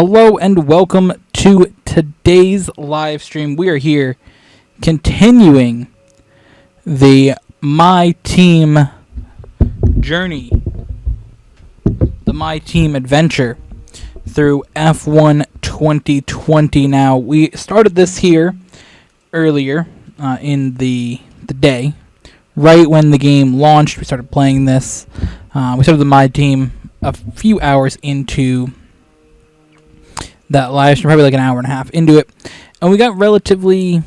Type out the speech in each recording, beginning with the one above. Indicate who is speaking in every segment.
Speaker 1: Hello and welcome to today's live stream. We are here continuing the My Team journey, the My Team adventure through F1 2020. Now, we started this here earlier in the day, right when the game launched. We started playing this. We started the My Team a few hours into that live stream, probably like an hour and a half into it, and we got relatively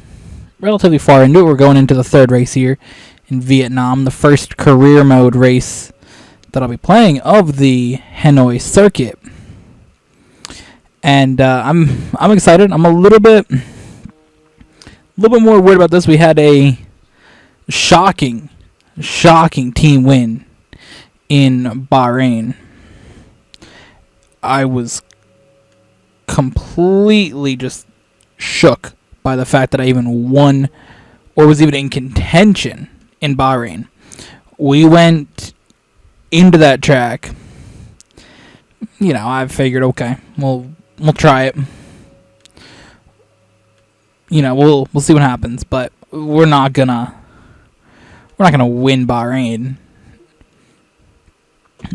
Speaker 1: far into it. We're going into the third race here in Vietnam, the first career mode race that I'll be playing of the Hanoi circuit, and I'm excited. I'm a little bit more worried about this. We had a shocking team win in Bahrain. I was completely just shook by the fact that I even won or was even in contention in Bahrain. We went into that track, I figured, okay, we'll try it. We'll see what happens, but we're not gonna win Bahrain.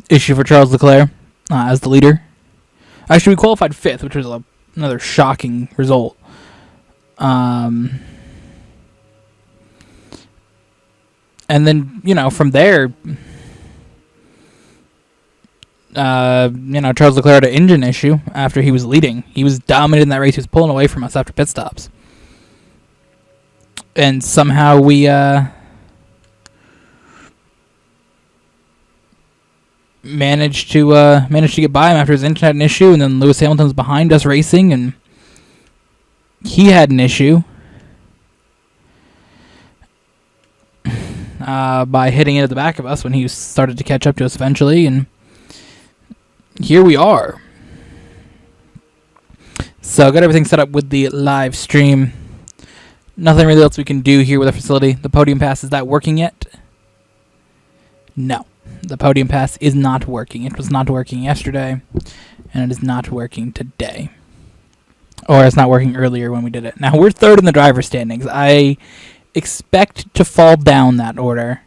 Speaker 1: Issue for Charles Leclerc as the leader. Actually, we qualified 5th, which was another shocking result. And then, from there, Charles Leclerc had an engine issue after he was leading. He was dominating that race. He was pulling away from us after pit stops. And somehow we managed to get by him after his engine had an issue, and then Lewis Hamilton's behind us racing, and he had an issue by hitting into the back of us when he started to catch up to us eventually, and here we are. So got everything set up with the live stream. Nothing really else we can do here with our facility. The podium pass, is that working yet? No. The podium pass is not working. It was not working yesterday, and it is not working today. Or it's not working earlier when we did it. Now, we're third in the driver's standings. I expect to fall down that order.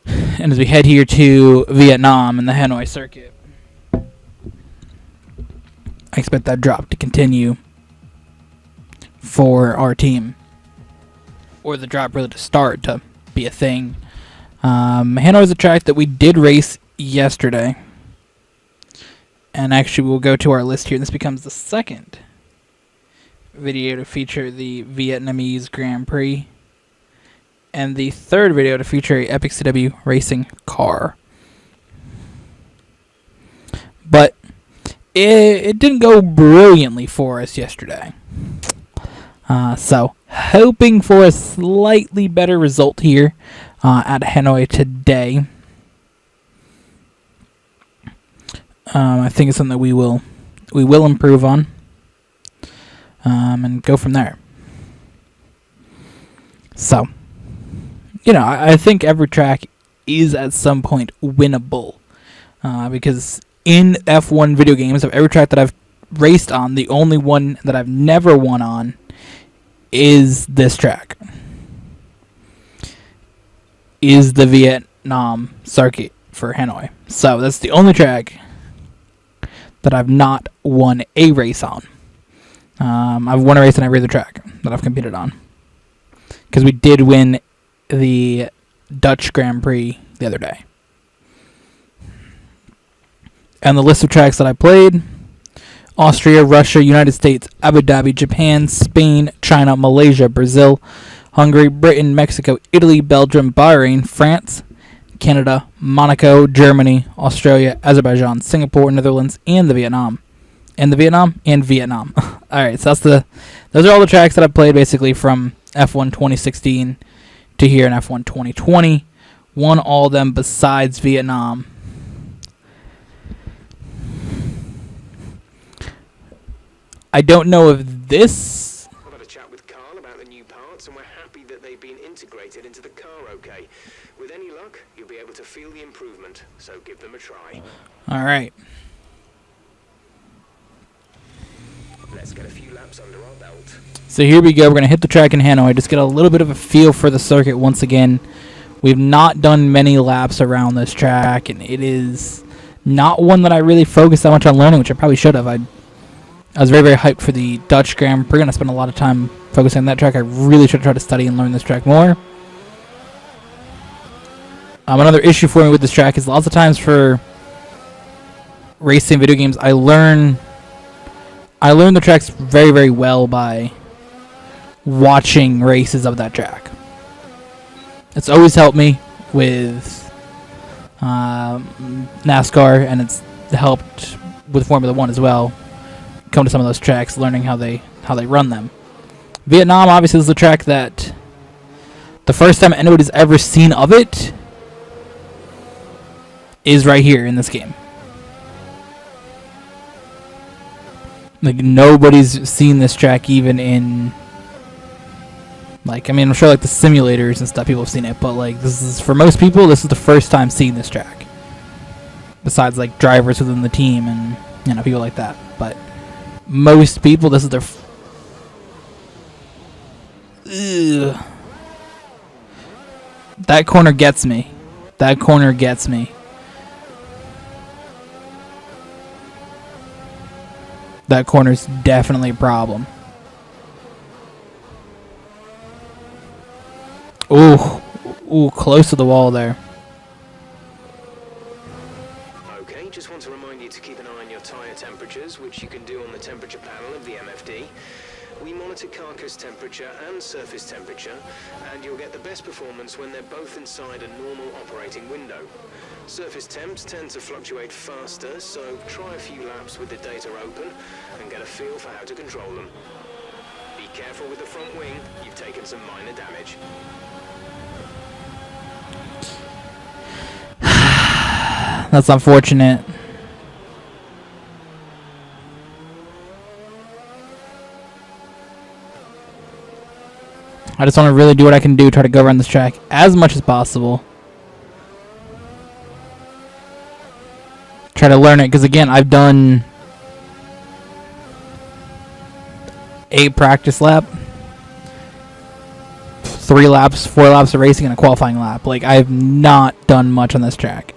Speaker 1: And as we head here to Vietnam and the Hanoi circuit, I expect that drop to continue for our team. Or the drop really to start to be a thing. Hanoi is a track that we did race yesterday. And actually we'll go to our list here. This becomes the second video to feature the Vietnamese Grand Prix. And the third video to feature a Epic CW racing car. But it didn't go brilliantly for us yesterday. So hoping for a slightly better result here at Hanoi today. I think it's something that we will improve on and go from there. So, I think every track is at some point winnable because in F1 video games, of every track that I've raced on, the only one that I've never won on is this track. Is the Vietnam circuit for Hanoi. So that's the only track that I've not won a race on. I've won a race on every other track that I've competed on. Because we did win the Dutch Grand Prix the other day. And the list of tracks that I played: Austria, Russia, United States, Abu Dhabi, Japan, Spain, China, Malaysia, Brazil, Hungary, Britain, Mexico, Italy, Belgium, Bahrain, France, Canada, Monaco, Germany, Australia, Azerbaijan, Singapore, Netherlands, and Vietnam. Alright, so those are all the tracks that I've played basically from F1 2016 to here in F1 2020. Won all of them besides Vietnam. I don't know if this...
Speaker 2: I've had a chat with Carl about the new parts, and we're happy that they've been integrated into the car okay. With any luck, you'll be able to feel the improvement, so give them a try.
Speaker 1: Alright.
Speaker 2: Let's get a few laps under our belt.
Speaker 1: So here we go. We're going to hit the track in Hanoi. Just get a little bit of a feel for the circuit once again. We've not done many laps around this track, and it is not one that I really focused that much on learning, which I probably should have. I was very, very hyped for the Dutch Grand Prix, and I spent a lot of time focusing on that track. I really should try to study and learn this track more. Another issue for me with this track is lots of times for racing video games, I learn the tracks very, very well by watching races of that track. It's always helped me with NASCAR, and it's helped with Formula 1 as well. Come to some of those tracks, learning how they run them. Vietnam obviously is the track that the first time anybody's ever seen of it is right here in this game. Like, nobody's seen this track even in, like, I mean, I'm sure like the simulators and stuff people have seen it, but like this is, for most people, this is the first time seeing this track. Besides like drivers within the team and, you know, people like that. But most people, this is their that corner gets me. That corner gets me. That corner's definitely a problem. Ooh, close to the wall there.
Speaker 2: Okay, just want to remind you to keep an eye on your tyre temperatures, which you can do on the temperature panel of the MFD. We monitor carcass temperature and surface temperature, and you'll get the best performance when they're both inside a normal operating window. Surface temps tend to fluctuate faster, so try a few laps with the data open and get a feel for how to control them. Be careful with the front wing, you've taken some minor damage.
Speaker 1: That's unfortunate. I just want to really do what I can do, try to go around this track as much as possible. Try to learn it, because again, I've done a practice lap, 3 laps, 4 laps of racing, and a qualifying lap. Like, I've not done much on this track.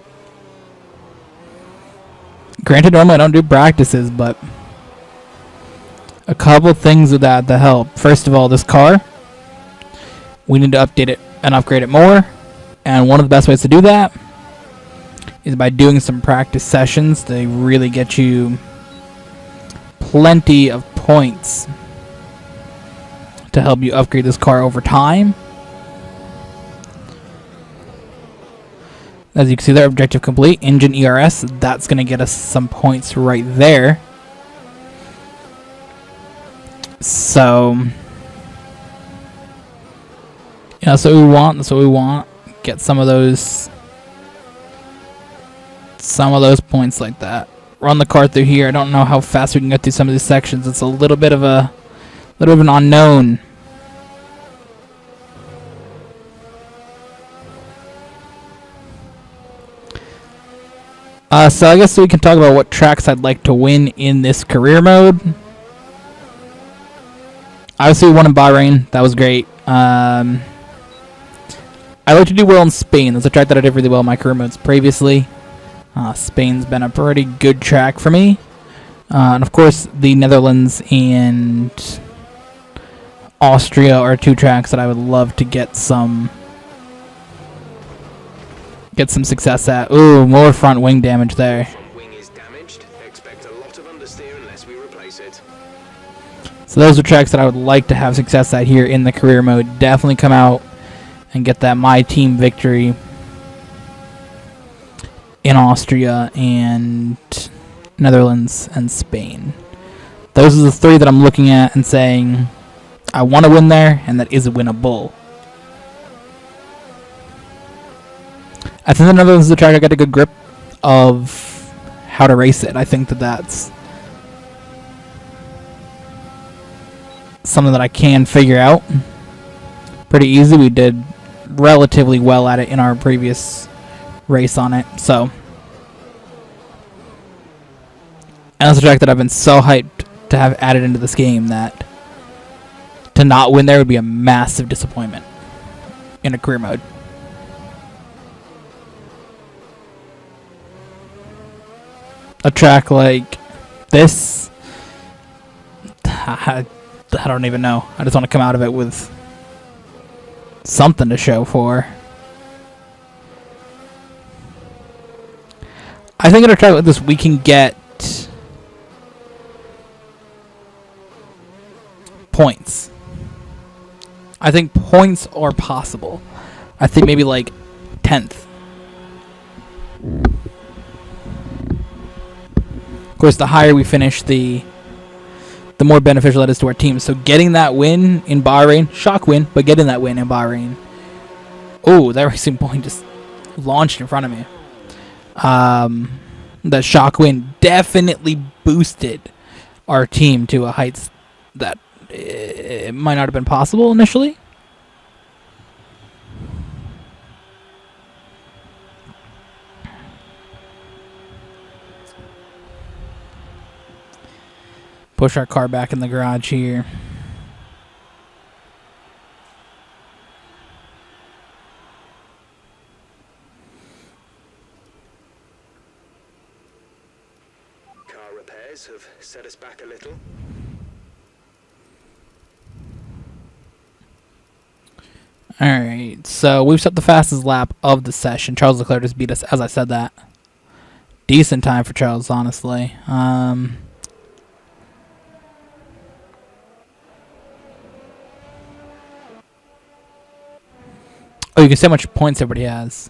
Speaker 1: Granted, normally I don't do practices, but a couple things with that help. First of all, this car, we need to update it and upgrade it more, and one of the best ways to do that is by doing some practice sessions. They really get you plenty of points to help you upgrade this car over time. As you can see there, objective complete, engine ERS, that's going to get us some points right there. So, yeah, that's what we want. That's what we want. Get some of those points like that. Run the car through here. I don't know how fast we can get through some of these sections. It's a little bit of an unknown. So I guess we can talk about what tracks I'd like to win in this career mode. Obviously, we won in Bahrain. That was great. I like to do well in Spain. That's a track that I did really well in my career modes previously. Spain's been a pretty good track for me. And of course, the Netherlands and Austria are 2 tracks that I would love to get some success at. Ooh, more front wing damage there.
Speaker 2: Front wing is damaged. Expect a lot of understeer unless we replace it.
Speaker 1: So those are tracks that I would like to have success at here in the career mode. Definitely come out and get that my team victory in Austria and Netherlands and Spain. Those are the 3 that I'm looking at and saying I want to win there, and that is winnable. I think the Netherlands is a track I got a good grip of how to race it. I think that's something that I can figure out pretty easy. We did relatively well at it in our previous race on it. So, and that's a track that I've been so hyped to have added into this game that to not win there would be a massive disappointment in a career mode. A track like this, I don't even know. I just want to come out of it with something to show for. I think in a track like this we can get points. I think points are possible. I think maybe like 10th. Of course, the higher we finish, the more beneficial that is to our team. So getting that win in Bahrain, shock win, but getting that win in Bahrain. Oh, that racing point just launched in front of me. That shock win definitely boosted our team to a heights that it might not have been possible initially. Push our car back in the garage here.
Speaker 2: Car repairs have set us back a little.
Speaker 1: Alright, so we've set the fastest lap of the session. Charles Leclerc just beat us, as I said that. Decent time for Charles, honestly. Oh, you can see how much points everybody has.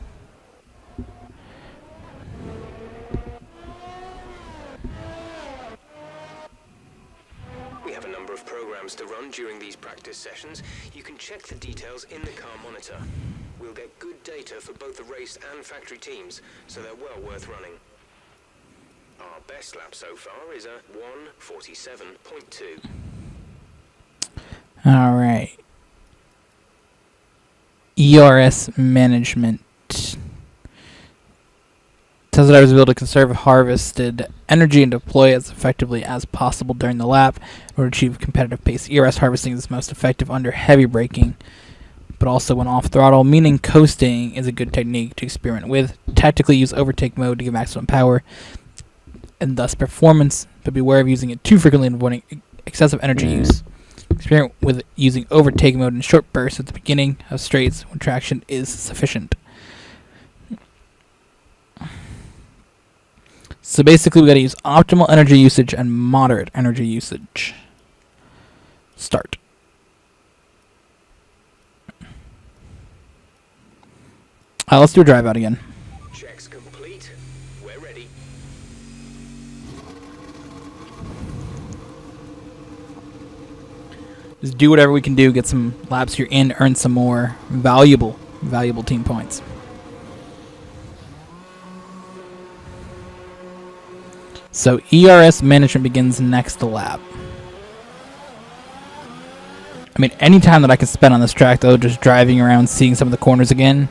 Speaker 2: We have a number of programs to run during these practice sessions. You can check the details in the car monitor. We'll get good data for both the race and factory teams, so they're well worth running. Our best lap so far is a 1:47.2.
Speaker 1: Alright. ERS management. Tells drivers to be able to conserve harvested energy and deploy as effectively as possible during the lap in order to achieve competitive pace. ERS harvesting is most effective under heavy braking, but also when off throttle, meaning coasting is a good technique to experiment with. Tactically use overtake mode to give maximum power and thus performance, but beware of using it too frequently and avoiding excessive energy use. Experiment with using overtake mode in short bursts at the beginning of straights when traction is sufficient. So basically we gotta use optimal energy usage and moderate energy usage. Start. Let's do a drive out again.
Speaker 2: Checks complete. We're ready.
Speaker 1: Just do whatever we can do, get some laps here in, earn some more valuable team points. So ERS management begins next lap. I mean, any time that I can spend on this track, though, just driving around, seeing some of the corners again,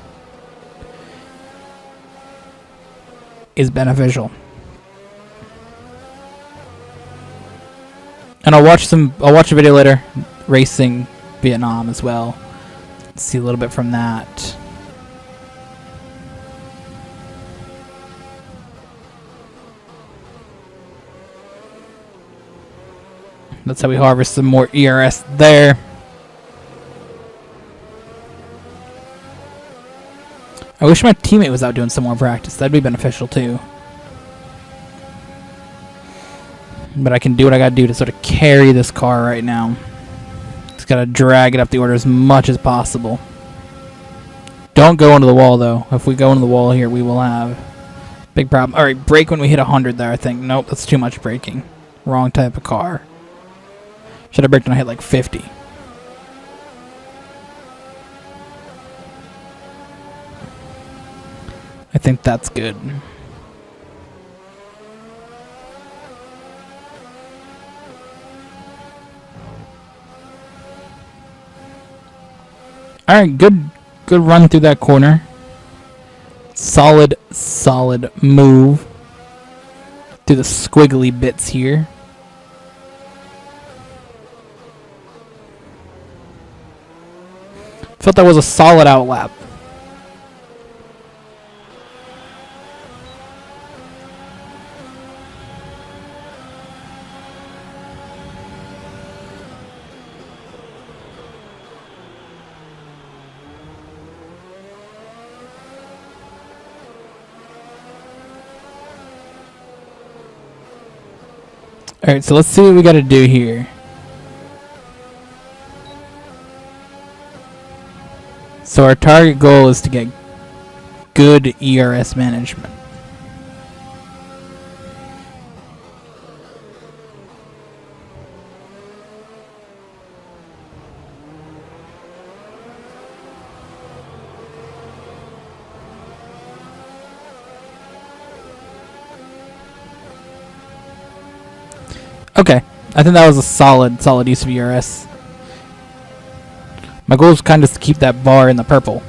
Speaker 1: is beneficial. And I'll watch a video later, racing Vietnam as well. See a little bit from that. That's how we harvest some more ERS there. I wish my teammate was out doing some more practice. That'd be beneficial too. But I can do what I gotta do to sort of carry this car right now. Just gotta drag it up the order as much as possible. Don't go into the wall though. If we go into the wall here, we will have big problem. Alright, brake when we hit 100 there, I think. Nope, that's too much braking. Wrong type of car. Should have braked when I hit like 50. I think that's good. Alright, good run through that corner. Solid move through the squiggly bits here. Felt that was a solid outlap. Alright, so let's see what we gotta do here. So our target goal is to get good ERS management. Okay, I think that was a solid use of ERS. My goal is kind of to keep that bar in the purple.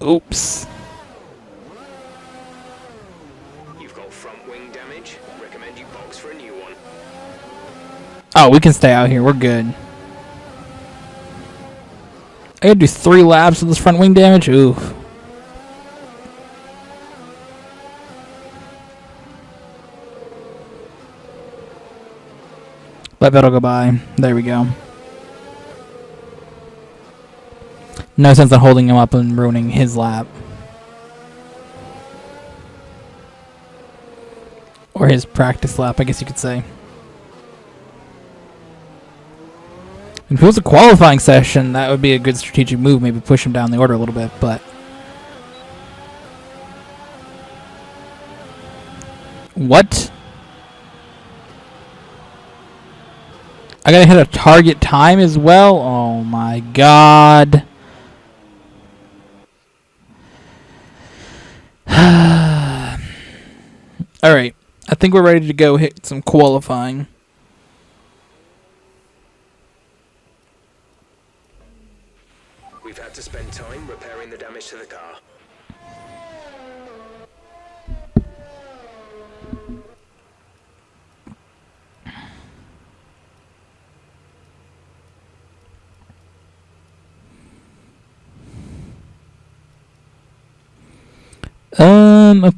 Speaker 1: Oops.
Speaker 2: You've got front wing damage. Recommend you box for a new one.
Speaker 1: Oh, we can stay out here. We're good. I gotta do 3 laps of this front wing damage? Oof. Let Vettel go by. There we go. No sense in holding him up and ruining his lap. Or his practice lap, I guess you could say. If it was a qualifying session, that would be a good strategic move. Maybe push him down the order a little bit, but... What? I gotta hit a target time as well? Oh my god. Alright. I think we're ready to go hit some qualifying.
Speaker 2: We've had to spend time repairing the damage to the car.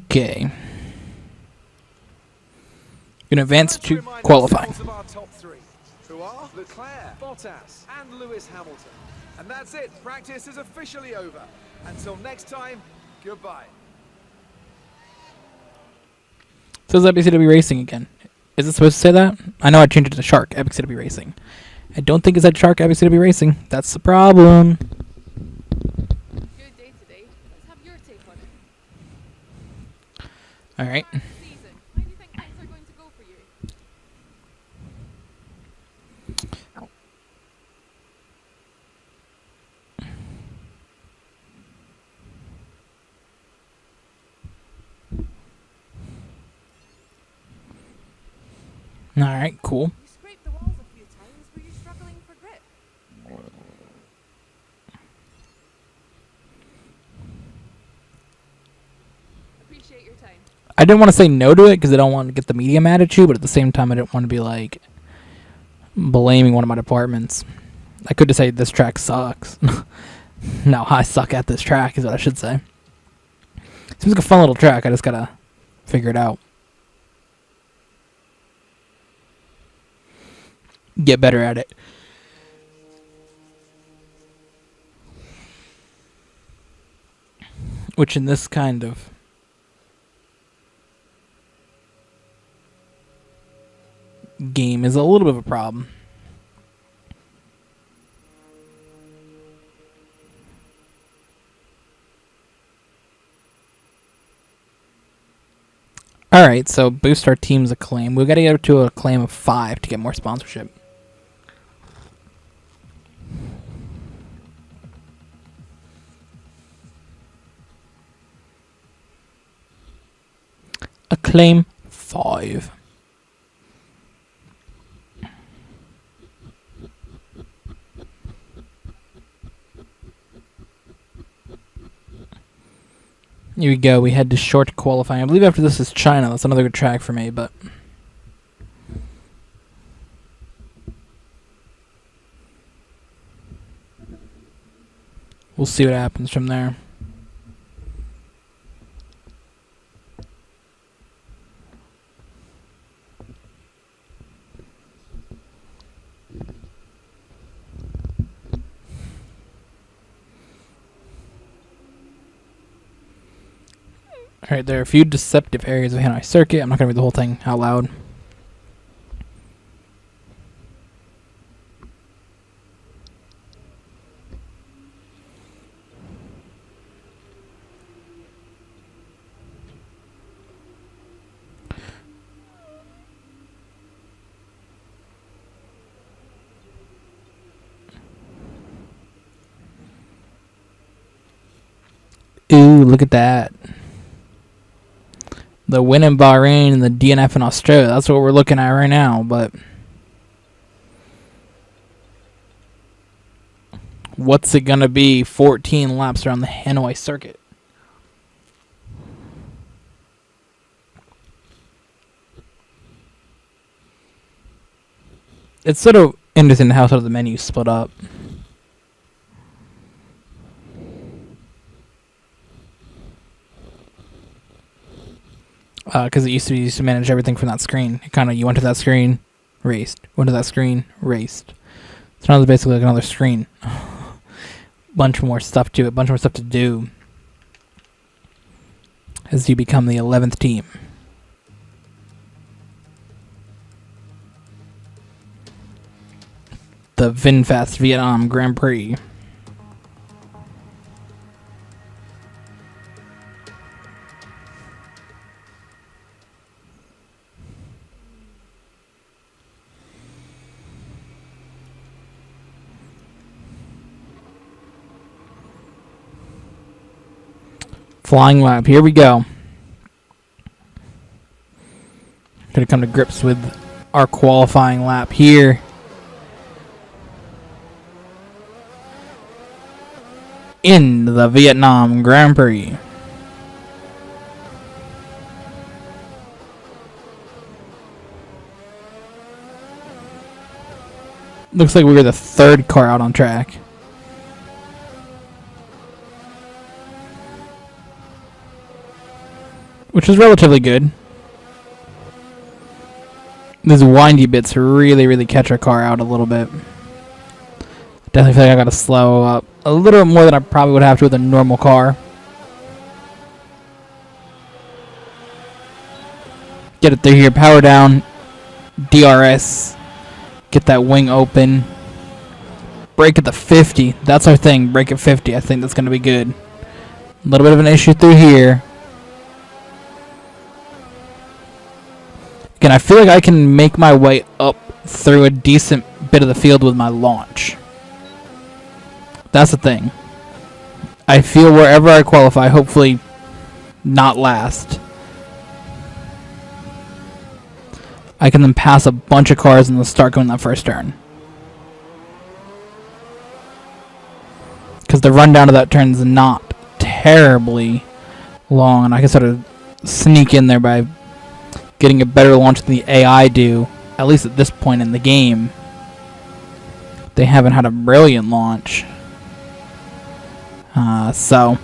Speaker 3: Okay. Gonna advance to qualifying.
Speaker 4: Who are Leclerc, Bottas, and Lewis Hamilton. And that's it. Practice is officially over. Until next time, goodbye.
Speaker 3: Says Epic City Racing again. Is it supposed to say that? I know I changed it to Shark, Epic City Racing. I don't think it said Shark, Epic City Racing. That's the problem.
Speaker 5: Good day today. Let's have your take on it.
Speaker 3: Alright.
Speaker 5: Season. How do you think things are going to go for you?
Speaker 3: Alright, cool.
Speaker 5: You scraped the walls a few times. Were you struggling for grip? Appreciate your time.
Speaker 3: I didn't want to say no to it because I don't want to get the media mad at you, but at the same time I didn't want to be like blaming one of my departments. I could just say this track sucks. No, I suck at this track is what I should say. Seems like a fun little track. I just gotta figure it out. Get better at it. Which in this kind of game is a little bit of a problem. Alright, so boost our team's acclaim. We've got to get up to a claim of 5 to get more sponsorship. Acclaim 5. Here we go. We head to short qualifying. I believe after this is China. That's another good track for me, but we'll see what happens from there. Alright, there are a few deceptive areas of Hanoi Circuit. I'm not going to read the whole thing out loud. Ooh, look at that. The win in Bahrain and the DNF in Australia. That's what we're looking at right now, but what's it going to be 14 laps around the Hanoi circuit? It's sort of interesting how sort of the menu split up. Because it used to manage everything from that screen. It kind of, you went to that screen, raced. Went to that screen, raced. So now there's basically like another screen. Bunch more stuff to it, bunch more stuff to do as you become the 11th team. The VinFast Vietnam Grand Prix. Flying lap, here we go. Gonna come to grips with our qualifying lap here. In the Vietnam Grand Prix. Looks like we were the third car out on track. Which is relatively good. These windy bits really catch our car out a little bit. Definitely feel like I gotta slow up a little more than I probably would have to with a normal car. Get it through here, power down, DRS, get that wing open, brake at the 50. That's our thing, brake at 50. I think that's gonna be good. A little bit of an issue through here. Again, I feel like I can make my way up through a decent bit of the field with my launch. That's the thing. I feel wherever I qualify, hopefully not last, I can then pass a bunch of cars and they'll start going that first turn. Because the rundown of that turn is not terribly long, and I can sort of sneak in there by getting a better launch than the AI do, at least at this point in the game. They haven't had a brilliant launch. So,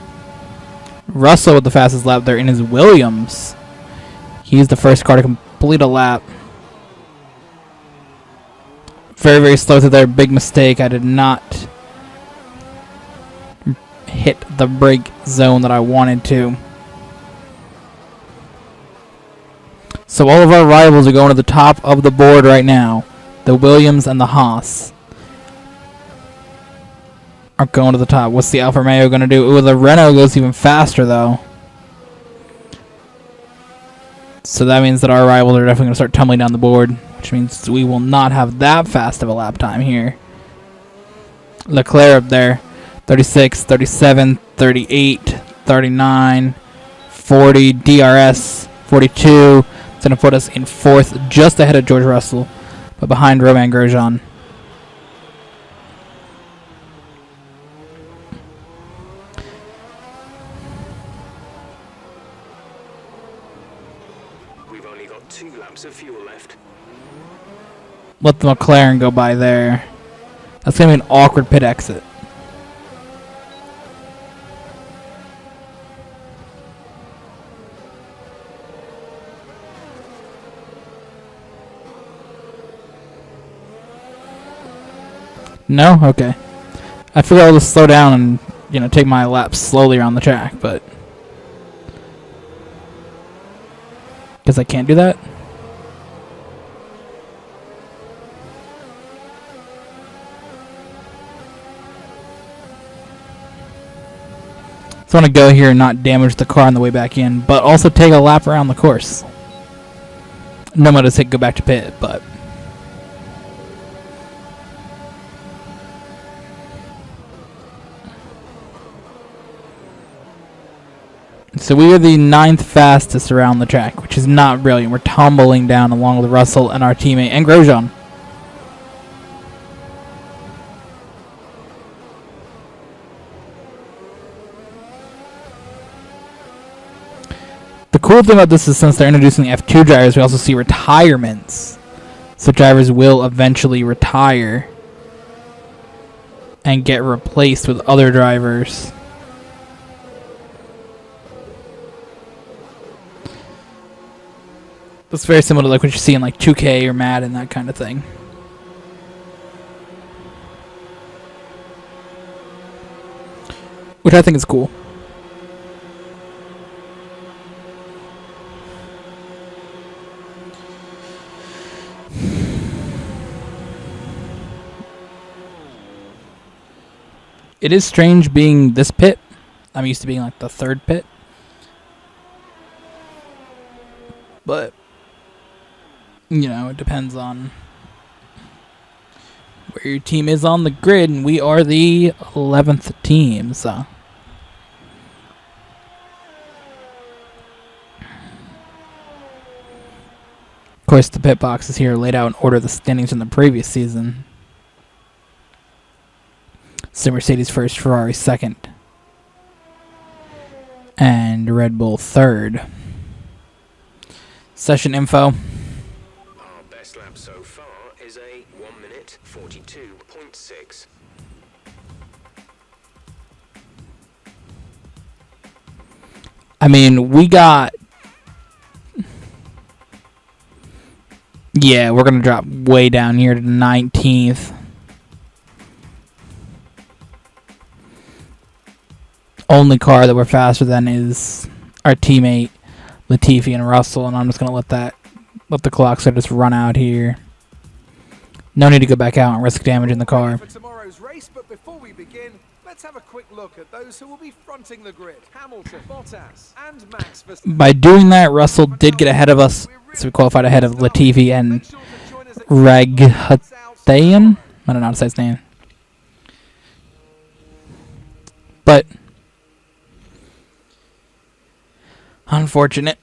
Speaker 3: Russell with the fastest lap there in his Williams. He's the first car to complete a lap. Very slow through there. Big mistake. I did not hit the brake zone that I wanted to. So all of our rivals are going to the top of the board right now. The Williams and the Haas are going to the top. What's the Alfa Romeo going to do? Ooh, the Renault goes even faster, though. So that means that our rivals are definitely going to start tumbling down the board, which means we will not have that fast of a lap time here. Leclerc up there. 36, 37, 38, 39, 40, DRS, 42. It's going to put us in fourth, just ahead of George Russell, but behind Romain Grosjean.
Speaker 2: We've only got 2 laps of fuel left.
Speaker 3: Let the McLaren go by there. That's going to be an awkward pit exit. No? Okay. I figure I'll just slow down and, take my laps slowly around the track, but... Because I can't do that? So I want to go here and not damage the car on the way back in, but also take a lap around the course. No one to say go back to pit, but... So we are the 9th fastest around the track, which is not brilliant. We're tumbling down along with Russell and our teammate, and Grosjean. The cool thing about this is since they're introducing the F2 drivers, we also see retirements. So drivers will eventually retire and get replaced with other drivers. It's very similar to like what you see in like 2K or Madden, that kind of thing. Which I think is cool. It is strange being this pit. I'm used to being like the 3rd pit. But it depends on where your team is on the grid, and we are the 11th team, so. Of course, the pit boxes here laid out in order of the standings from the previous season. So Mercedes first, Ferrari second, and Red Bull third. Session info.
Speaker 2: Best lap so far is a 1 minute 42.6.
Speaker 3: I mean, we got... Yeah, we're going to drop way down here to 19th. Only car that we're faster than is our teammate Latifi and Russell, and I'm just going to let the clock sort of just run out here. No need to go back out and risk damaging the car.
Speaker 4: For tomorrow's race, but before we begin, let's have a quick look at those who will be fronting the grid. Hamilton, Bottas, and Max Verstappen.
Speaker 3: By doing that, Russell did get ahead of us, so we qualified ahead of Latifi and Raghattayan. I don't know how to say his name. But unfortunate.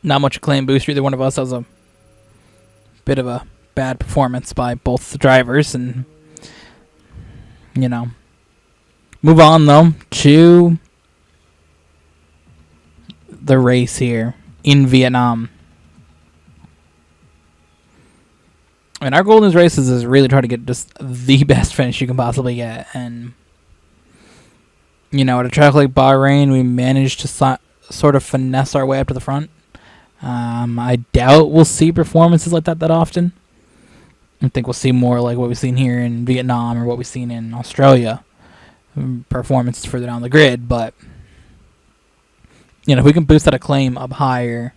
Speaker 3: Not much acclaim boost for either one of us. That was a bit of a bad performance by both the drivers, and move on though to the race here in Vietnam. And our goal in these races is really try to get just the best finish you can possibly get, and at a track like Bahrain, we managed to sort of finesse our way up to the front. I doubt we'll see performances like that often. I think we'll see more like what we've seen here in Vietnam or what we've seen in Australia. Performances further down the grid, but if we can boost that acclaim up higher,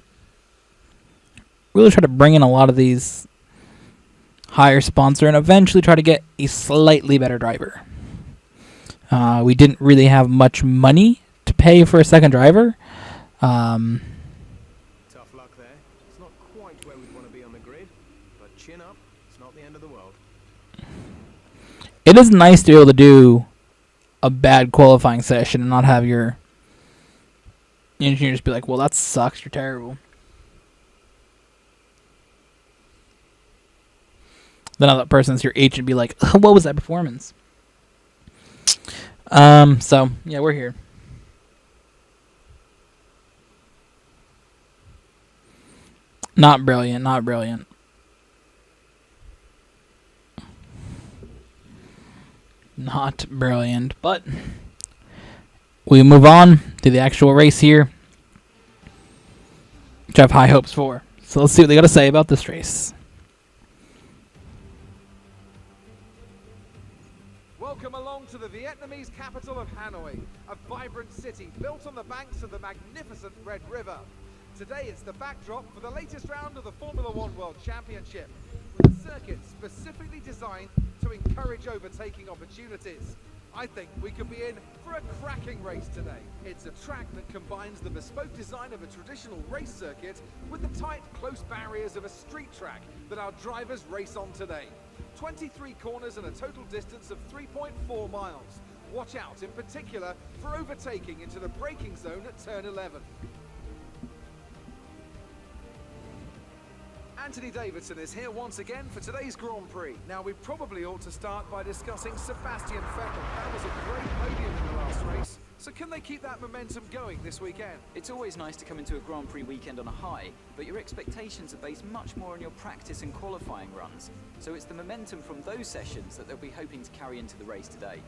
Speaker 3: really try to bring in a lot of these higher sponsor and eventually try to get a slightly better driver. We didn't really have much money to pay for a second driver.
Speaker 4: Tough luck there. It's not quite where we'd want to be on the grid, but chin up, it's not the end of the world.
Speaker 3: It is nice to be able to do a bad qualifying session and not have your engineer just be like, well, that sucks, you're terrible. Then other person's your agent be like, what was that performance? So, yeah, we're here. Not brilliant. Not brilliant. Not brilliant. But we move on to the actual race here, which I have high hopes for. So let's see what they got to say about this race.
Speaker 4: Welcome along to the Vietnamese capital of Hanoi, a vibrant city built on the banks of the magnificent Red River. Today it's the backdrop for the latest round of the Formula One World Championship, with a circuit specifically designed to encourage overtaking opportunities. I think we could be in for a cracking race today. It's a track that combines the bespoke design of a traditional race circuit with the tight, close barriers of a street track that our drivers race on today. 23 corners and a total distance of 3.4 miles. Watch out in particular for overtaking into the braking zone at turn 11. Anthony Davidson is here once again for today's Grand Prix. Now, we probably ought to start by discussing Sebastian Vettel. That was a great podium in the last race. So can they keep that momentum going this weekend?
Speaker 6: It's always nice to come into a Grand Prix weekend on a high, but your expectations are based much more on your practice and qualifying runs. So it's the momentum from those sessions that they'll be hoping to carry into the race today.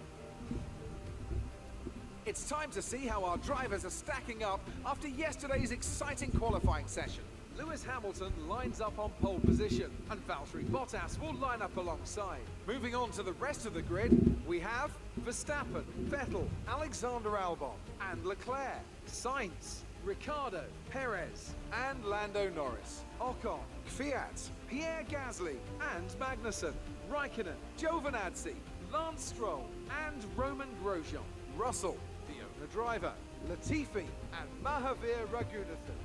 Speaker 4: It's time to see how our drivers are stacking up after yesterday's exciting qualifying session. Lewis Hamilton lines up on pole position, and Valtteri Bottas will line up alongside. Moving on to the rest of the grid, we have Verstappen, Vettel, Alexander Albon, and Leclerc, Sainz, Ricciardo, Perez, and Lando Norris, Ocon, Kvyat, Pierre Gasly, and Magnussen, Raikkonen, Giovinazzi, Lance Stroll, and Roman Grosjean, Russell, the owner driver, Latifi, and Mahavir Raghunathan.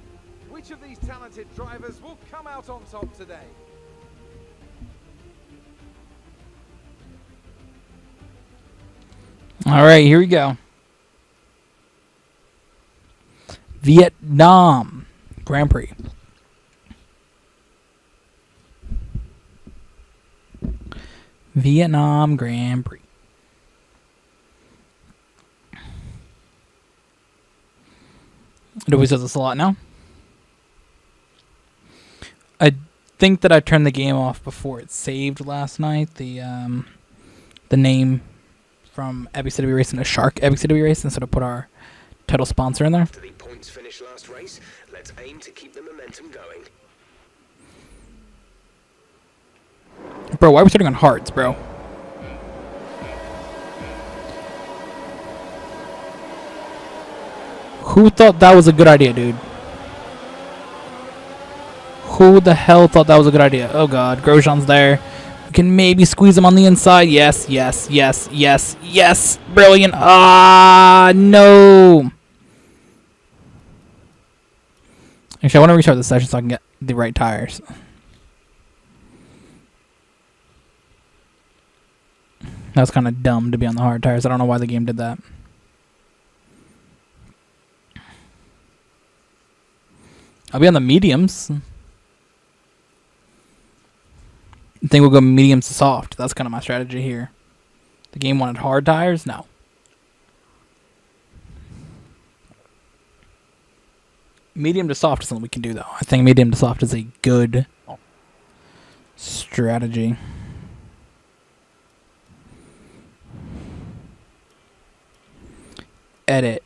Speaker 4: Which of these talented drivers will come out on top today?
Speaker 3: All right, here we go. Vietnam Grand Prix. Vietnam Grand Prix. It always does this a lot now. I think that I turned the game off before it saved last night. The name from Epic City Racing to Shark Epic City Racing, so to put our title sponsor in there.
Speaker 2: After the points finish last race, let's aim to keep the momentum going.
Speaker 3: Bro, why are we starting on hards, bro? Who thought that was a good idea, dude? Who the hell thought that was a good idea? Oh god, Grosjean's there. We can maybe squeeze him on the inside. Yes, yes, yes, yes, yes. Brilliant. Ah, no. Actually, I want to restart the session so I can get the right tires. That was kind of dumb to be on the hard tires. I don't know why the game did that. I'll be on the mediums. I think we'll go mediums to soft. That's kind of my strategy here. The game wanted hard tires? No. Medium to soft is something we can do, though. I think medium to soft is a good strategy. Edit.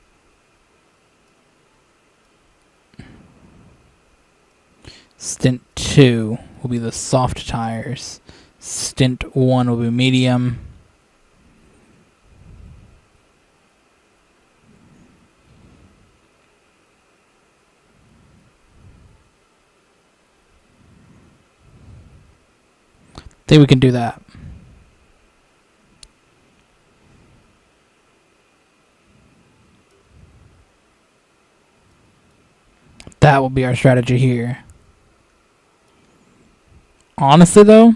Speaker 3: Stint 2 will be the soft tires. Stint 1 will be medium. I think we can do that. That will be our strategy here. Honestly, though,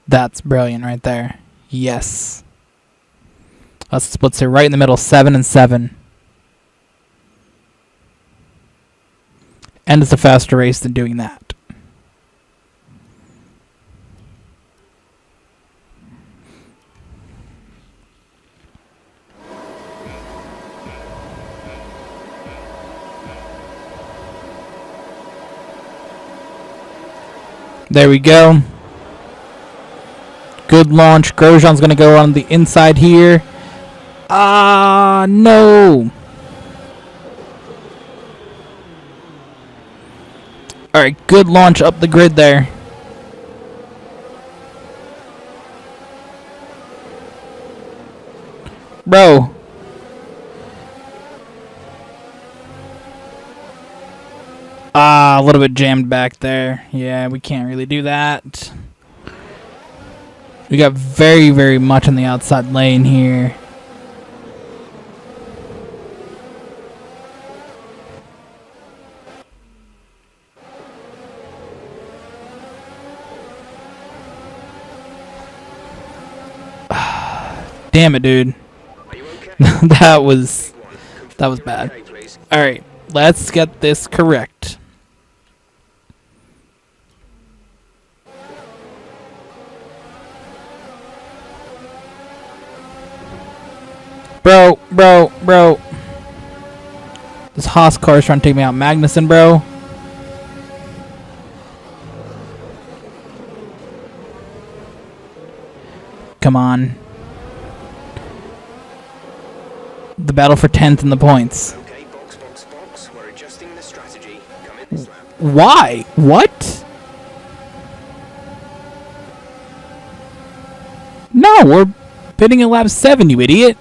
Speaker 3: that's brilliant right there. Yes. Let's say right in the middle, 7 and 7. And it's a faster race than doing that. There we go. Good launch. Grosjean's going to go on the inside here. Ah, no. Alright, good launch up the grid there. Bro. Ah, a little bit jammed back there. Yeah, we can't really do that. We got very, very much on the outside lane here. Damn it, dude. that was bad. All right, let's get this correct. Bro. This Haas car is trying to take me out. Magnussen, bro. Come on. The battle for 10th in the points.
Speaker 2: Okay, box. We're adjusting the strategy. Come in this lap.
Speaker 3: Why? What? No, we're pitting at lap 7, you idiot.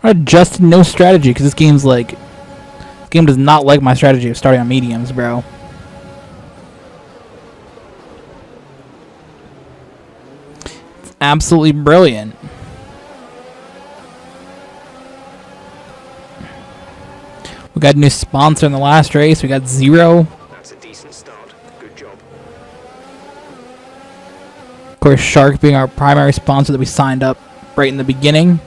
Speaker 3: We're adjusting no strategy because this game's like... This game does not like my strategy of starting on mediums, bro. It's absolutely brilliant. We got a new sponsor in the last race. We got Zero.
Speaker 2: That's a decent start. Good job.
Speaker 3: Of course, Shark being our primary sponsor that we signed up right in the beginning.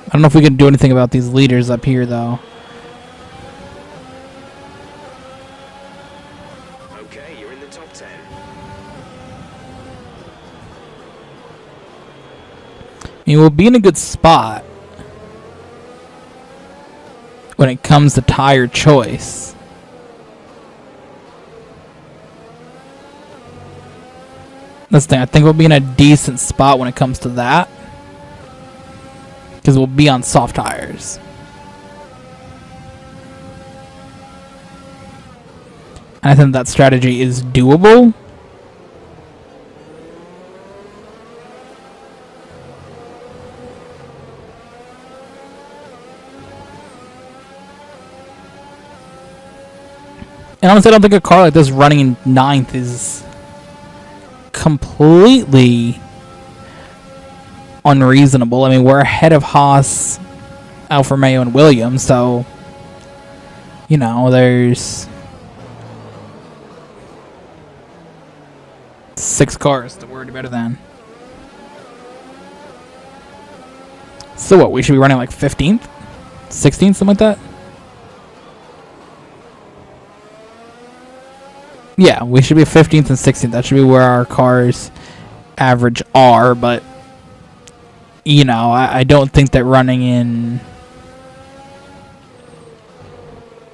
Speaker 3: I don't know if we can do anything about these leaders up here, though.
Speaker 2: Okay, you're in the top 10.
Speaker 3: I mean, we'll be in a good spot when it comes to tire choice. That's the thing. I think we'll be in a decent spot when it comes to that. Because we'll be on soft tires. And I think that strategy is doable. And honestly, I don't think a car like this running in 9th is completely unreasonable. I mean, we're ahead of Haas, Alfa Romeo, and Williams, so you know, there's 6 cars that we're better than. So what? We should be running like 15th, 16th, something like that. Yeah, we should be 15th and 16th. That should be where our cars average are, but you know, I don't think that running in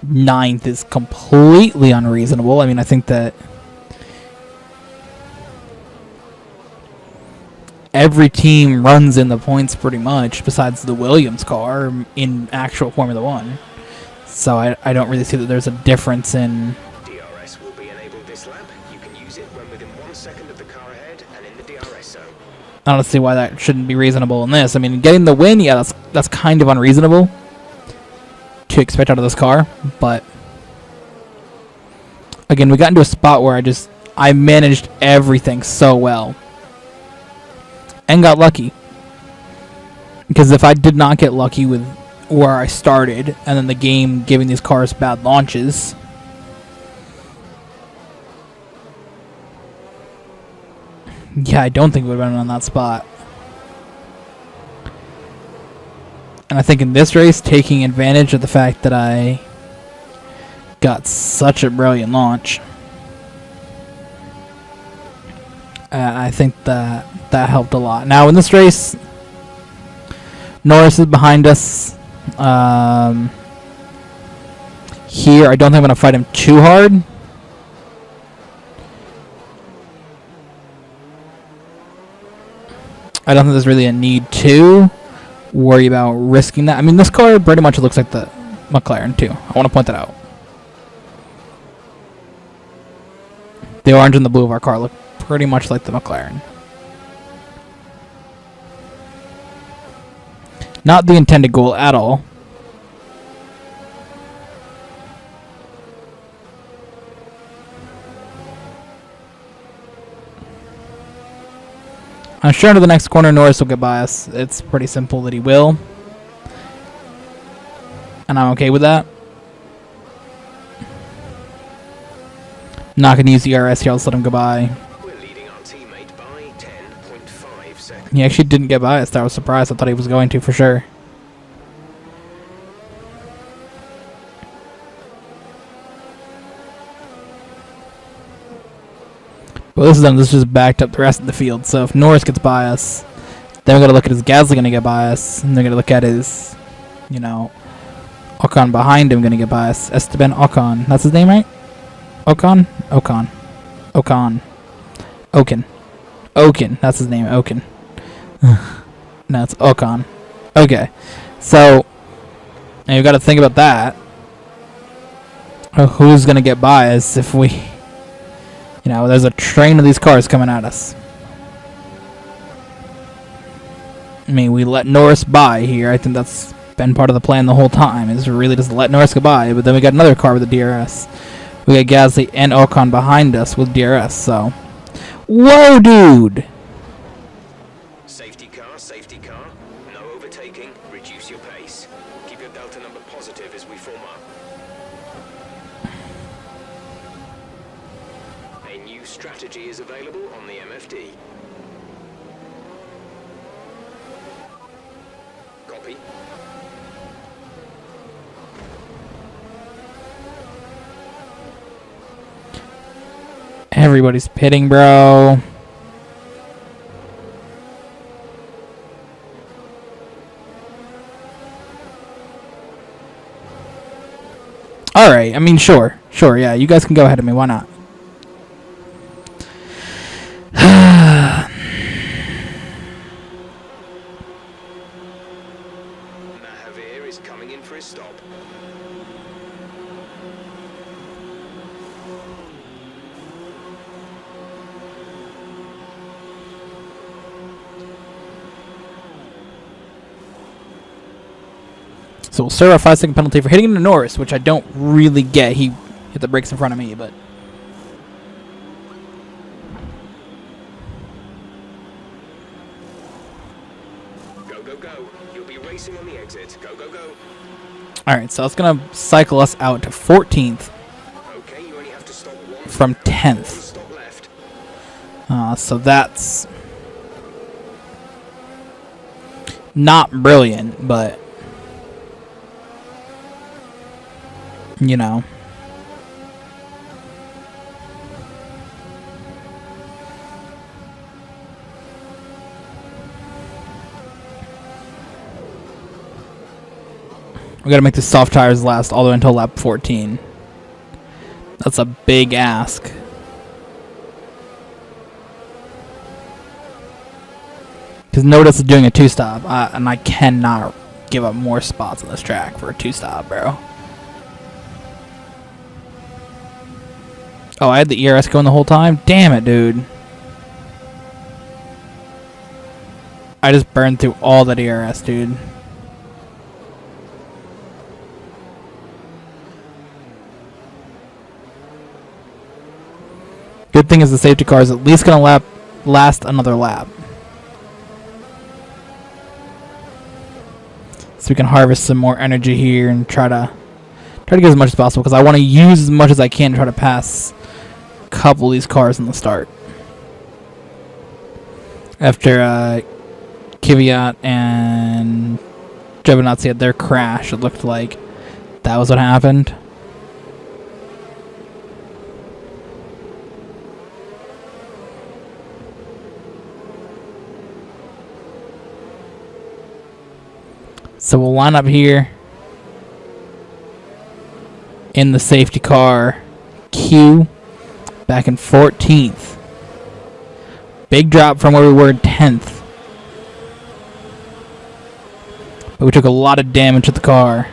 Speaker 3: 9th is completely unreasonable. I mean, I think that every team runs in the points pretty much, besides the Williams car in actual Formula 1. So I don't really see that there's a difference in...
Speaker 2: DRS will be enabled this lap. You can use it when within 1 second of the car ahead and in the DRS zone.
Speaker 3: I don't see why that shouldn't be reasonable in this. I mean, getting the win, yeah, that's kind of unreasonable to expect out of this car. But again, we got into a spot where I managed everything so well and got lucky. Because if I did not get lucky with where I started and then the game giving these cars bad launches, yeah, I don't think we would have been on that spot. And I think in this race, taking advantage of the fact that I got such a brilliant launch. I think that helped a lot. Now in this race, Norris is behind us. Here, I don't think I'm going to fight him too hard. I don't think there's really a need to worry about risking that. I mean, this car pretty much looks like the McLaren too. I want to point that out. The orange and the blue of our car look pretty much like the McLaren. Not the intended goal at all. I'm sure into the next corner Norris will get by us. It's pretty simple that he will. And I'm okay with that. Not going to use the RS here. I'll just let him go by.
Speaker 2: We're leading our teammate by 10.5 seconds.
Speaker 3: He actually didn't get by us. I was surprised. I thought he was going to for sure. Well, this is just backed up the rest of the field. So if Norris gets by us, then we're going to look at his Gasly going to get by us. And they're going to look at his, you know, Ocon behind him going to get by us. Esteban Ocon. That's his name, right? Ocon? Ocon. Ocon. Oken. Oken. That's his name. Oken. No, it's Ocon. Okay. So, now you've got to think about that. Who's going to get by us if we... You know, there's a train of these cars coming at us. I mean, we let Norris by here. I think that's been part of the plan the whole time, is really just let Norris go by. But then we got another car with a DRS. We got Gasly and Ocon behind us with DRS, so... Whoa, dude!
Speaker 2: Safety car. No overtaking. Reduce your pace. Keep your delta number positive as we form up. A new strategy is available on the MFD. Copy.
Speaker 3: Everybody's pitting, bro. Alright, I mean, sure, yeah, you guys can go ahead of me, why not?
Speaker 2: Mahavir is coming in for his stop.
Speaker 3: So we'll serve a 5-second penalty for hitting into Norris, which I don't really get. He hit the brakes in front of me, but...
Speaker 2: Go. You'll be racing on the exit. Go.
Speaker 3: Alright, so it's going to cycle us out to 14th
Speaker 2: Okay, you only have to stop one.
Speaker 3: from 10th.
Speaker 2: Stop left.
Speaker 3: So that's... not brilliant, but... You know. We gotta make the soft tires last all the way until lap 14. That's a big ask. Because Notice is doing a 2-stop, and I cannot give up more spots on this track for a 2-stop, bro. Oh, I had the ERS going the whole time? Damn it, dude. I just burned through all that ERS, dude. Good thing is the safety car is at least going to last another lap. So we can harvest some more energy here and try to get as much as possible, because I want to use as much as I can to try to pass a couple of these cars in the start. After Kvyat and Giovinazzi had their crash, it looked like that was what happened. So we'll line up here in the safety car. Q back in 14th. Big drop from where we were in 10th. But we took a lot of damage to the car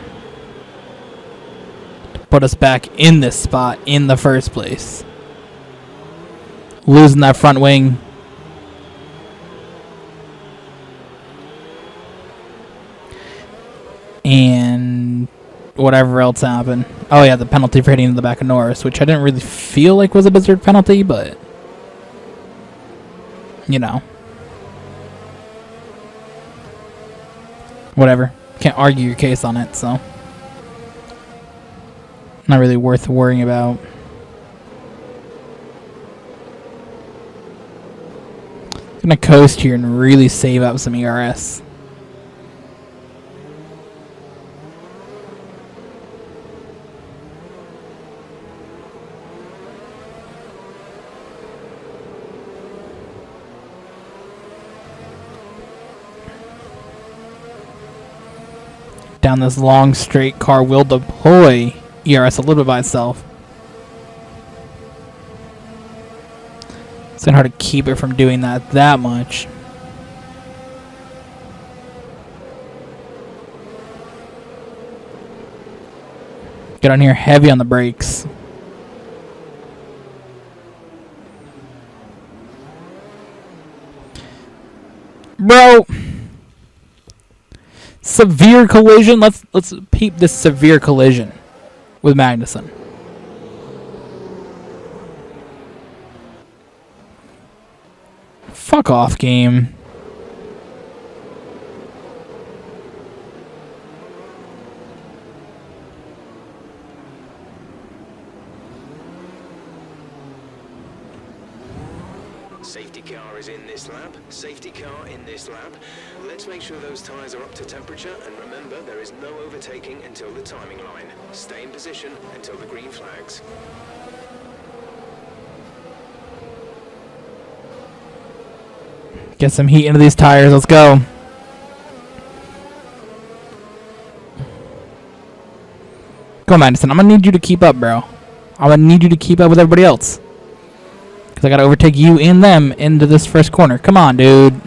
Speaker 3: to put us back in this spot in the first place. Losing that front wing. And whatever else happened. Oh yeah, the penalty for hitting the back of Norris, which I didn't really feel like was a deserved penalty, but you know. Whatever. Can't argue your case on it, so not really worth worrying about. Gonna coast here and really save up some ERS. Down this long straight, car will deploy ERS a little bit by itself. It's kind of hard to keep it from doing that much. Get on here heavy on the brakes. Bro! Severe collision. Let's peep this severe collision with Magnussen. Fuck off, game.
Speaker 2: Safety car is in this lap. Safety car in this lap. Let's make sure those tyres are up to temperature, and remember, there is no overtaking until the timing line. Stay in position until the green flags.
Speaker 3: Get some heat into these tires. Let's go. Come on, Madison. I'm going to need you to keep up, bro. I'm going to need you to keep up with everybody else. Because I got to overtake you and them into this first corner. Come on, dude.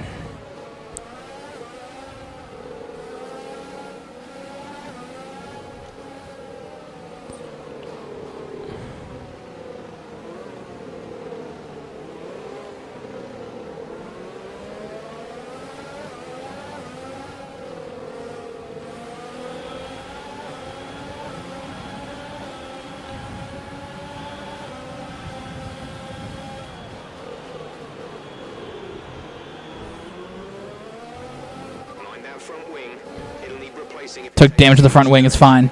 Speaker 2: Front wing. It'll need replacing.
Speaker 3: Took damage to the front wing. It's fine.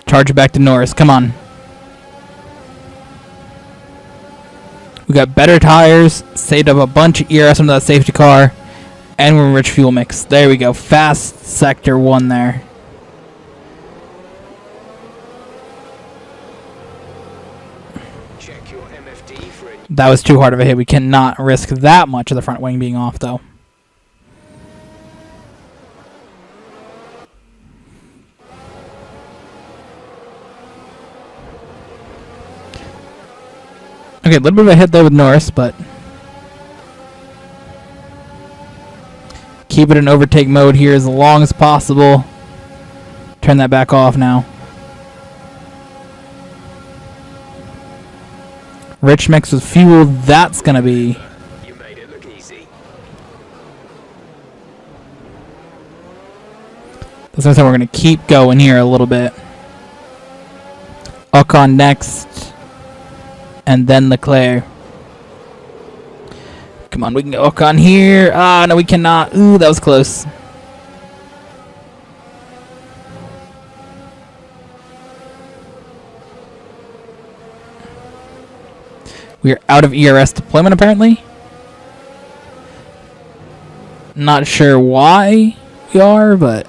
Speaker 3: Charge it back to Norris. Come on. We got better tires. Saved up a bunch of ERS into that safety car. And we're in rich fuel mix. There we go. Fast sector 1 there.
Speaker 2: Check your MFD for a
Speaker 3: That was too hard of a hit. We cannot risk that much of the front wing being off, though. Okay, a little bit of a hit there with Norris, but keep it in overtake mode here as long as possible. Turn that back off now. Rich mix with fuel, that's going to be...
Speaker 2: You made it look easy.
Speaker 3: That's what I said, we're going to keep going here a little bit. Ocon next. And then Leclerc. Come on, we can go Ocon here. Ah, no, we cannot. Ooh, that was close. We are out of ERS deployment, apparently. Not sure why we are, but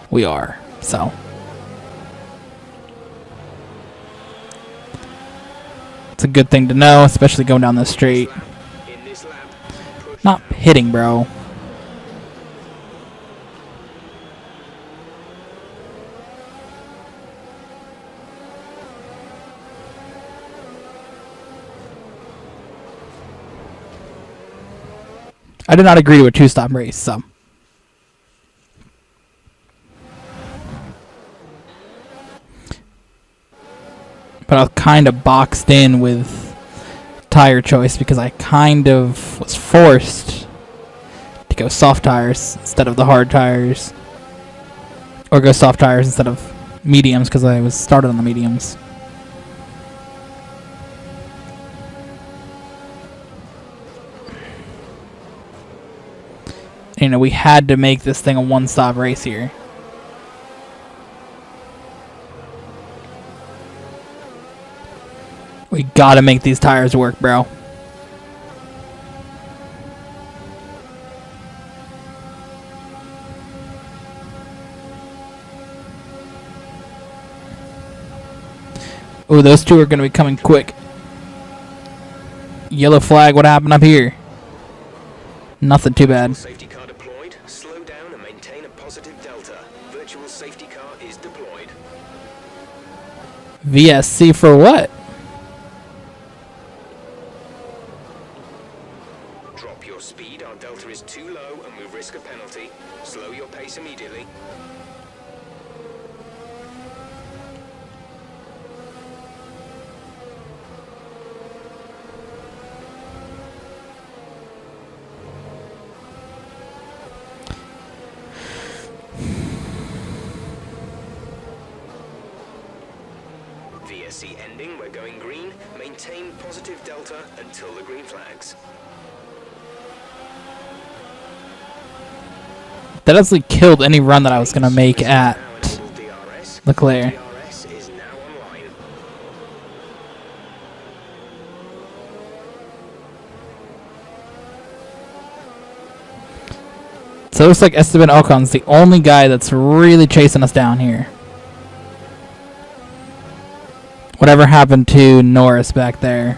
Speaker 3: we are. So. It's a good thing to know, especially going down this straight.
Speaker 2: In this lap, push
Speaker 3: Not hitting, bro. I did not agree to a 2-stop race, so. But I was kind of boxed in with tire choice because I kind of was forced to go soft tires instead of the hard tires. Or go soft tires instead of mediums because I was started on the mediums. You know, we had to make this thing a one-stop race here. We gotta make these tires work, bro. Oh, those two are gonna be coming quick. Yellow flag, what happened up here? Nothing too bad.
Speaker 2: safety car deployed. Slow down and maintain a positive delta. Virtual safety car is deployed.
Speaker 3: VSC for what?
Speaker 2: Drop your speed. Our delta is too low and we risk a penalty. Slow your pace immediately. VSC ending, we're going green. Maintain positive delta until the green flags.
Speaker 3: That actually killed any run that I was gonna make at
Speaker 2: Now enable DRS.
Speaker 3: Leclerc.
Speaker 2: DRS is now online.
Speaker 3: So it looks like Estevan Ocon's the only guy that's really chasing us down here. Whatever happened to Norris back there?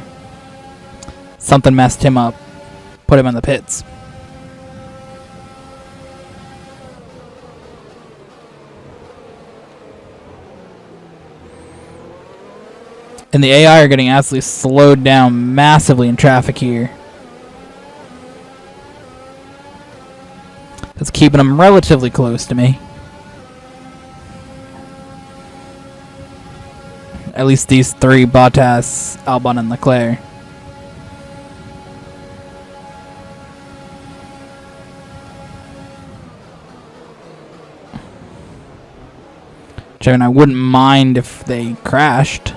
Speaker 3: Something messed him up. Put him in the pits. And the AI are getting absolutely slowed down massively in traffic here. That's keeping them relatively close to me. At least these three, Bottas, Albon, and Leclerc. Which, I mean, I wouldn't mind if they crashed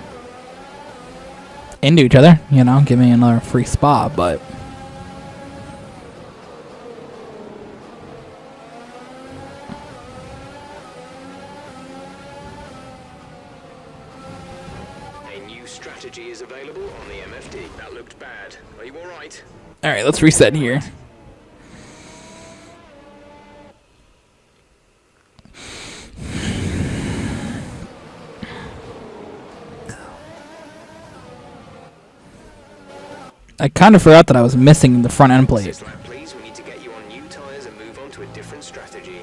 Speaker 3: into each other, you know, give me another free spot, but
Speaker 2: A new strategy is available on the MFD. That looked bad. Are you alright?
Speaker 3: alright, let's reset here. I kind of forgot that I was missing the front end plate.
Speaker 2: This lap, please. We need to get you on new tires and move on to a different strategy.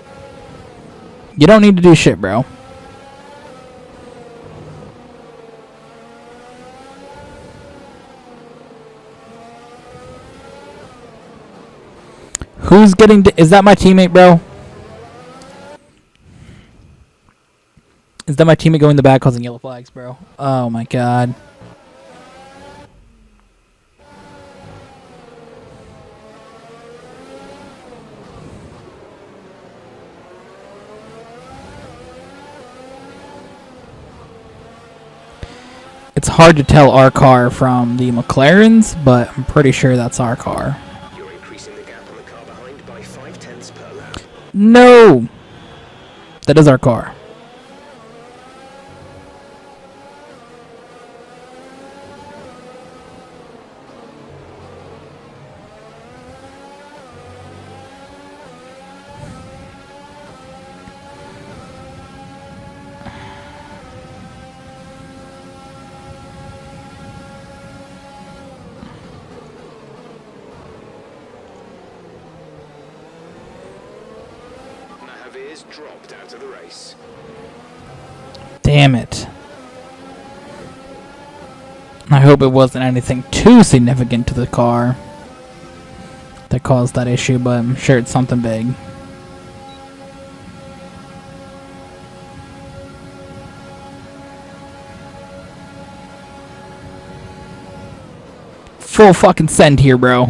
Speaker 3: You don't need to do shit, bro. Who's getting... Is that my teammate, bro? Is that my teammate going in the back causing yellow flags, bro? Oh my god. It's hard to tell our car from the McLaren's, but I'm pretty sure that's our car.
Speaker 2: You're increasing the gap on the car behind by 0.5 per lap.
Speaker 3: No! That is our car.
Speaker 2: dropped out of the race.
Speaker 3: Damn it. I hope it wasn't anything too significant to the car that caused that issue, but I'm sure it's something big. Full fucking send here, bro.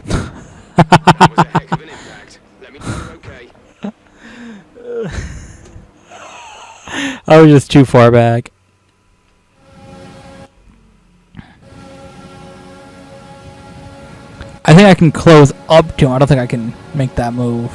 Speaker 2: That was a heck of an impact. Let me know you're okay.
Speaker 3: I was just too far back. I think I can close up to him. I don't think I can make that move.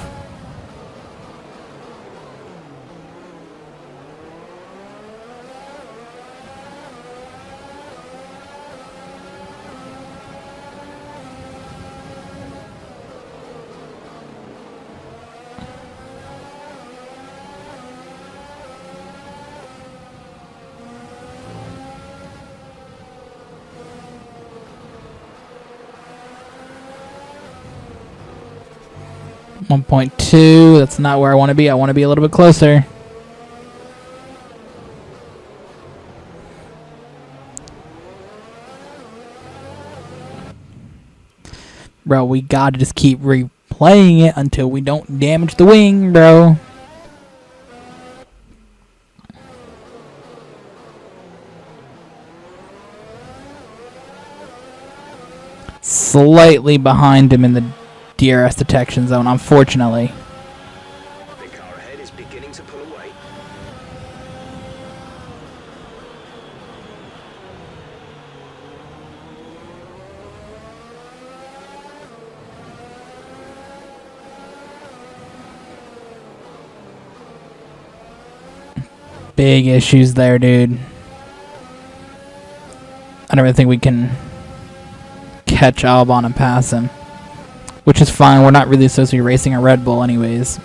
Speaker 3: .2, that's not where I want to be. I want to be a little bit closer. Bro, we gotta just keep replaying it until we don't damage the wing, bro. Slightly behind him in the DRS detection zone, unfortunately.
Speaker 2: The car ahead is beginning to pull away.
Speaker 3: Big issues there, dude. I don't really think we can catch Albon and pass him. Which is fine, we're not really supposed to be racing a Red Bull anyways.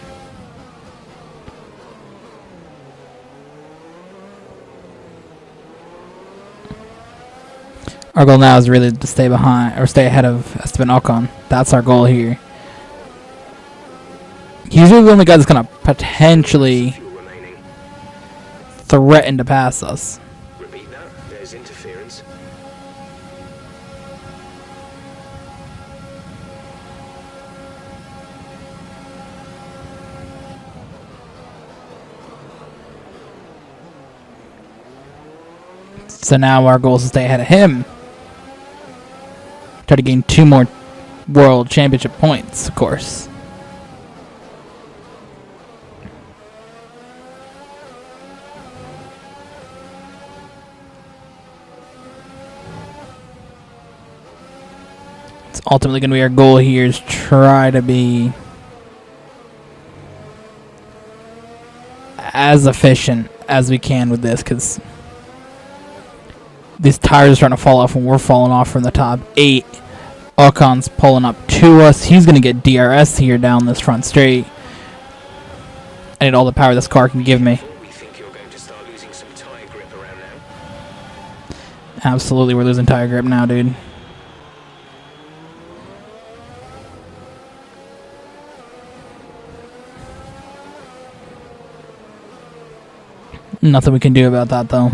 Speaker 3: Our goal now is really to stay behind, or stay ahead of Estevan Ocon. That's our goal here. He's really the only guy that's going to potentially
Speaker 2: Fuel remaining.
Speaker 3: threaten to pass us.
Speaker 2: Repeat that. There's interference.
Speaker 3: So now our goal is to stay ahead of him. Try to gain 2 more World Championship points, of course. It's ultimately going to be our goal here is try to be as efficient as we can with this, because these tires are starting to fall off and we're falling off from the top 8. Ocon's pulling up to us. He's going to get DRS here down this front straight. I need all the power this car can give me.
Speaker 2: We think you're going to start losing some tire grip around now.
Speaker 3: Absolutely, we're losing tire grip now, dude. Nothing we can do about that, though.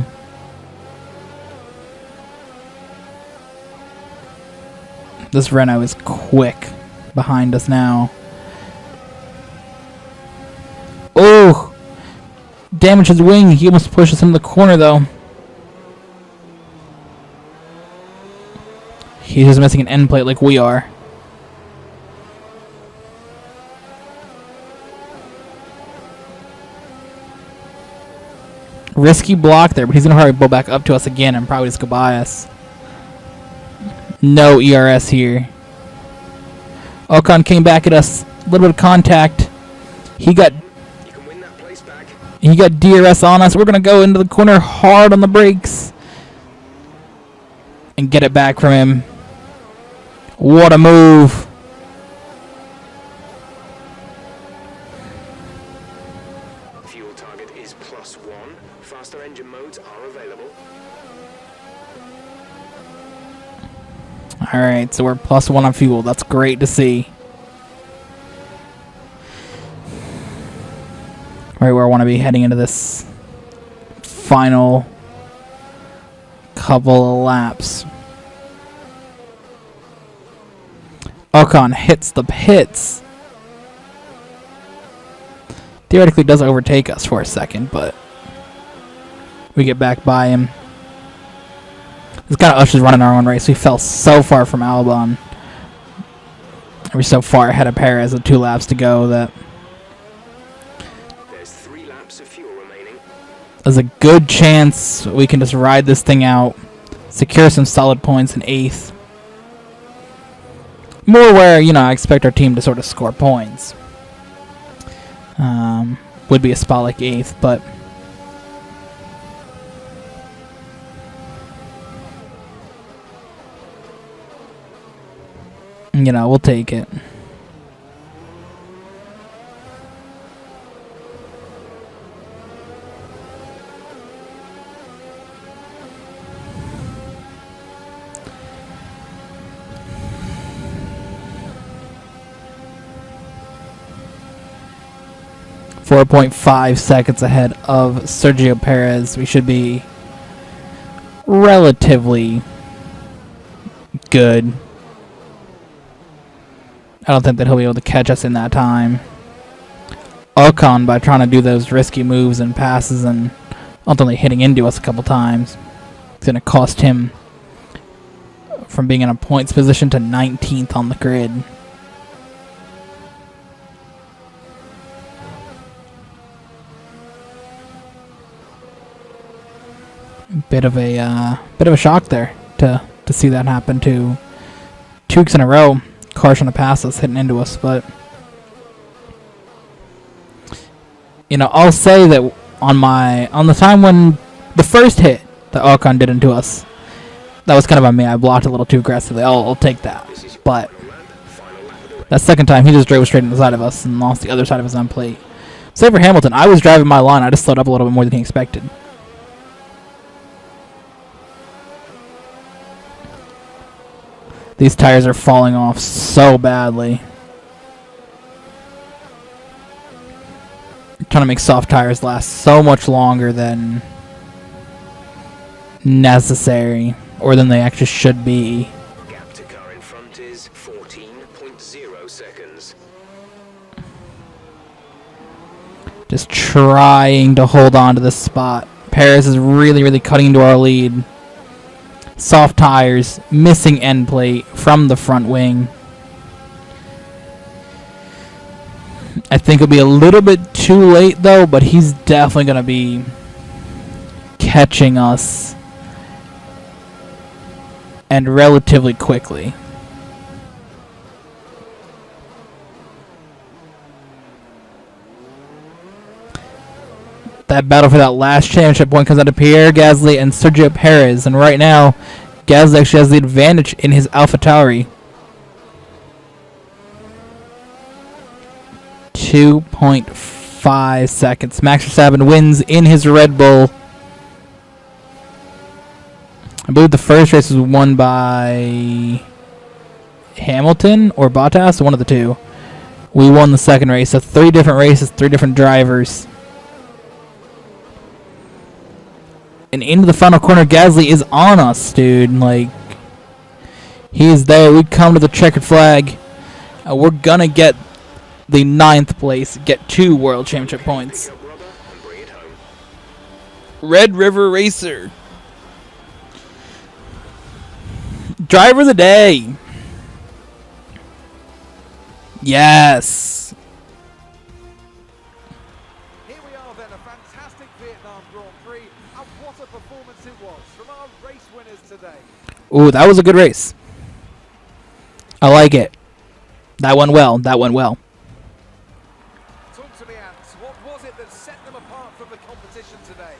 Speaker 3: This Renault is quick behind us now. Oh! Damaged his wing. He almost pushed us into the corner, though. He's just missing an end plate like we are. Risky block there, but he's going to hurry pull back up to us again and probably just go by us. No ERS here. Ocon came back at us. A little bit of contact. He got
Speaker 2: You can win that place back.
Speaker 3: DRS on us. We're going to go into the corner hard on the brakes. And get it back from him. What a move.
Speaker 2: Fuel target is +1. Faster engine modes are available.
Speaker 3: Alright, so we're +1 on fuel. That's great to see. right where I want to be heading into this final couple of laps. Ocon hits the pits. Theoretically does overtake us for a second, but we get back by him. It's kind of us just running our own race. We fell so far from Albon. We're so far ahead of Perez with 2 laps to go that
Speaker 2: There's 3 laps of fuel remaining.
Speaker 3: there's a good chance we can just ride this thing out, secure some solid points in 8th. More where, you know, I expect our team to sort of score points. Would be a spot like 8th, but you know, we'll take it. .5 seconds ahead of Sergio Perez. We should be relatively good. I don't think that he'll be able to catch us in that time. Ocon, by trying to do those risky moves and passes and ultimately hitting into us a couple times, it's going to cost him from being in a points position to 19th on the grid. Bit of a shock there to see that happen to 2 weeks in a row. Cars trying to pass us, hitting into us, but you know, I'll say that on the time when the first hit that Ocon did into us, that was kind of on me. I blocked a little too aggressively. I'll take that. But that second time, he just drove straight into the side of us and lost the other side of his own plate. Same for Hamilton. I was driving my line. I just slowed up a little bit more than he expected. These tires are falling off so badly. Trying to make soft tires last so much longer than necessary, or than they actually should be.
Speaker 2: Gap to car in front is 14.0 seconds.
Speaker 3: Just trying to hold on to this spot. Perez is really, really cutting into our lead. Soft tires, missing end plate from the front wing. I think it'll be a little bit too late though, but he's definitely going to be catching us, and relatively quickly. That battle for that last championship point comes out of Pierre Gasly and Sergio Perez, and right now Gasly actually has the advantage in his AlphaTauri. 2.5 seconds. Max Verstappen wins in his Red Bull. I believe the first race was won by Hamilton or Bottas, one of the two. We won the second race, so 3 different races, 3 different drivers. And into the final corner, Gasly is on us, dude. Like, he is there. We come to the checkered flag. We're gonna get the 9th place, get 2 World Championship points. Red River Racer. Driver of the day. Yes.
Speaker 4: Here we are then, a fantastic Vietnam Grand Prix, and what a performance it was from our race winners today.
Speaker 3: Ooh, that was a good race. I like it. That went well. That went well.
Speaker 4: Talk to me, Ants. What was it that set them apart from the competition today?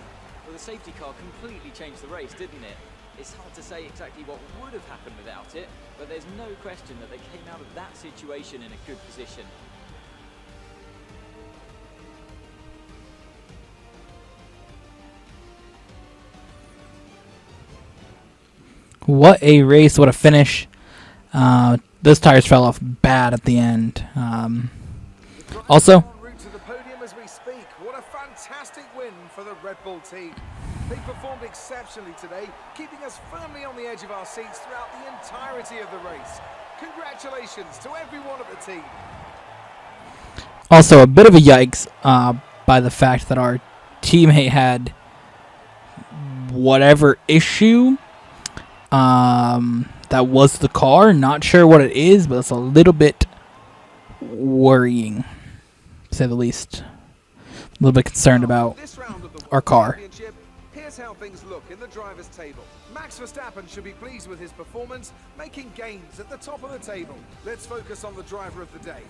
Speaker 6: Well, the safety car completely changed the race, didn't it? It's hard to say exactly what would have happened without it, but there's no question that they came out of that situation in a good position.
Speaker 3: What a race. What a finish. Those tires fell off bad at the end. Also,
Speaker 4: En route to the podium as we speak. What a for the Red Bull team. They performed exceptionally today, keeping us firmly on the edge of our seats throughout the entirety of the race. Congratulations to everyone at the team.
Speaker 3: Also, a bit of a yikes by the fact that our teammate had whatever issue that was the car. Not sure what it is, but it's a little bit worrying, to say the least. A little bit concerned about our car.
Speaker 4: Here's how things look in the driver's table. Max Verstappen should be pleased with his performance, making gains at the top of the table. Let's focus on the driver of the day.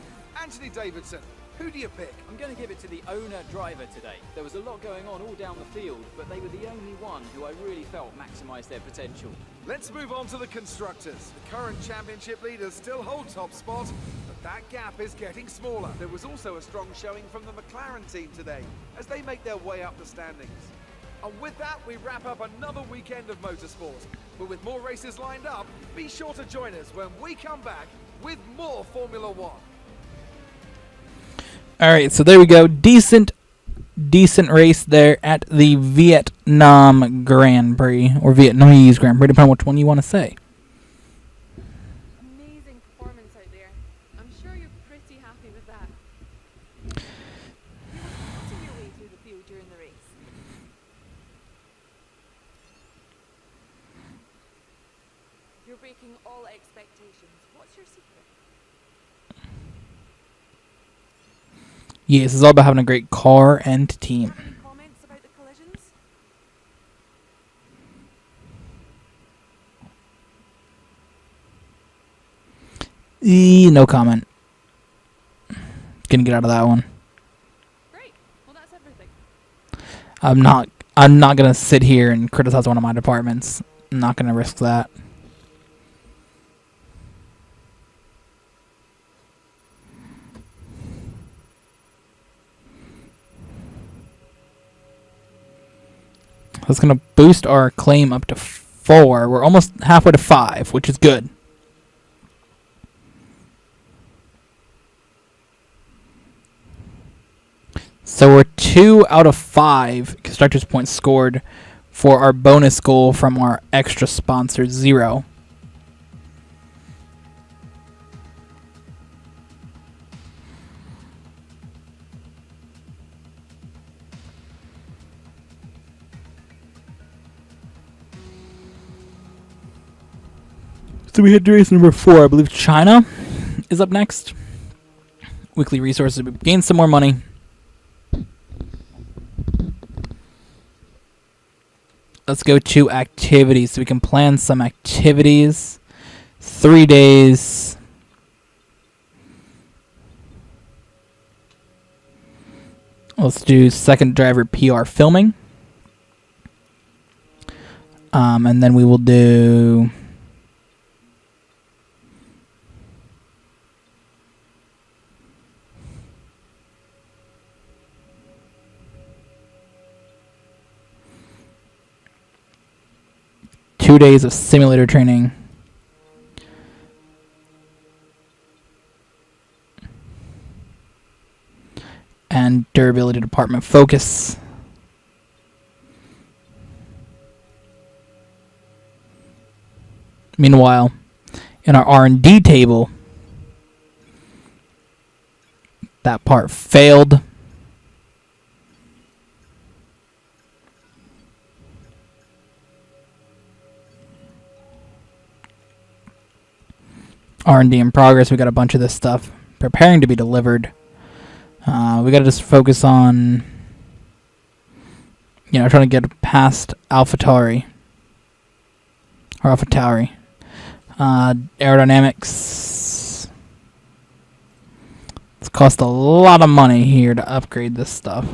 Speaker 4: Anthony Davidson, who do you pick?
Speaker 6: I'm going to give it to the owner-driver today. There was a lot going on all down the field, but they were the only one who I really felt maximised their potential.
Speaker 4: Let's move on to the constructors. The current championship leaders still hold top spot, but that gap is getting smaller. There was also a strong showing from the McLaren team today, as they make their way up the standings. And with that, we wrap up another weekend of motorsport. But with more races lined up, be sure to join us when we come back with more Formula One.
Speaker 3: Alright, so there we go. Decent race there at the Vietnam Grand Prix, or Vietnamese Grand Prix, depending on which one you want to say.
Speaker 5: Amazing performance out there. I'm sure you're pretty happy with that. You were cutting your way through the field during the race. You're breaking all expectations. What's your secret?
Speaker 3: Yes, it's all about having a great car and team.
Speaker 5: Any comments about the collisions?
Speaker 3: No comment. Gonna get out of that one.
Speaker 5: Great. Well, that's everything.
Speaker 3: I'm not gonna sit here and criticize one of my departments. I'm not gonna risk that. That's going to boost our claim up to 4. We're almost halfway to 5, which is good. So we're 2 out of 5 constructors points scored for our bonus goal from our extra sponsor, 0. So we hit race number 4. I believe China is up next. Weekly resources. We gain some more money. Let's go to activities so we can plan some activities. 3 days. Let's do second driver PR filming. And then we will do... two days of simulator training. And durability department focus. Meanwhile, in our R&D table, that part failed. R&D in progress. We got a bunch of this stuff preparing to be delivered. We got to just focus on, trying to get past AlphaTauri. Or AlphaTauri. Aerodynamics. It's cost a lot of money here to upgrade this stuff.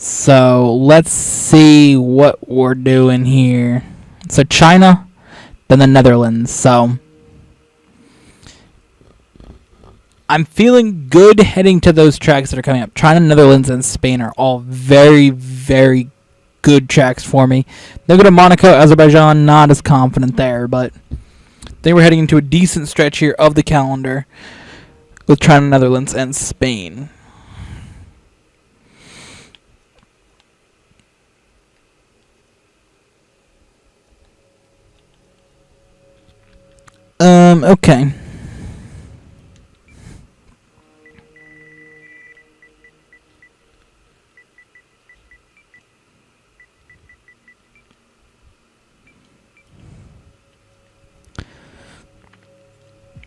Speaker 3: So let's see what we're doing here. So China, then the Netherlands. So
Speaker 1: I'm feeling good heading to those tracks that are coming up. China, Netherlands, and Spain are all very, very good tracks for me. Then go to Monaco, Azerbaijan, not as confident there, but they were heading into a decent stretch here of the calendar with China, Netherlands, and Spain. Okay.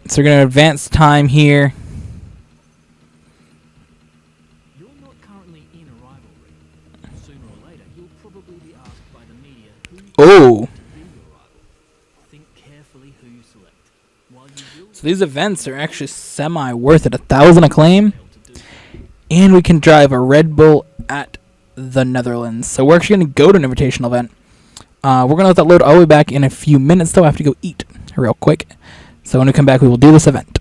Speaker 1: So we're going to advance time here.
Speaker 7: You're not currently in a rivalry. Sooner or later, you'll probably be asked by the media who
Speaker 1: Oh.
Speaker 7: to be your rival. Think carefully who you select. While you will
Speaker 1: So these events are actually semi-worth it. 1,000 acclaim.
Speaker 7: fail to do
Speaker 1: And we can drive a Red Bull at the Netherlands. So we're actually going to go to an invitational event. We're going to let that load all the way back in a few minutes, though. I have to go eat real quick. So when we come back, we will do this event.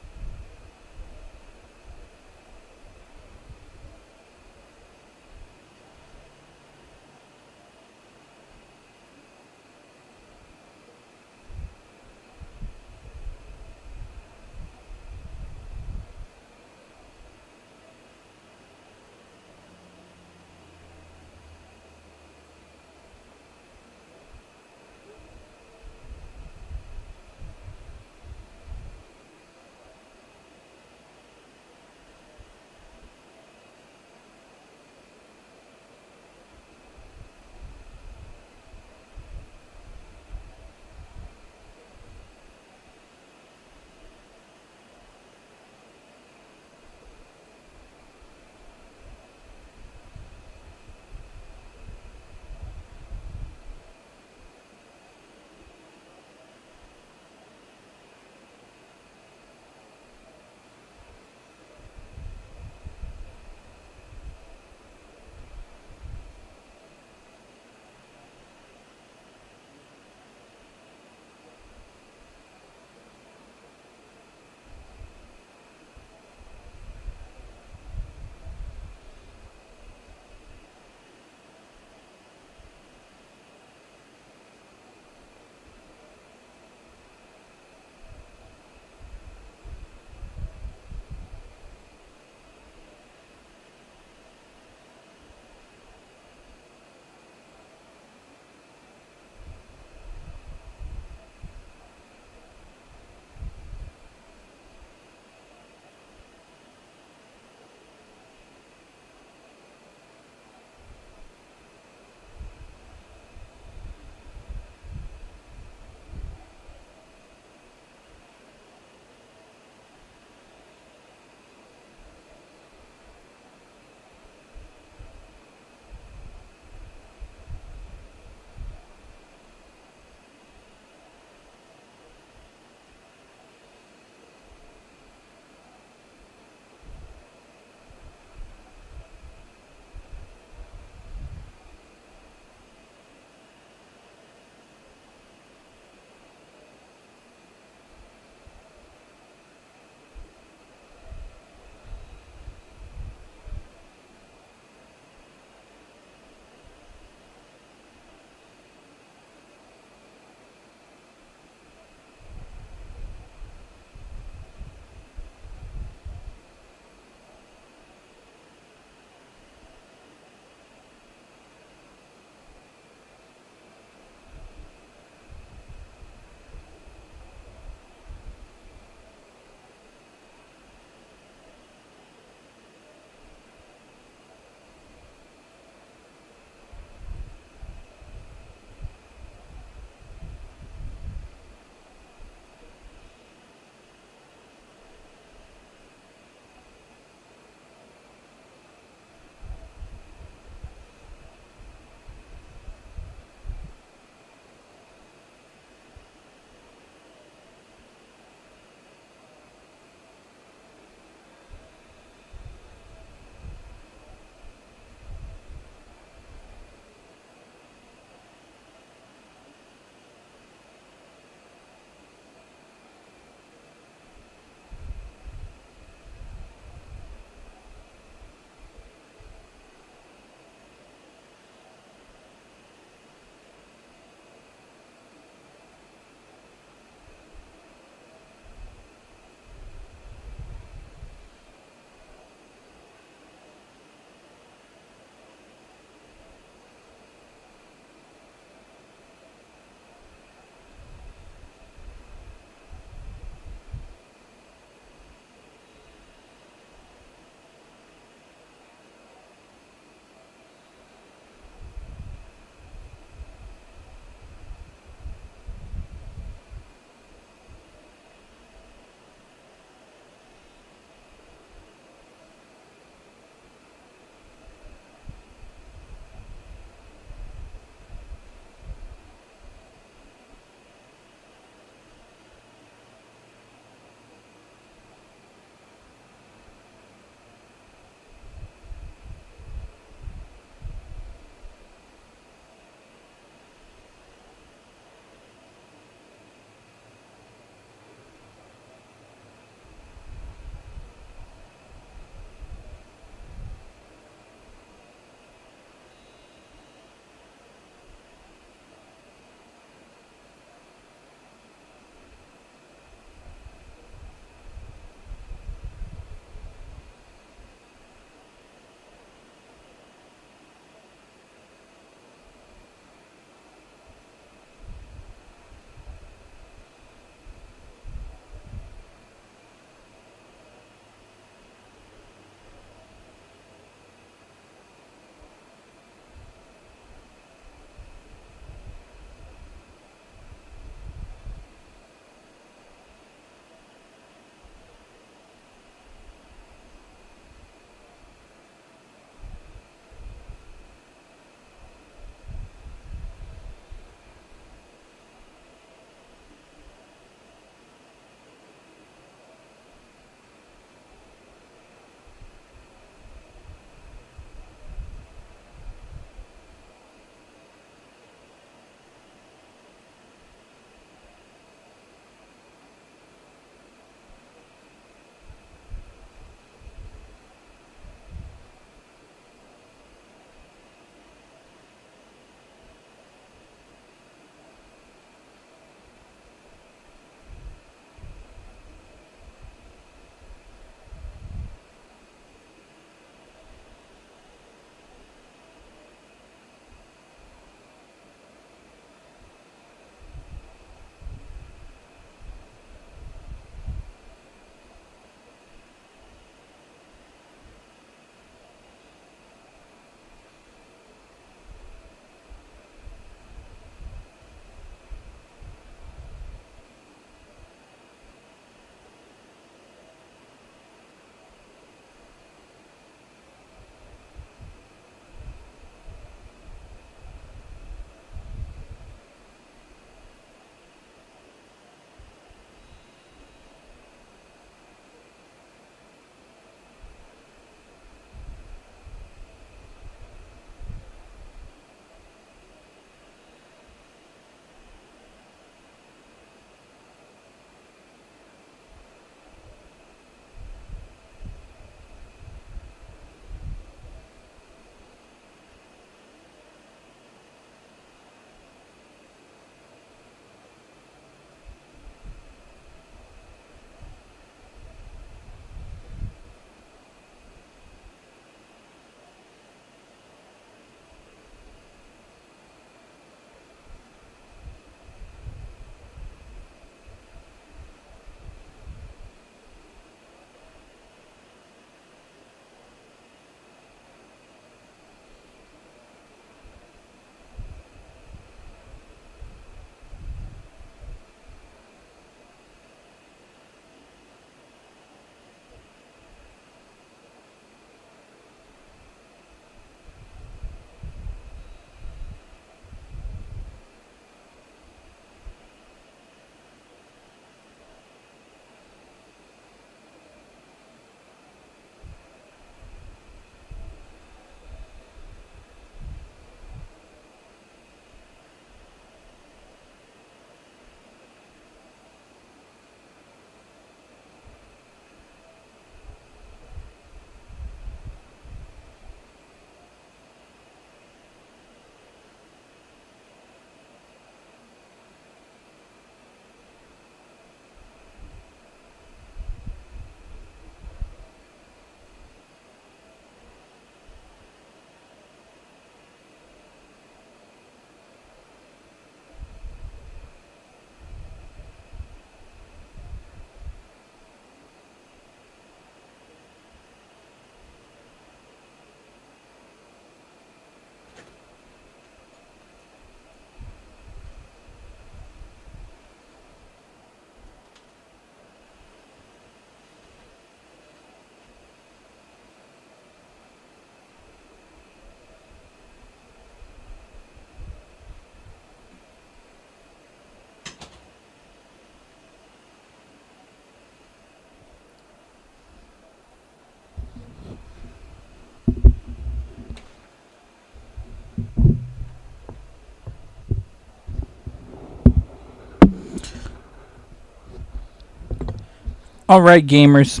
Speaker 1: Alright, gamers.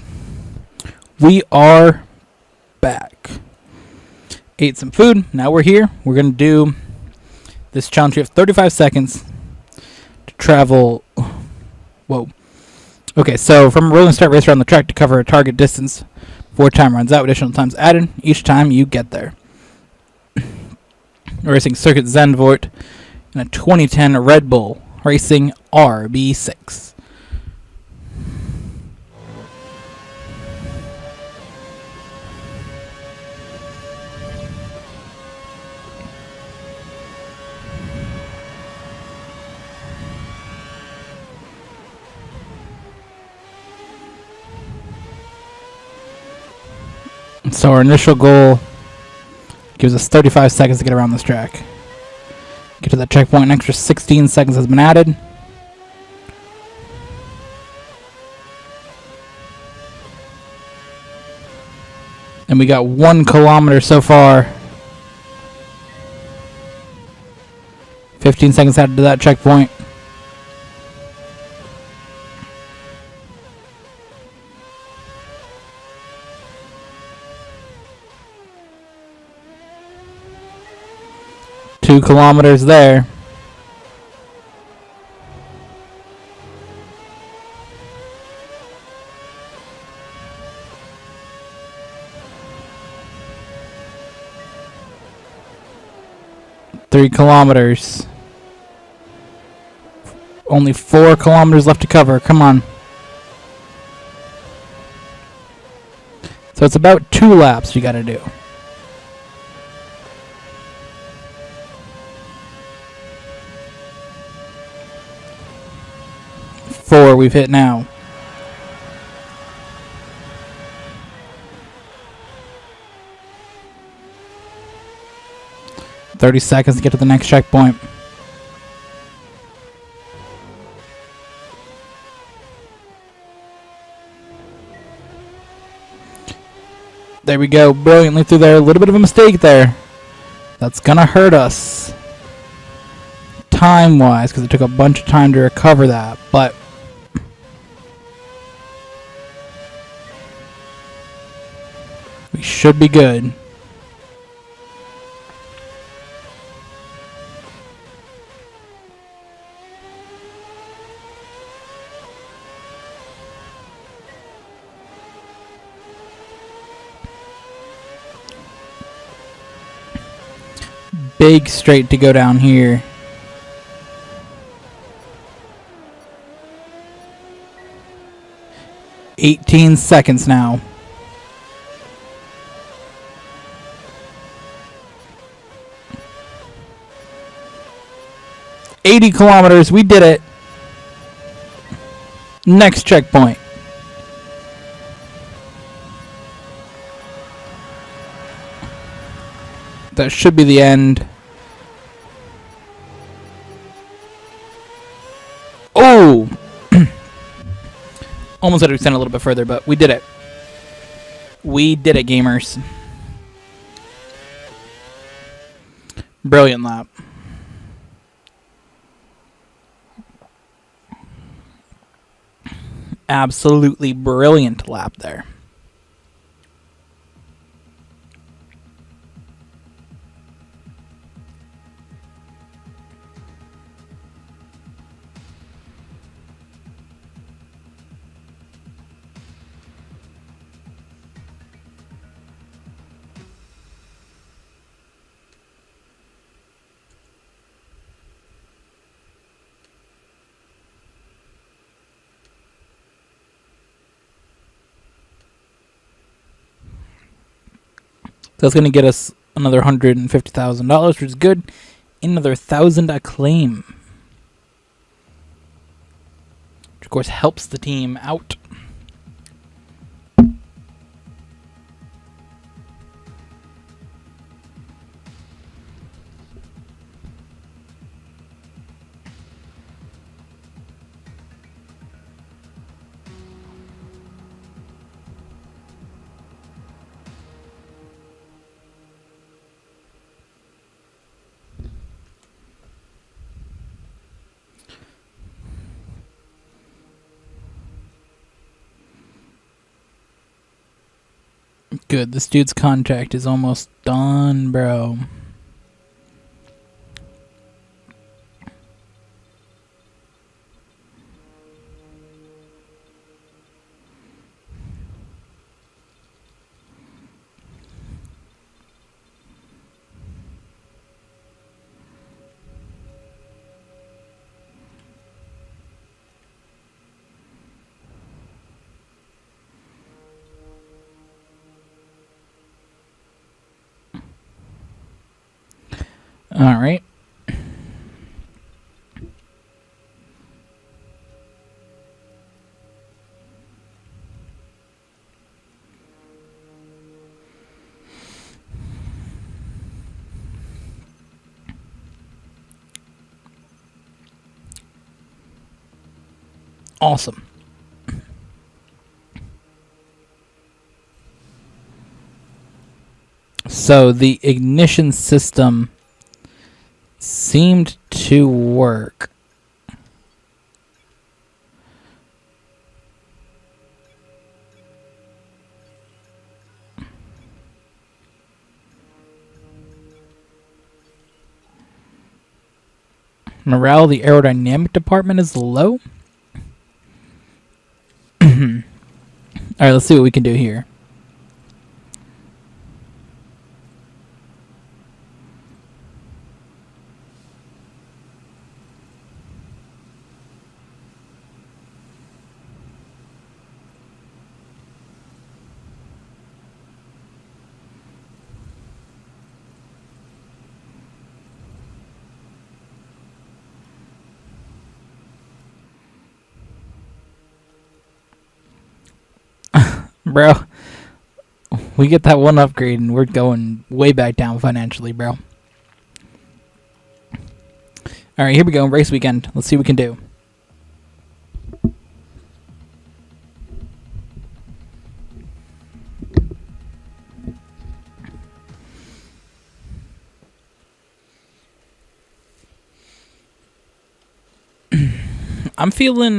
Speaker 1: We are back. Ate some food. Now we're here. We're going to do this challenge. We have 35 seconds to travel. Whoa. Okay, so from a rolling start race around the track to cover a target distance before time runs out, additional times added each time you get there. Racing Circuit Zandvoort in a 2010 Red Bull Racing RB6. So our initial goal gives us 35 seconds to get around this track. Get to that checkpoint, an extra 16 seconds has been added. And we got 1 kilometer so far. 15 seconds added to that checkpoint. Two kilometers there. Three kilometers. Only 4 kilometers left to cover. Come on. So it's about 2 laps you gotta do. 4 we've hit now. "30 seconds to get to the next checkpoint. There we go. Brilliantly through there. A little bit of a mistake there. That's gonna hurt us time-wise because it took a bunch of time to recover that. But we should be good. Big straight to go down here. "18 seconds now. "80 kilometers. We did it. Next checkpoint. That should be the end. Oh! Almost had to extend a little bit further, but we did it. We did it, gamers. Brilliant lap. Absolutely brilliant lap there. That's going to get us another $150,000, which is good. Another 1,000 acclaim. Which, of course, helps the team out. Good. This dude's contract is almost done, bro. All right. Awesome. So the ignition system seemed to work. Morale, the aerodynamic department is low. Alright, let's see what we can do here. Bro, we get that one upgrade and we're going way back down financially, bro. Alright, here we go. Race weekend. Let's see what we can do. I'm feeling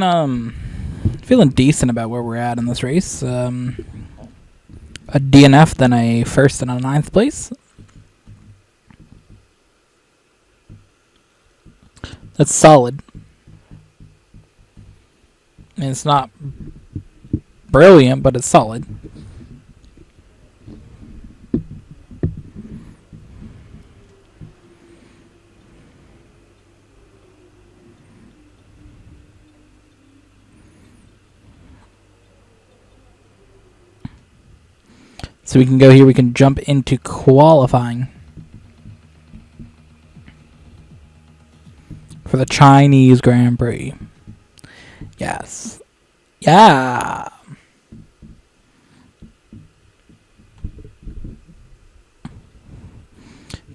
Speaker 1: decent about where we're at in this race. A DNF, then a first and a ninth place. That's solid. I mean, it's not brilliant, but it's solid. So we can go here, we can jump into qualifying for the Chinese Grand Prix. Yes. Yeah.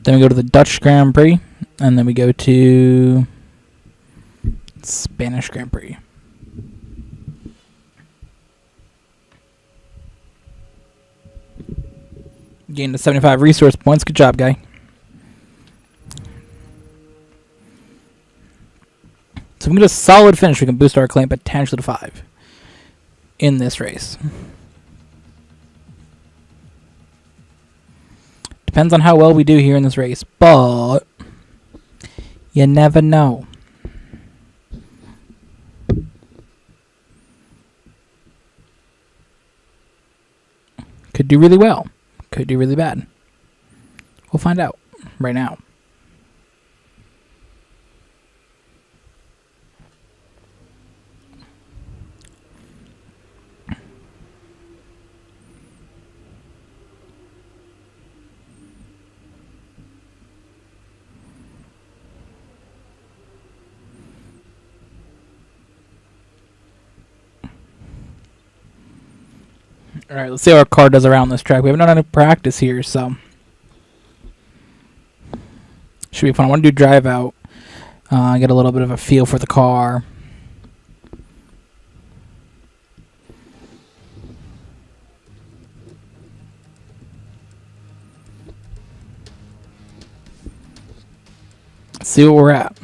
Speaker 1: Then we go to the Dutch Grand Prix, and then we go to Spanish Grand Prix. Gained the 75 resource points. Good job, guy. So we can get a solid finish. We can boost our claim potentially to 5 in this race. Depends on how well we do here in this race, but you never know. Could do really well. Could do really bad. We'll find out right now. Alright, let's see how our car does around this track. We haven't done any practice here, so should be fun. I want to do drive out, get a little bit of a feel for the car. See what we're at.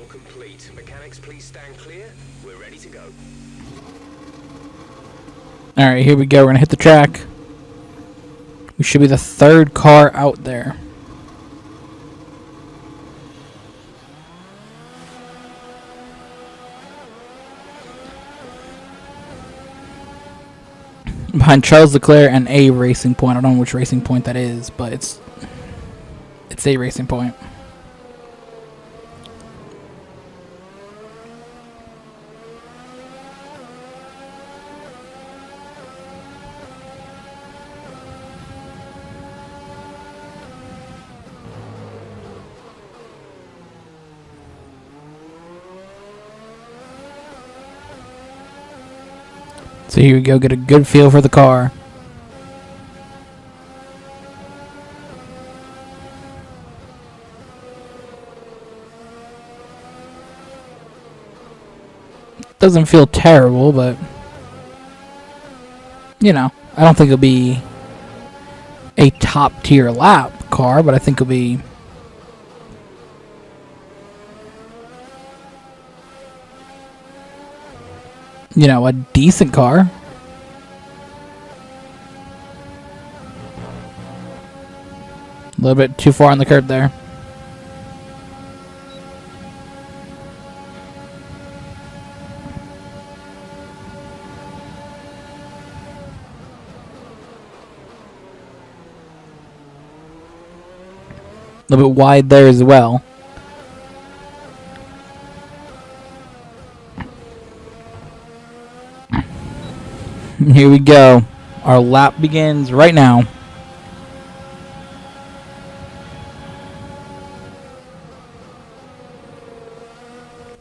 Speaker 2: complete. Mechanics, please stand clear. We're ready to go.
Speaker 3: Alright, here we go. We're going to hit the track. We should be the third car out there. Behind Charles Leclerc and a Racing Point. I don't know which Racing Point that is, but it's a Racing Point. So here we go, get a good feel for the car. Doesn't feel terrible, but you know, I don't think it'll be a top tier lap car, but I think it'll be a decent car. A little bit too far on the curb there. A little bit wide there as well. Here we go. Our lap begins right now.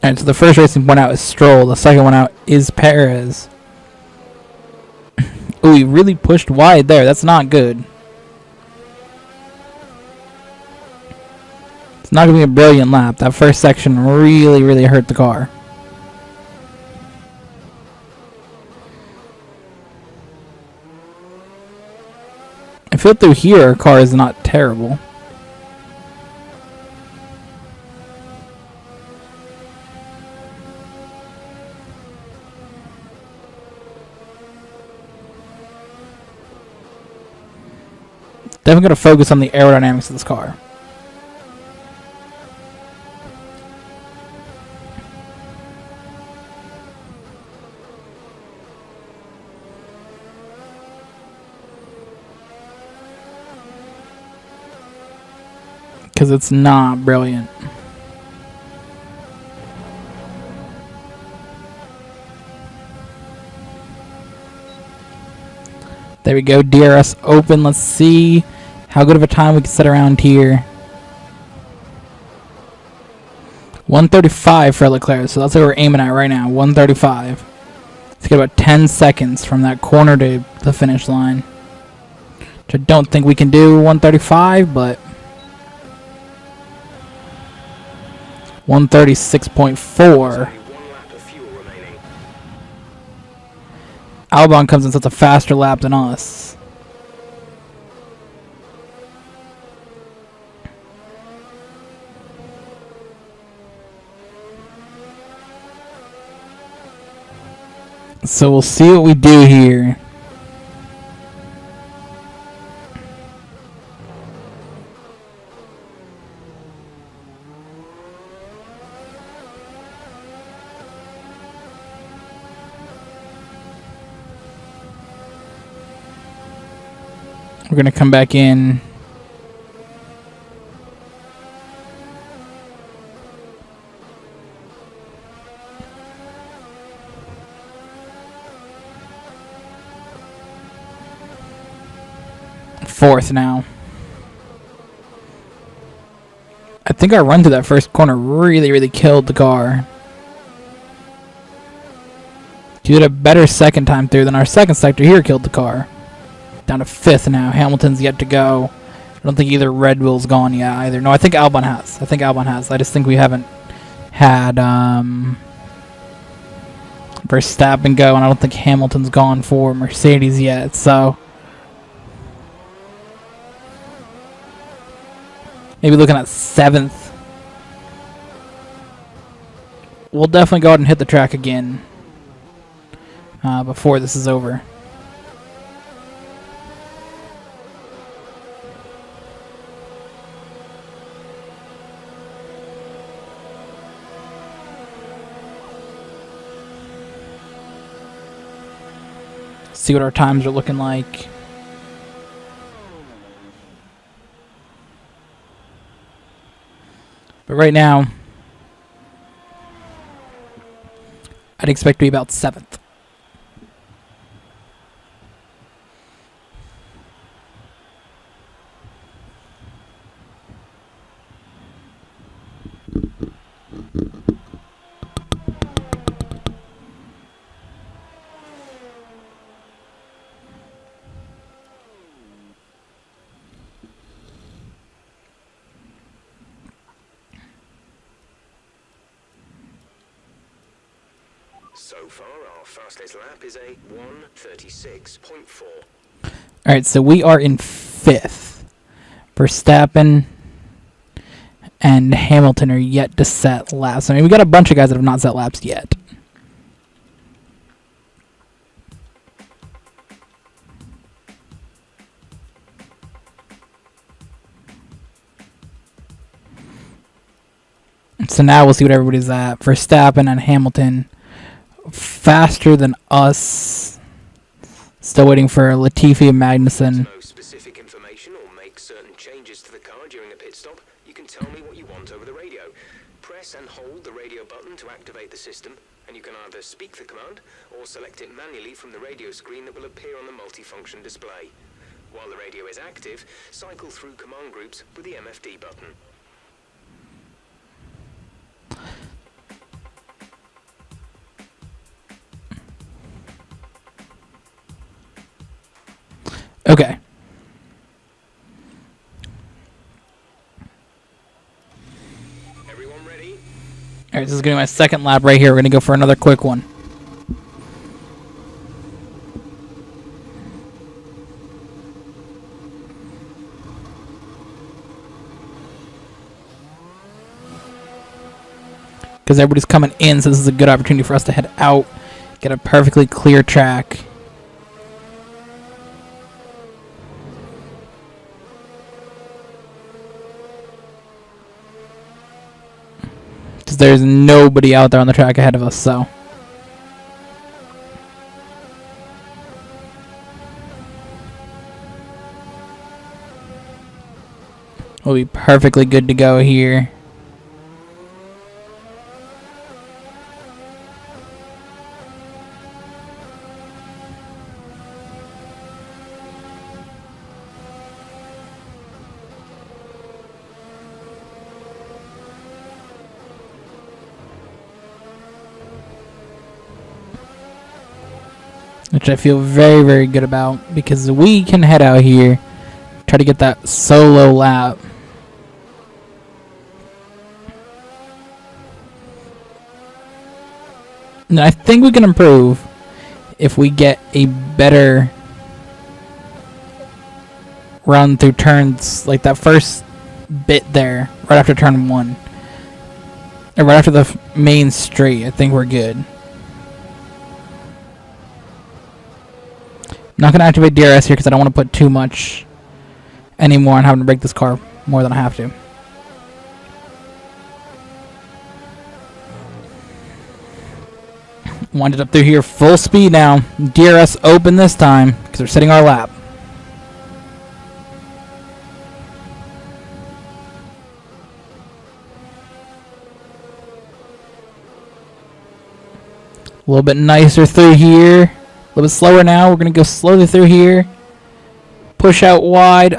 Speaker 3: And so the first racing point out is Stroll. The second one out is Perez. Ooh, he really pushed wide there. That's not good. It's not going to be a brilliant lap. That first section really, really hurt the car. I feel through here our car is not terrible. Definitely going to focus on the aerodynamics of this car. Because it's not brilliant. There we go, DRS open. Let's see how good of a time we can set around here. 135 for Leclerc, so that's what we're aiming at right now, 135. Let's get about 10 seconds from that corner to the finish line. Which I don't think we can do 135, but 136.4. Albon comes in such a faster lap than us. So we'll see what we do here. We're going to come back in. Fourth now. I think our run to that first corner really, really killed the car. You did a better second time through than our second sector here killed the car. Down to fifth now. Hamilton's yet to go. I don't think either Red Bull's gone yet either. No, I think Albon has. I just think we haven't had Verstappen go, and I don't think Hamilton's gone for Mercedes yet. So maybe looking at seventh. we'll definitely go out and hit the track again before this is over. See what our times are looking like. But right now, I'd expect to be about 7th.
Speaker 2: So far, our fastest lap is a 1:36.4.
Speaker 3: All right, so we are in 5th. Verstappen and Hamilton are yet to set laps. I mean, we got a bunch of guys that have not set laps yet. So now we'll see what everybody's at. Verstappen and Hamilton faster than us. Still waiting for Latifi and Magnussen.
Speaker 2: No specific information or make certain changes to the car during a pit stop, you can tell me what you want over the radio. Press and hold the radio button to activate the system, and you can either speak the command or select it manually from the radio screen that will appear on the multifunction display. While the radio is active, cycle through command groups with the MFD button.
Speaker 3: Okay.
Speaker 2: Everyone ready?
Speaker 3: Alright, this is going to be my second lap right here. We're going to go for another quick one. Because everybody's coming in, so this is a good opportunity for us to head out, get a perfectly clear track. Because there's nobody out there on the track ahead of us, so. We'll be perfectly good to go here. Which I feel very, very good about, because we can head out here, try to get that solo lap. And I think we can improve if we get a better run through turns, like that first bit there, right after turn 1. Or right after the main straight. I think we're good. Not going to activate DRS here because I don't want to put too much anymore on having to break this car more than I have to. Wind it up through here full speed now. DRS open this time because we're setting our lap. A little bit nicer through here. A little bit slower now. We're going to go slowly through here. Push out wide.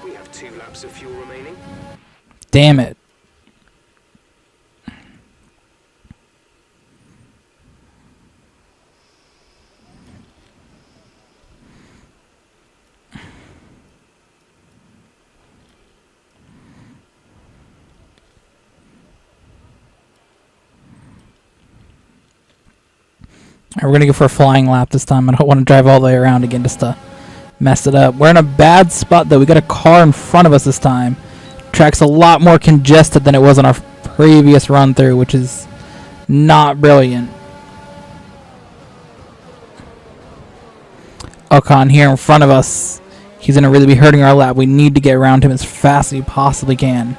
Speaker 2: We have 2 laps of fuel remaining.
Speaker 3: Damn it. Alright, we're going to go for a flying lap this time. I don't want to drive all the way around again just to Messed it up. We're in a bad spot, though. We got a car in front of us this time. Track's a lot more congested than it was on our previous run through, which is not brilliant. Ocon here in front of us. He's going to really be hurting our lap. We need to get around him as fast as we possibly can.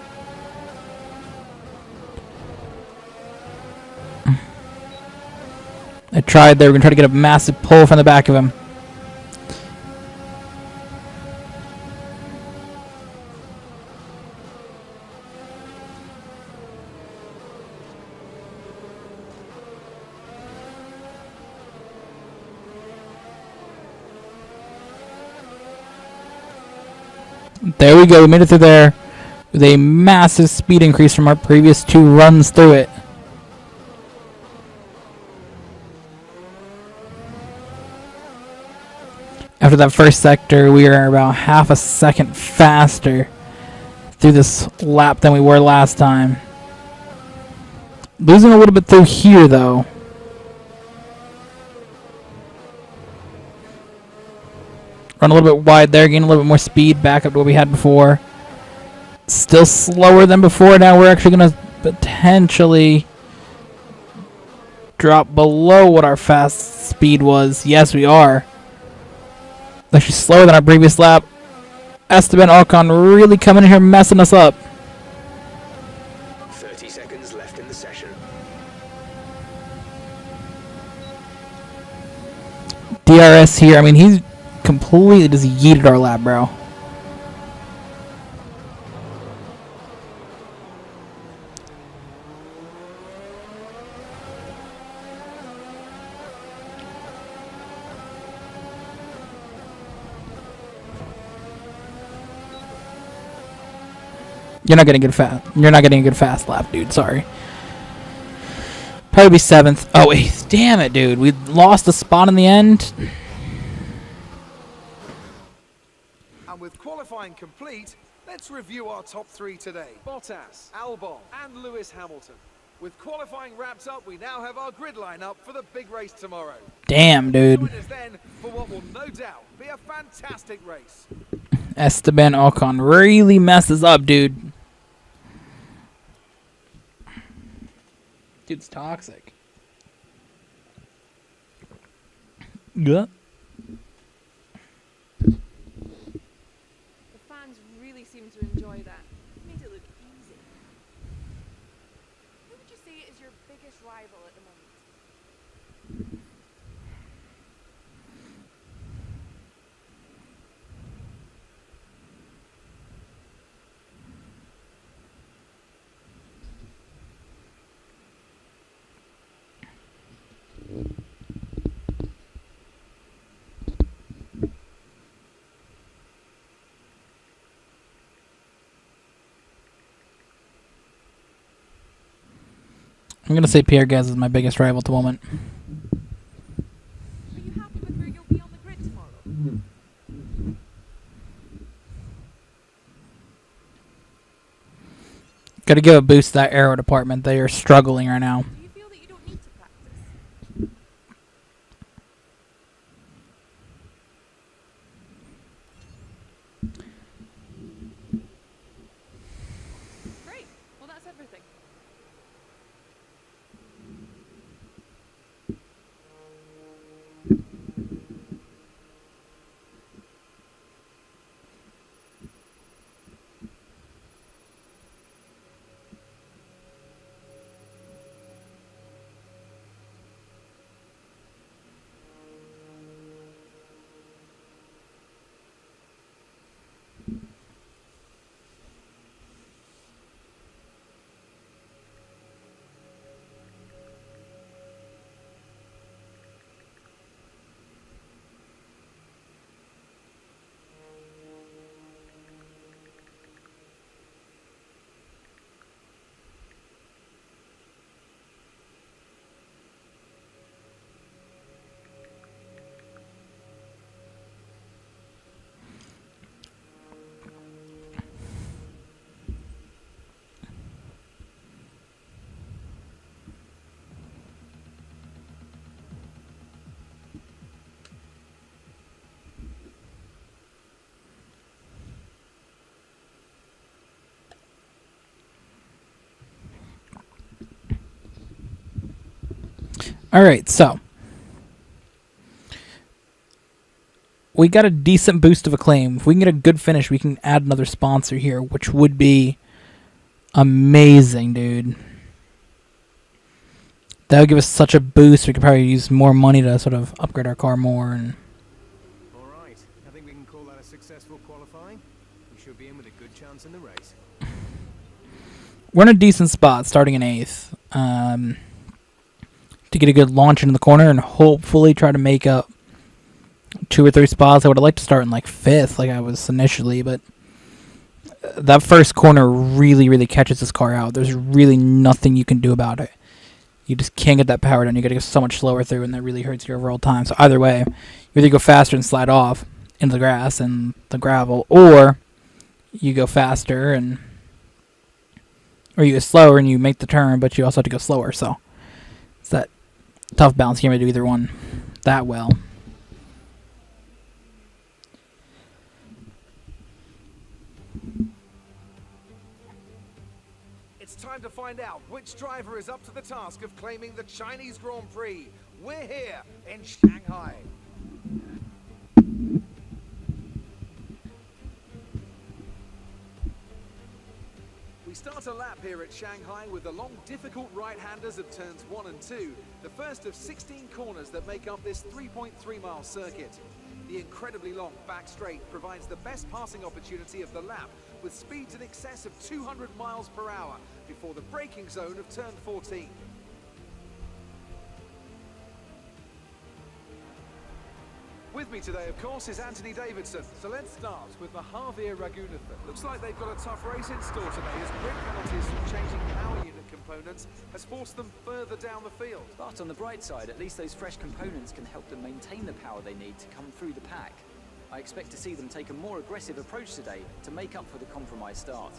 Speaker 3: I tried there. We're going to try to get a massive pull from the back of him. There we go. We made it through there with a massive speed increase from our previous 2 runs through it. After that first sector, we are about half a second faster through this lap than we were last time. Losing a little bit through here, though. Run a little bit wide there, gain a little bit more speed back up to what we had before. Still slower than before. Now we're actually going to potentially drop below what our fast speed was. Yes, we are. Actually slower than our previous lap. Estevan Ocon really coming in here messing us up.
Speaker 2: 30 seconds left in the session.
Speaker 3: DRS here. I mean, he's completely just yeeted our lap, bro. You're not getting good fast. You're not getting a good fast lap, dude. Sorry. Probably be 7th. Oh, 8th. Damn it, dude. We lost a spot in the end.
Speaker 4: And with qualifying complete, let's review our top 3 today. Bottas, Albon, and Lewis Hamilton. With qualifying wrapped up, we now have our grid lineup for the big race tomorrow.
Speaker 3: Damn, dude.
Speaker 4: Join us then for what will no doubt be a fantastic race.
Speaker 3: Esteban Ocon really messes up, dude. Dude's toxic. Yeah.
Speaker 5: The fans really seem to enjoy that. Made it look easy. Who would you say is your biggest rival at the moment?
Speaker 3: I'm going to say Pierre Gasly is my biggest rival at the moment.
Speaker 5: Are you happy with where you'll be on the grid tomorrow?
Speaker 3: Got to give a boost to that aero department. They are struggling right now.
Speaker 5: Do you feel that you don't need to practice? Great. Well, that's everything.
Speaker 3: All right, so we got a decent boost of acclaim. If we can get a good finish, we can add another sponsor here, which would be amazing, dude. That would give us such a boost. We could probably use more money to sort of upgrade our car more. And
Speaker 8: All right, I think we can call that a successful qualifying. We should be in with a good chance in the race.
Speaker 3: we're in a decent spot, starting in 8th. To get a good launch into the corner and hopefully try to make up 2 or 3 spots. I would have liked to start in like 5th, like I was initially, but that first corner really, really catches this car out. There's really nothing you can do about it. You just can't get that power down. You got to go so much slower through, and that really hurts your overall time. So either way, you either go faster and slide off into the grass and the gravel, or you go faster or you go slower and you make the turn, but you also have to go slower. So it's that tough balance. You can't really do either one that well.
Speaker 4: It's time to find out which driver is up to the task of claiming the Chinese Grand Prix. We're here in Shanghai. We start a lap here at Shanghai with the long, difficult right-handers of turns 1 and 2, the first of 16 corners that make up this 3.3-mile circuit. The incredibly long back straight provides the best passing opportunity of the lap, with speeds in excess of 200 miles per hour before the braking zone of turn 14. With me today, of course, is Anthony Davidson. So let's start with the Javier Ragunathan. Looks like they've got a tough race in store today, as grid penalties from changing power unit components has forced them further down the field.
Speaker 6: But on the bright side, at least those fresh components can help them maintain the power they need to come through the pack. I expect to see them take a more aggressive approach today to make up for the compromised start.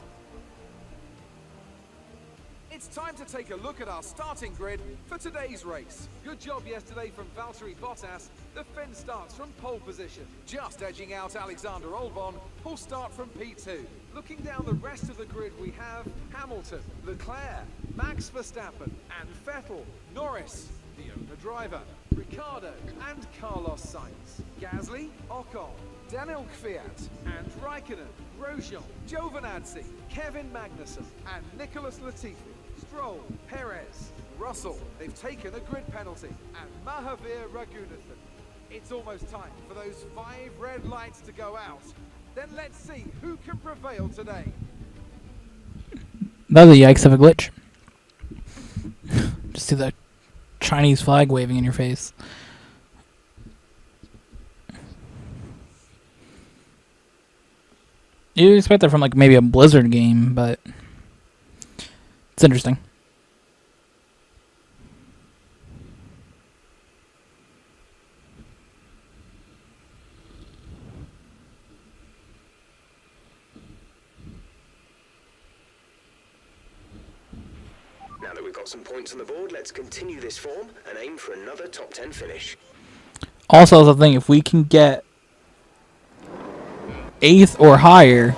Speaker 4: It's time to take a look at our starting grid for today's race. Good job yesterday from Valtteri Bottas. The Finn starts from pole position, just edging out Alexander Albon, who'll start from P2. Looking down the rest of the grid, we have Hamilton, Leclerc, Max Verstappen, and Vettel, Norris, the owner driver, Ricciardo, and Carlos Sainz, Gasly, Ocon, Daniel Kvyat, and Raikkonen, Grosjean, Giovinazzi, Kevin Magnussen, and Nicholas Latifi. Stroll, Perez, Russell, they've taken a grid penalty, and Mahavir Ragunathan. It's almost time for those 5 red lights to go out. Then let's see who can prevail today.
Speaker 3: That was a yikes of a glitch. Just see the Chinese flag waving in your face. You'd expect that from like maybe a Blizzard game, but it's interesting.
Speaker 2: Now that we've got some points on the board, let's continue this form and aim for another top 10 finish.
Speaker 3: Also, the thing, if we can get 8th or higher,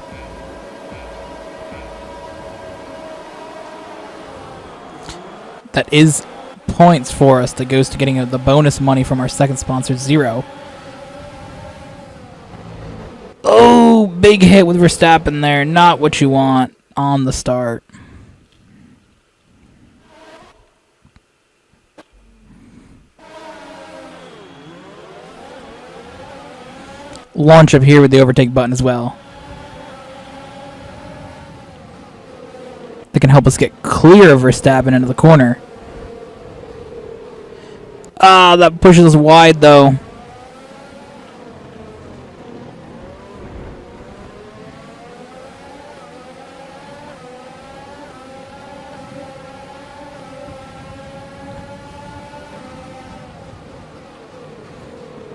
Speaker 3: that is points for us that goes to getting the bonus money from our second sponsor, 0. Oh, big hit with Verstappen there. Not what you want on the start. Launch up here with the overtake button as well. That can help us get clear of Verstappen into the corner. Ah, that pushes us wide though.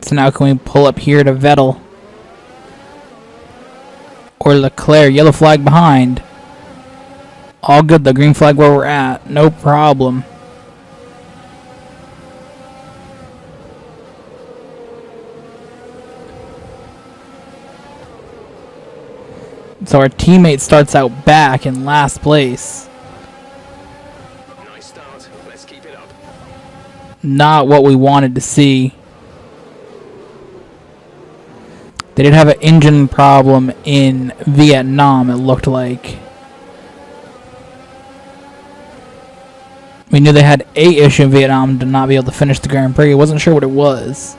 Speaker 3: So now can we pull up here to Vettel? Or Leclerc, yellow flag behind. All good, the green flag where we're at, no problem. So our teammate starts out back in last place.
Speaker 2: Nice start. Let's keep it up.
Speaker 3: not what we wanted to see. They did have an engine problem in Vietnam, it looked like. We knew they had a issue in Vietnam to not be able to finish the Grand Prix. I wasn't sure what it was.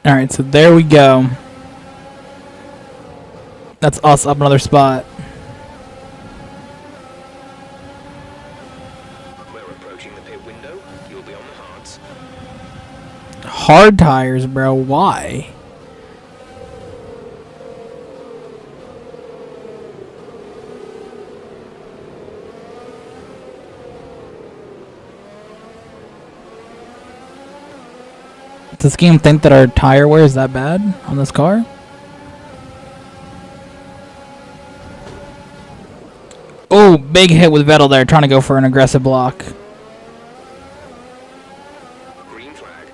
Speaker 3: Alright, so there we go. That's us up another spot.
Speaker 2: We're approaching the pit window. You'll be on the hards.
Speaker 3: Hard tires, bro. Why? Does this game think that our tire wear is that bad on this car? Oh, big hit with Vettel there, trying to go for an aggressive block.
Speaker 2: Green flag.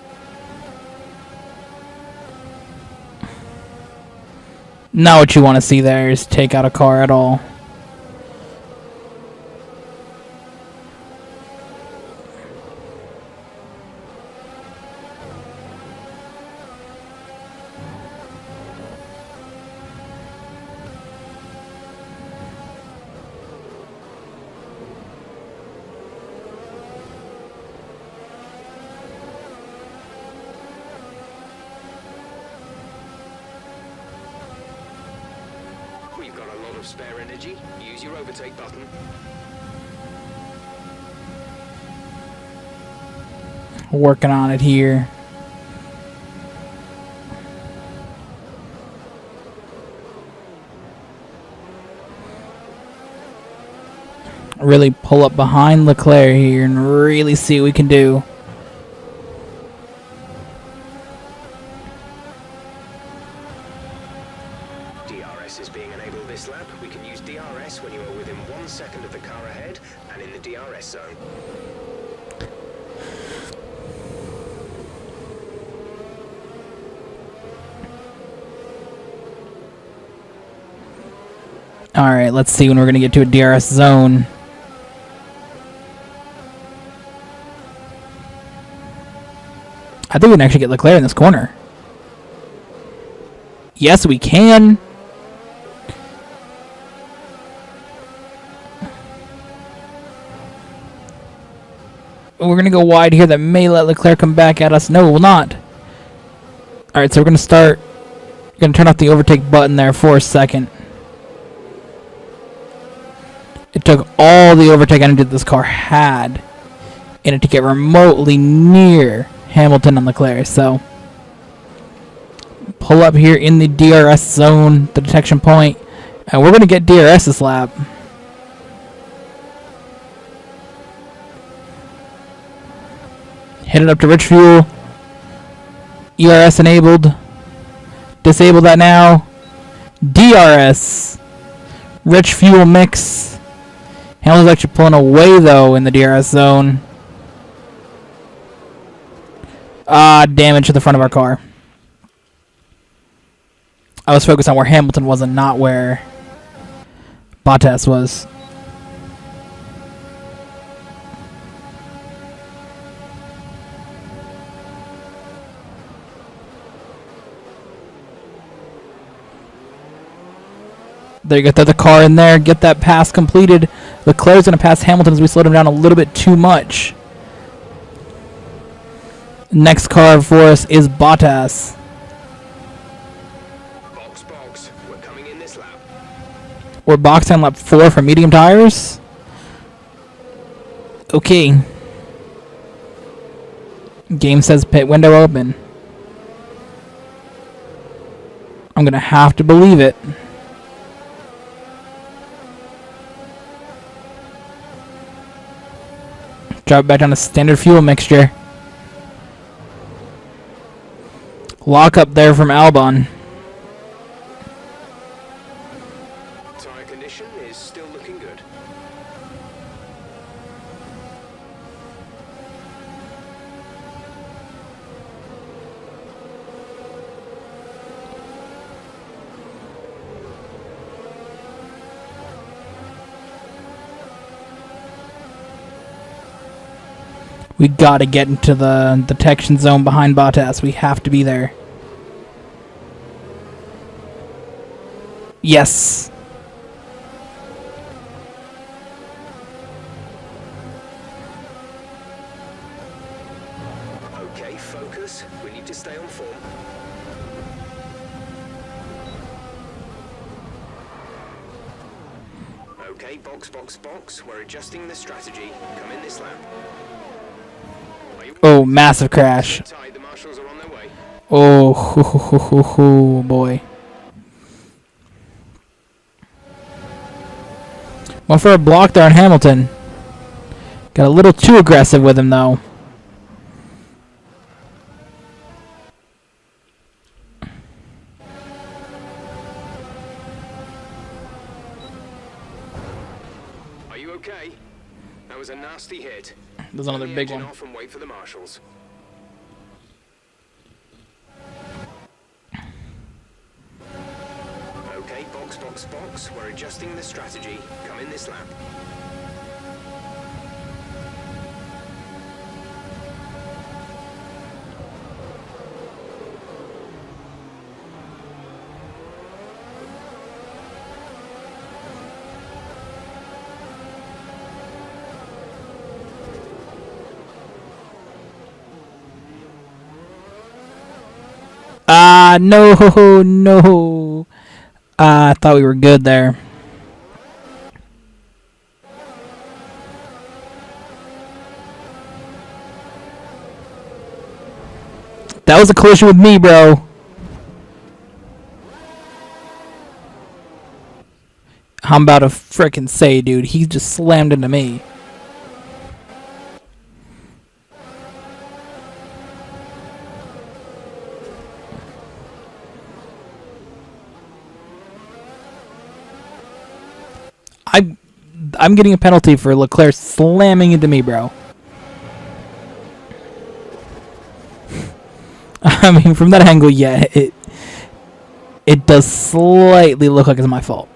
Speaker 3: Not what you want to see there is take out a car at all.
Speaker 2: We've got a lot of spare energy. Use your overtake button.
Speaker 3: Working on it here. Really pull up behind Leclerc here and really see what we can do.
Speaker 2: DRS is being enabled this lap. We can use DRS when you are within 1 second of the car ahead and in the DRS zone.
Speaker 3: Alright, let's see when we're going to get to a DRS zone. I think we can actually get Leclerc in this corner. Yes, we can. We're going to go wide here. That may let Leclerc come back at us. No, it will not. Alright, so we're going to start. Going to turn off the overtake button there for a second. It took all the overtake energy that this car had in it to get remotely near Hamilton and Leclerc. So pull up here in the DRS zone, the detection point, and we're going to get DRS this lap. Hit it up to rich fuel. ERS enabled. Disable that now. DRS. Rich fuel mix. Hamilton's actually pulling away though in the DRS zone. Damage to the front of our car. I was focused on where Hamilton was and not where Bottas was. There you go, throw the car in there, get that pass completed. Leclerc's going to pass Hamilton as we slowed him down a little bit too much. Next car for us is Bottas.
Speaker 2: Box. We're coming in this lap.
Speaker 3: We're boxed on lap 4 for medium tires. Okay. Game says pit window open. I'm going to have to believe it. Drop back down to standard fuel mixture. Lock up there from Albon.
Speaker 2: Tire condition is still looking good.
Speaker 3: We gotta get into the detection zone behind Bottas. We have to be there. Yes.
Speaker 2: Okay, focus. We need to stay on form. Okay, box, box, box. We're adjusting the strategy. Come in this lap.
Speaker 3: Oh, massive crash.
Speaker 2: The marshals are on their way.
Speaker 3: Oh, boy. Went for a block there on Hamilton. Got a little too aggressive with him, though.
Speaker 2: Are you okay? That was a nasty hit.
Speaker 3: There's another
Speaker 2: Turn the
Speaker 3: big
Speaker 2: engine
Speaker 3: one.
Speaker 2: off and wait for the marshals. Okay, box, box, box. We're adjusting the strategy. Come in this lap.
Speaker 3: No, no. I thought we were good there. That was a collision with me, bro. I'm about to frickin' say, dude, he just slammed into me. I'm getting a penalty for Leclerc slamming into me, bro. I mean, from that angle, yeah, it does slightly look like it's my fault.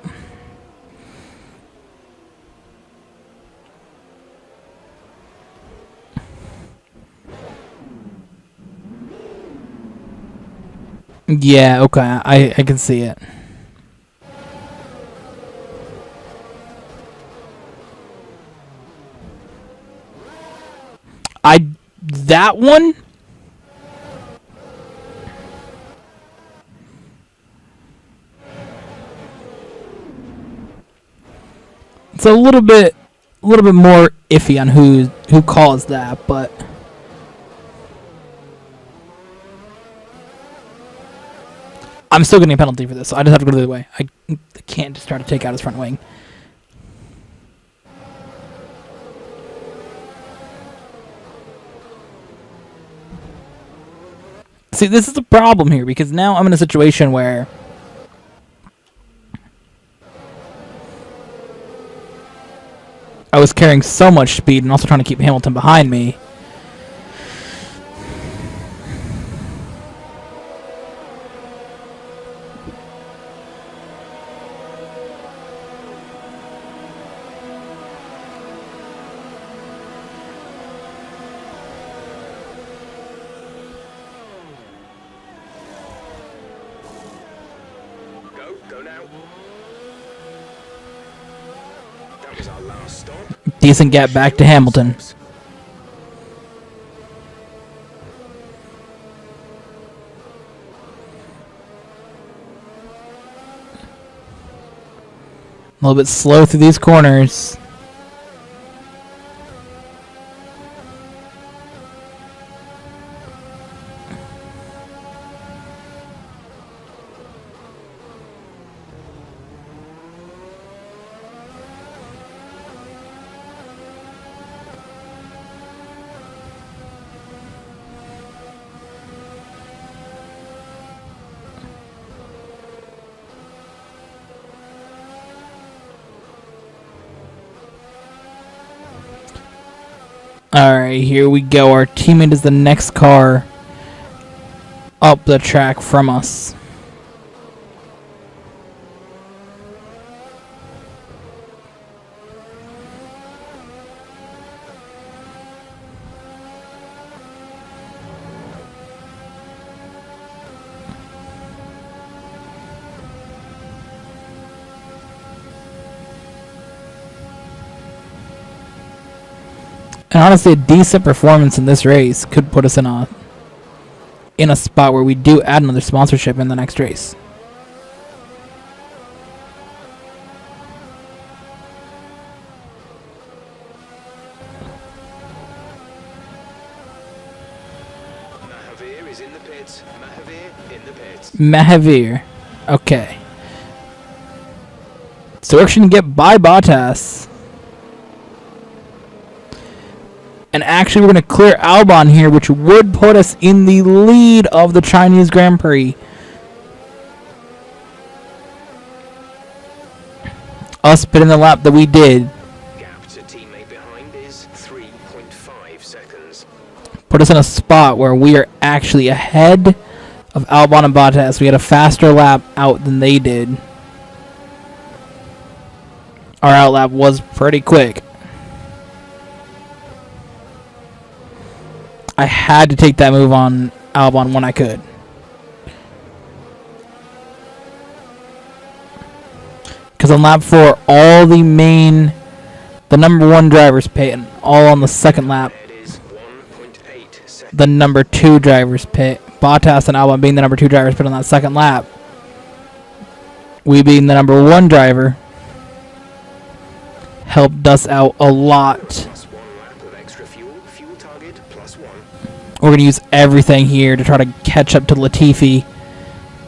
Speaker 3: Yeah, okay, I can see it. That one? It's a little bit more iffy on who caused that, but I'm still getting a penalty for this, so I just have to go the other way. I can't just try to take out his front wing. See, this is the problem here, because now I'm in a situation where I was carrying so much speed and also trying to keep Hamilton behind me.
Speaker 2: Go now. That was our last stop.
Speaker 3: Decent gap back to Hamilton. A little bit slow through these corners. Alright, here we go. Our teammate is the next car up the track from us. And honestly, a decent performance in this race could put us in a spot where we do add another sponsorship in the next race.
Speaker 2: Mahavir is in the pits. Mahavir in the pits.
Speaker 3: Mahavir. Okay. So we're actually going to get by Bottas. And actually we're going to clear Albon here, which would put us in the lead of the Chinese Grand Prix. Us pitting the lap that we did.
Speaker 2: Gap to teammate behind is 3.5 seconds.
Speaker 3: Put us in a spot where we are actually ahead of Albon and Bottas. We had a faster lap out than they did. Our out lap was pretty quick. I had to take that move on Albon when I could. Because on lap 4, all the number 1 drivers pit, and all on the second lap, the number 2 drivers pit. Bottas and Albon being the number 2 drivers pit on that second lap. We being the number 1 driver helped us out a lot. We're going to use everything here to try to catch up to Latifi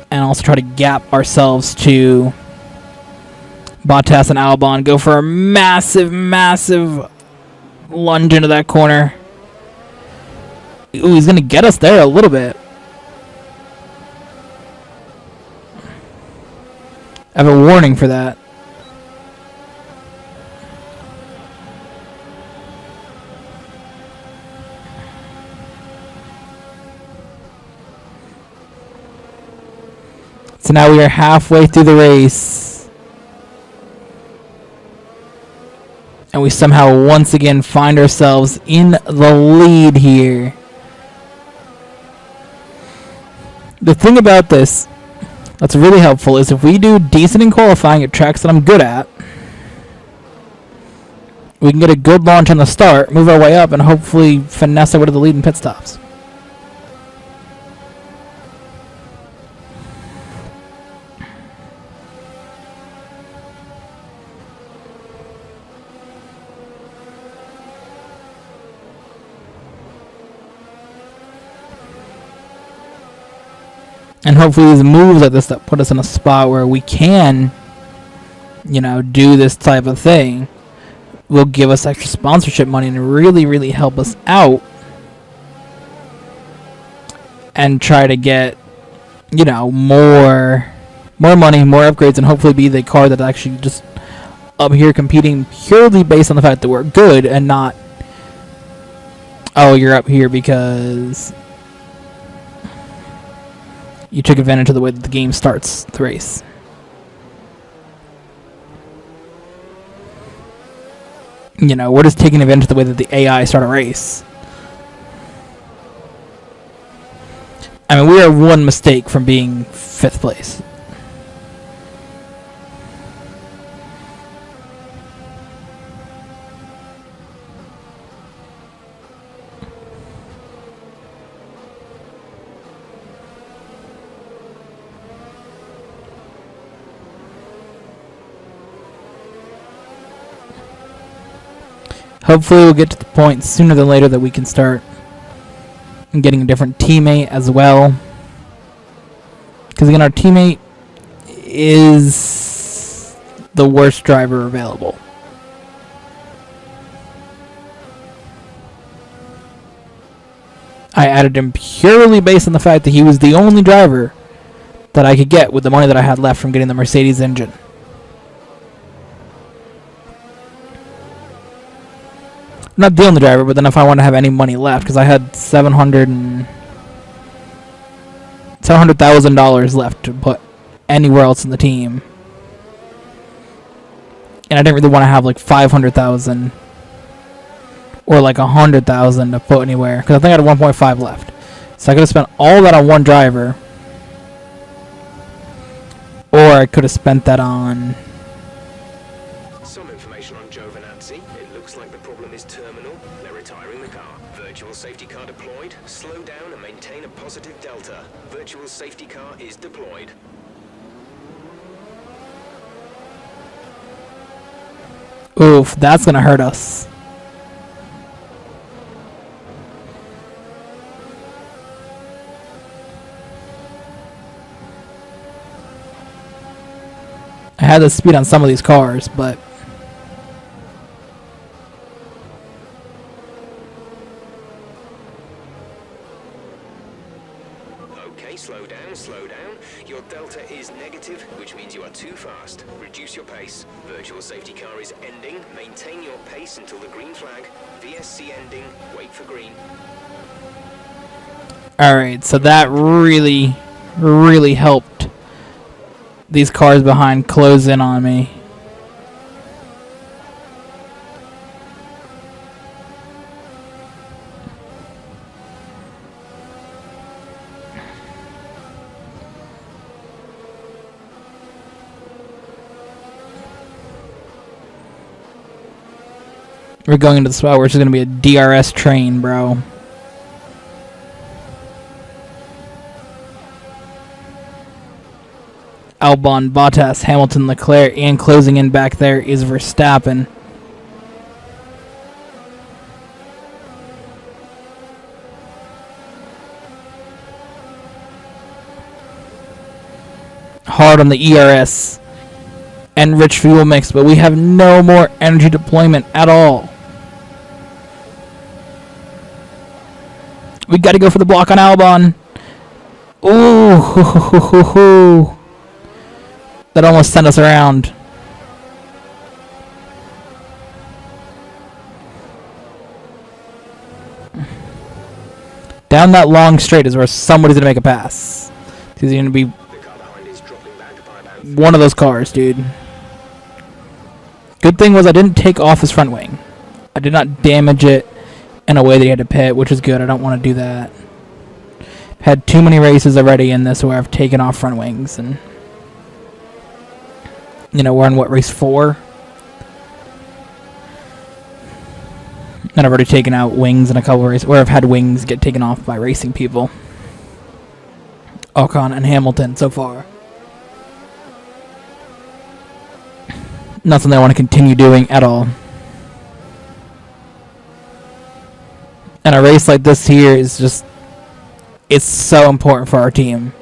Speaker 3: and also try to gap ourselves to Bottas and Albon. Go for a massive, massive lunge into that corner. Ooh, he's going to get us there a little bit. I have a warning for that. So now we are halfway through the race. And we somehow once again find ourselves in the lead here. The thing about this that's really helpful is if we do decent in qualifying at tracks that I'm good at, we can get a good launch on the start, move our way up, and hopefully finesse our way to the lead in pit stops. And hopefully these moves like this that put us in a spot where we can, do this type of thing will give us extra sponsorship money and really, really help us out. And try to get, more money, more upgrades, and hopefully be the car that's actually just up here competing purely based on the fact that we're good and not, oh, you're up here because you took advantage of the way that the game starts the race. We're just taking advantage of the way that the AI start a race. I mean, we are one mistake from being 5th place. Hopefully we'll get to the point sooner than later that we can start getting a different teammate as well. Because again, our teammate is the worst driver available. I added him purely based on the fact that he was the only driver that I could get with the money that I had left from getting the Mercedes engine. Not the only driver, but then if I want to have any money left, because I had $700,000 left to put anywhere else in the team, and I didn't really want to have like 500,000 or like 100,000 to put anywhere, because I think I had 1.5 left, so I could have spent all that on one driver, or I could have spent that on.
Speaker 2: Some information on Giovinazzi. It looks like the problem is terminal. They're retiring virtual safety car is deployed.
Speaker 3: Oof, that's gonna hurt us. I had the speed on some of these cars, but
Speaker 2: Okay, slow down, slow down. Your delta is negative, which means you are too fast. Reduce your pace. Virtual safety car is ending. Maintain your pace until the green flag. VSC ending. Wait for green.
Speaker 3: alright, so that really, really helped these cars behind close in on me. We're going into the spot where it's going to be a DRS train, bro. Albon, Bottas, Hamilton, Leclerc, and closing in back there is Verstappen. Hard on the ERS and rich fuel mix, but we have no more energy deployment at all. We got to go for the block on Albon. Ooh, hoo, hoo, hoo, hoo, hoo. That almost sent us around. Down that long straight is where somebody's going to make a pass. He's going to be
Speaker 2: The car behind is dropping back by about
Speaker 3: one of those cars, dude. Good thing was I didn't take off his front wing. I did not damage it in a way that he had to pit, which is good. I don't want to do that. Had too many races already in this where I've taken off front wings, and you know, we're in what, race 4? And I've already taken out wings in a couple of races where I've had wings get taken off by racing people. Ocon and Hamilton so far. Not something I want to continue doing at all. And a race like this here is just, it's so important for our team.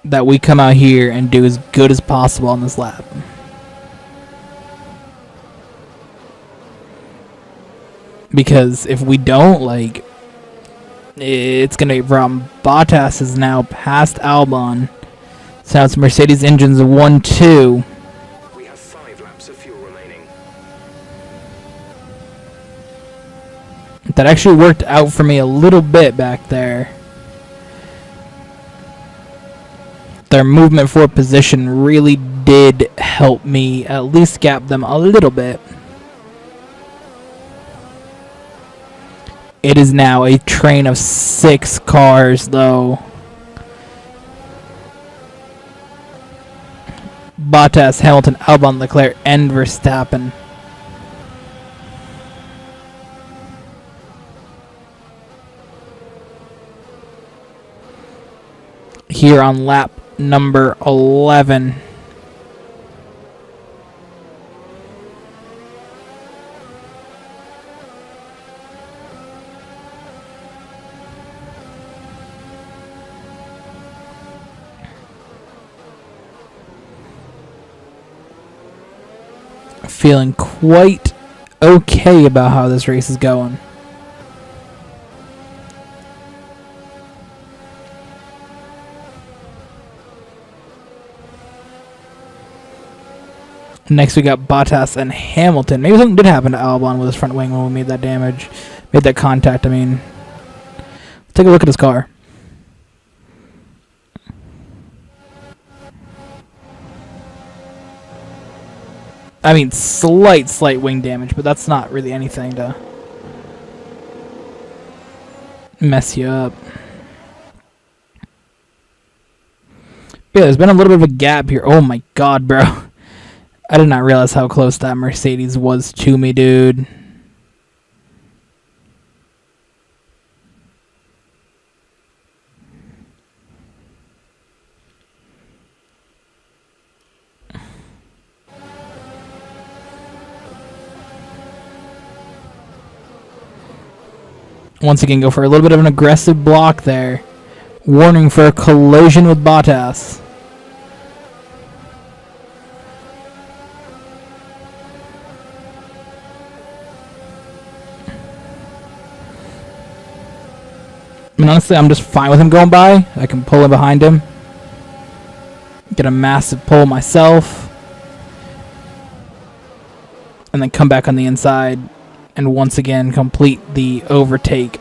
Speaker 3: That we come out here and do as good as possible on this lap. Because if we don't, like, it's going to be a problem. Bottas is now past Albon. So now it's Mercedes engines 1-2.
Speaker 2: We have 5 laps of fuel remaining.
Speaker 3: That actually worked out for me a little bit back there. Their movement for position really did help me at least gap them a little bit. It is now a train of 6 cars, though. Bottas, Hamilton, Albon, Leclerc, and Verstappen. Here on lap number 11. Feeling quite okay about how this race is going. Next we got Bottas and Hamilton. Maybe something did happen to Albon with his front wing when we made that damage. Made that contact, I mean. Let's take a look at his car. I mean, slight wing damage, but that's not really anything to mess you up. Yeah, there's been a little bit of a gap here. Oh my god, bro. I did not realize how close that Mercedes was to me, dude. Once again, go for a little bit of an aggressive block there. Warning for a collision with Bottas. I mean, honestly, I'm just fine with him going by. I can pull in behind him. Get a massive pull myself. And then come back on the inside. And once again, complete the overtake.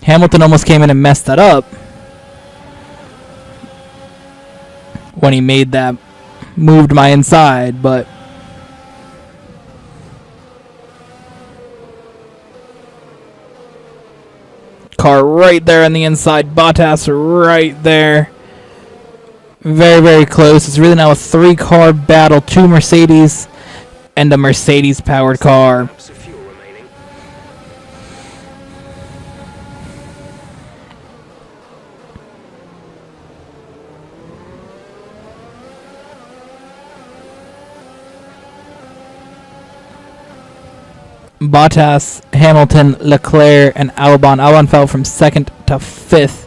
Speaker 3: Hamilton almost came in and messed that up. When he made that move to my inside, but... car right there on the inside. Bottas right there. Very, very close. It's really now a 3-car battle. 2 Mercedes and a Mercedes-powered car.
Speaker 2: Laps of fuel remaining.
Speaker 3: Bottas, Hamilton, Leclerc, and Albon. Albon fell from 2nd to 5th.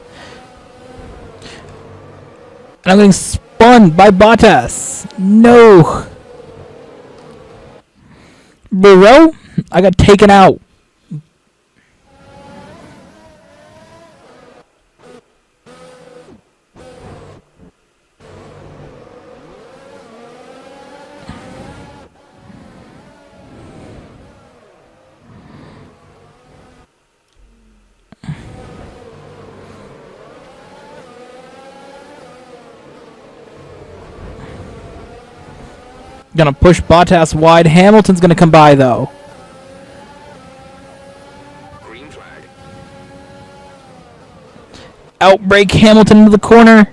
Speaker 3: And I'm getting spun by Bottas. No. Bro, I got taken out. Gonna push Bottas wide. Hamilton's gonna come by though.
Speaker 2: Green flag.
Speaker 3: Outbrake Hamilton into the corner.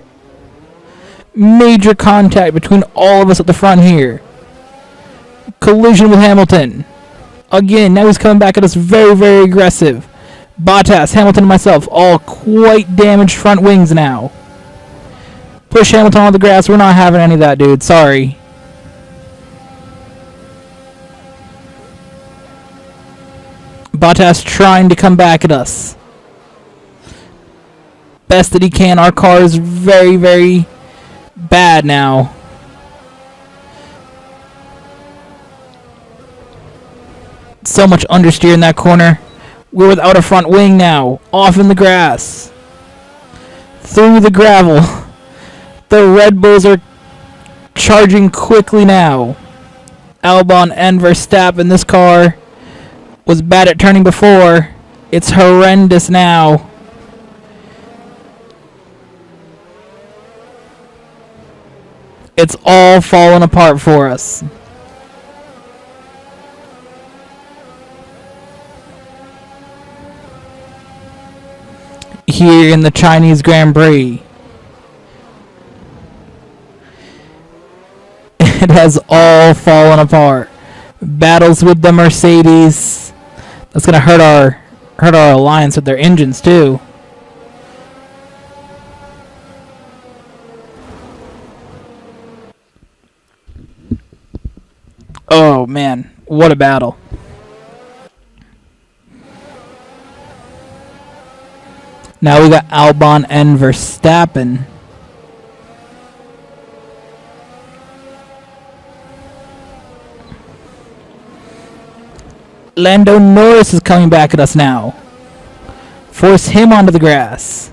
Speaker 3: Major contact between all of us at the front here. Collision with Hamilton. Again, now he's coming back at us very, very aggressive. Bottas, Hamilton, and myself, all quite damaged front wings now. Push Hamilton on the grass. We're not having any of that, dude. Sorry. Bottas trying to come back at us. Best that he can. Our car is very, very bad now. So much understeer in that corner. We're without a front wing now. Off in the grass. Through the gravel. The Red Bulls are charging quickly now. Albon and Verstappen. This car was bad at turning before. It's horrendous now. It's all falling apart for us. Here in the Chinese Grand Prix. It has all fallen apart. Battles with the Mercedes. That's gonna hurt our alliance with their engines too. Oh man, what a battle. Now we got Albon and Verstappen. Lando Norris is coming back at us now. Force him onto the grass.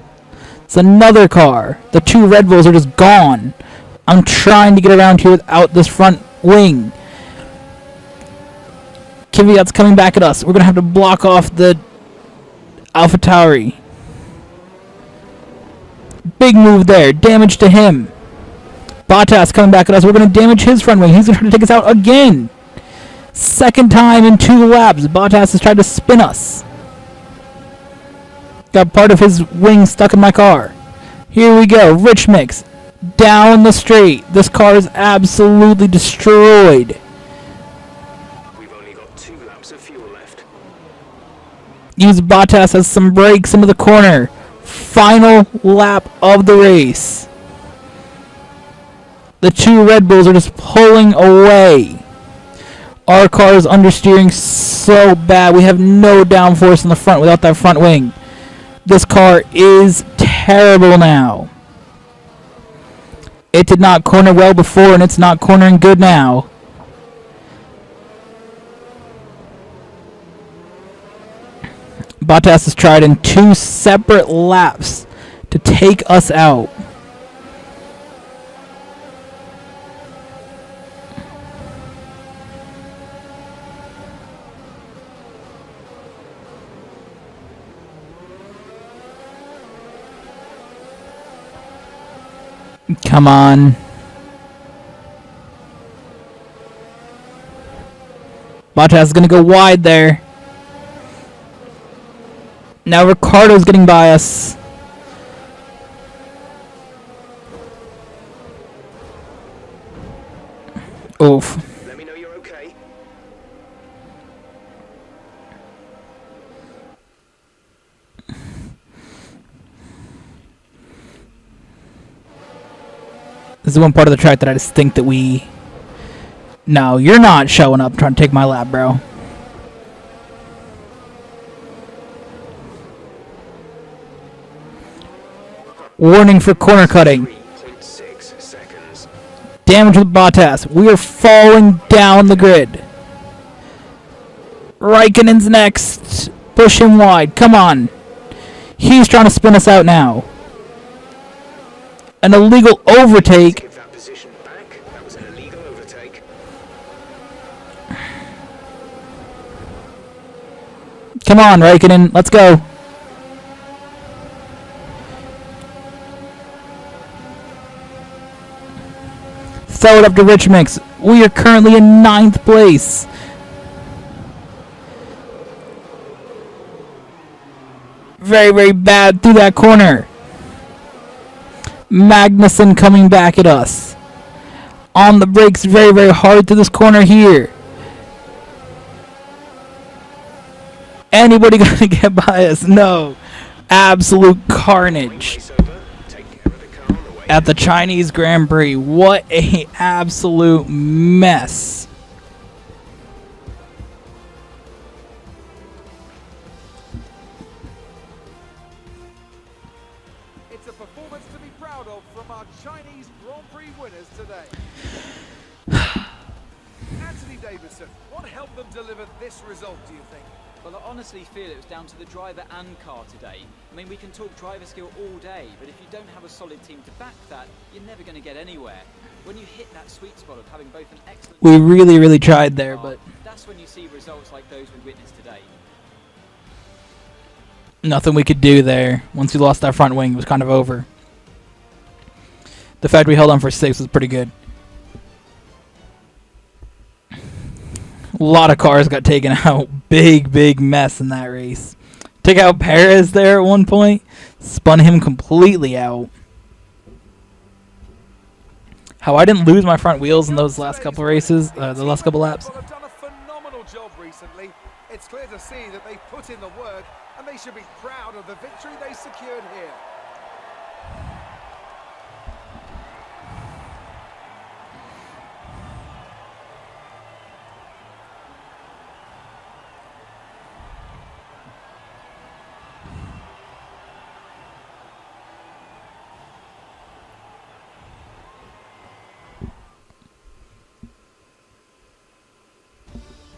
Speaker 3: It's another car. The 2 Red Bulls are just gone. I'm trying to get around here without this front wing. Kvyat's coming back at us. We're going to have to block off the AlphaTauri. Big move there. Damage to him. Bottas coming back at us. We're going to damage his front wing. He's going to try to take us out again. Second time in 2 laps. Bottas has tried to spin us. Got part of his wing stuck in my car. Here we go. Rich mix. Down the straight. This car is absolutely destroyed.
Speaker 2: We've only got 2 laps of fuel left.
Speaker 3: Use Bottas as some brakes into the corner. Final lap of the race. The two Red Bulls are just pulling away. Our car is understeering so bad. We have no downforce in the front without that front wing. This car is terrible now. It did not corner well before, and it's not cornering good now. Bottas has tried in 2 separate laps to take us out. Come on. Bottas is going to go wide there. Now Ricardo's getting by us. Oof.
Speaker 2: Let me know you're okay.
Speaker 3: This is one part of the track that I just think that we... No, you're not showing up trying to take my lap, bro. Warning for corner cutting.
Speaker 2: 3.6 seconds.
Speaker 3: Damage with Bottas. We are falling down the grid. Raikkonen's next. Push him wide. Come on. He's trying to spin us out now. An illegal overtake.
Speaker 2: Give that position back. That was an illegal overtake.
Speaker 3: Come on, Raikkonen. Let's go. Throw it up to Rich Mix. We are currently in 9th place. Very, very bad through that corner. Magnussen coming back at us. On the brakes very, very hard through this corner here. Anybody gonna get by us? No. Absolute carnage.
Speaker 2: Race over. Take care of the car on the way.
Speaker 3: At the Chinese Grand Prix. What a absolute mess.
Speaker 4: It's a performance to be proud of from our Chinese Grand Prix winners today. Anthony Davidson, what helped them deliver this result, do you think?
Speaker 6: Well, I honestly feel it was down to the driver and car today. I mean, we can talk driver skill all day, but if you don't have a solid team to back that, you're never going to get anywhere. When you hit that sweet spot of having both an excellent...
Speaker 3: We really, really tried there, but
Speaker 6: that's when you see results like those we witnessed today.
Speaker 3: nothing we could do there. Once we lost that front wing, it was kind of over. The fact we held on for 6 was pretty good. A lot of cars got taken out. Big, big mess in that race. Took out Perez there at one point. Spun him completely out. How I didn't lose my front wheels in those last couple races, the last couple laps.
Speaker 4: Have done a phenomenal job recently. It's clear to see that they put in the work, and they should be proud of the victory they secured here.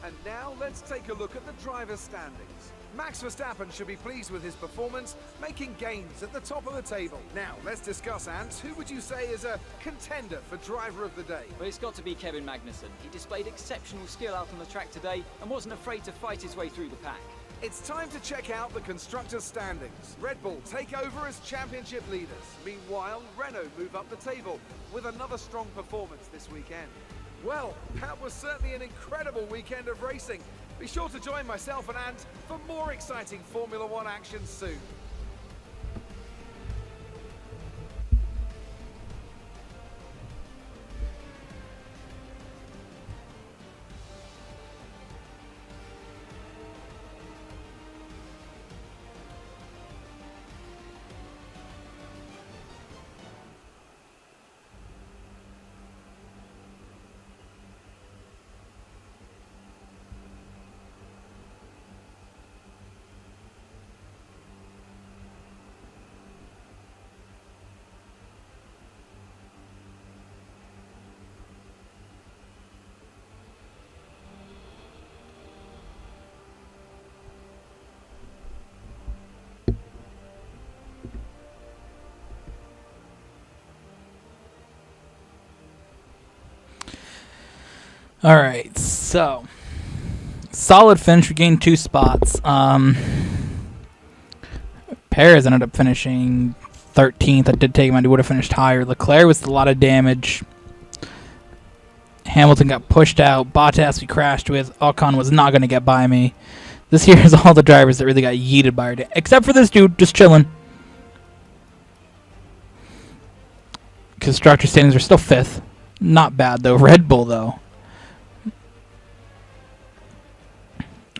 Speaker 4: And now let's take a look at the driver's standings. Max Verstappen should be pleased with his performance, making gains at the top of the table. Now let's discuss, Ants. Who would you say is a contender for driver of the day?
Speaker 6: Well, it's got to be Kevin Magnussen. He displayed exceptional skill out on the track today and wasn't afraid to fight his way through the pack.
Speaker 4: It's time to check out the constructors' standings. Red Bull take over as championship leaders. Meanwhile, Renault move up the table with another strong performance this weekend. Well, that was certainly an incredible weekend of racing. Be sure to join myself and Ant for more exciting Formula One action soon.
Speaker 3: All right, so solid finish. We gained 2 spots. Perez ended up finishing 13th. I did take him. I would have finished higher. Leclerc was a lot of damage. Hamilton got pushed out. Bottas we crashed with. Ocon was not going to get by me. This here is all the drivers that really got yeeted by our day. Except for this dude, just chilling. Constructor standings are still 5th. Not bad, though. Red Bull, though.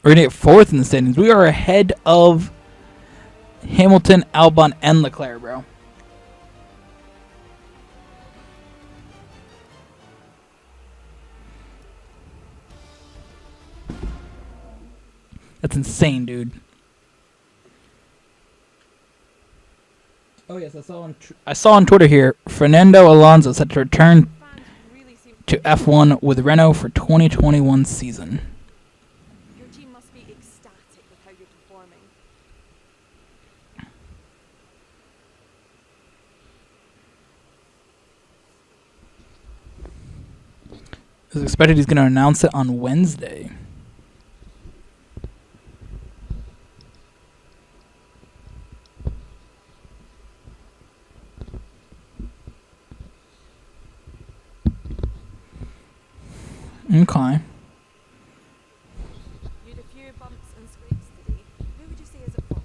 Speaker 3: We're going to get 4th in the standings. We are ahead of Hamilton, Albon, and Leclerc, bro. That's insane, dude. Oh yes, I saw on Twitter here, Fernando Alonso set to return
Speaker 5: Fans really seem
Speaker 3: to F1 with Renault for 2021 season.
Speaker 5: your team must be ecstatic with how you're performing.
Speaker 3: It was expected he's going to announce it on Wednesday. Okay.
Speaker 5: You had a few bumps and scrapes today. Who would you say is at fault?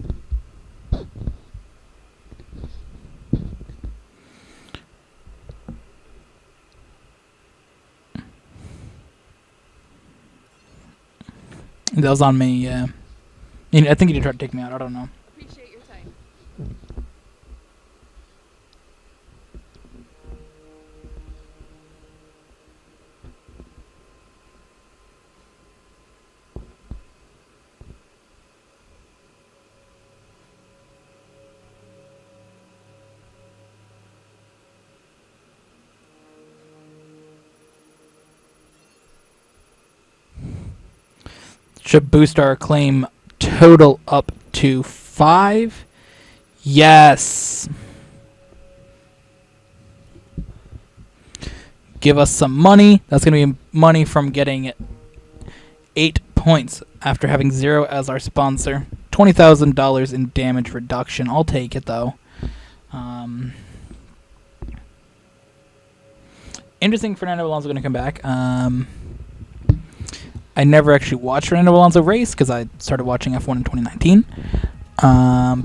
Speaker 3: That was on me, yeah. I think he did try to take me out. I don't know.
Speaker 5: Appreciate your time.
Speaker 3: Should boost our claim total up to 5. Yes. Give us some money. That's going to be money from getting 8 points after having 0 as our sponsor. $20,000 in damage reduction. I'll take it, though. Interesting, Fernando Alonso going to come back. I never actually watched Fernando Alonso race because I started watching F1 in 2019.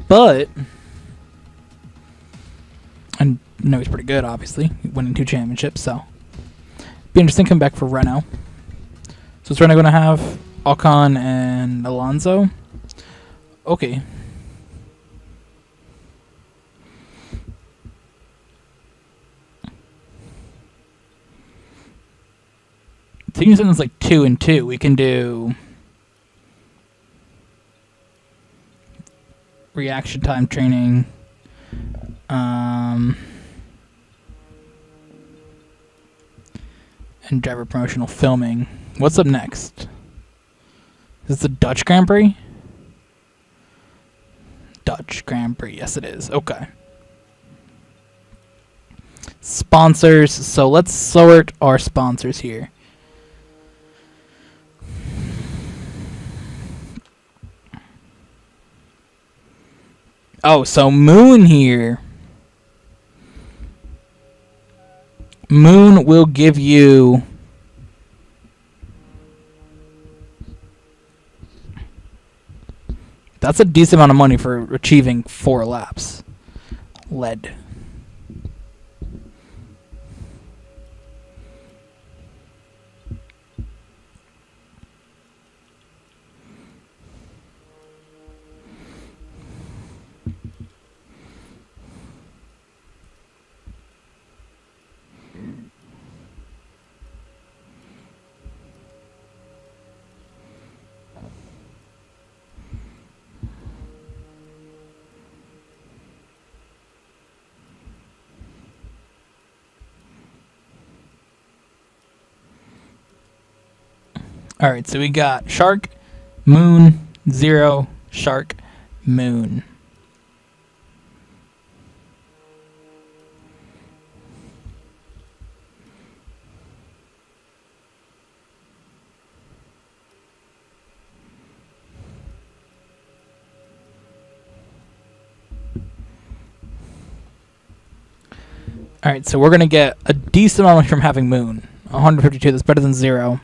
Speaker 3: But I know he's pretty good, obviously, winning 2 championships. So be interesting to come back for Renault. So is Renault going to have Ocon and Alonso? Okay. Team is like 2 and 2. We can do reaction time training. And driver promotional filming. What's up next? Is this the Dutch Grand Prix? Dutch Grand Prix. Yes, it is. Okay. Sponsors. So let's sort our sponsors here. Oh, so Moon here. Moon will give you that's a decent amount of money for achieving 4 laps. Lead. All right, so we got Shark, Moon, 0, Shark, Moon.
Speaker 1: Alright, so we're going to get a decent amount from having Moon. 152, that's better than 0.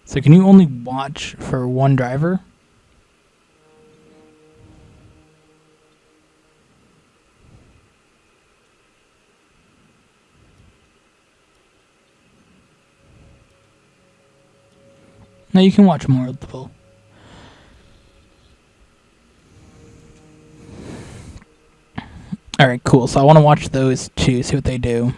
Speaker 1: So can you only watch for one driver? No, you can watch multiple. Alright, cool. So I want to watch those two, see what they do.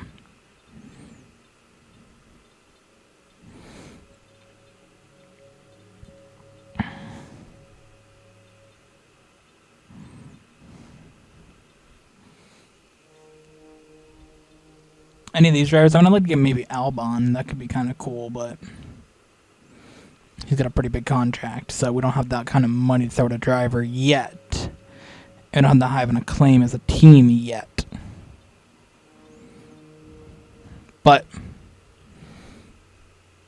Speaker 1: Any of these drivers, I mean, I'd like to get maybe Albon. That could be kind of cool, but he's got a pretty big contract, so we don't have that kind of money to throw at a driver yet. And on the Hive and a claim as a team yet. But,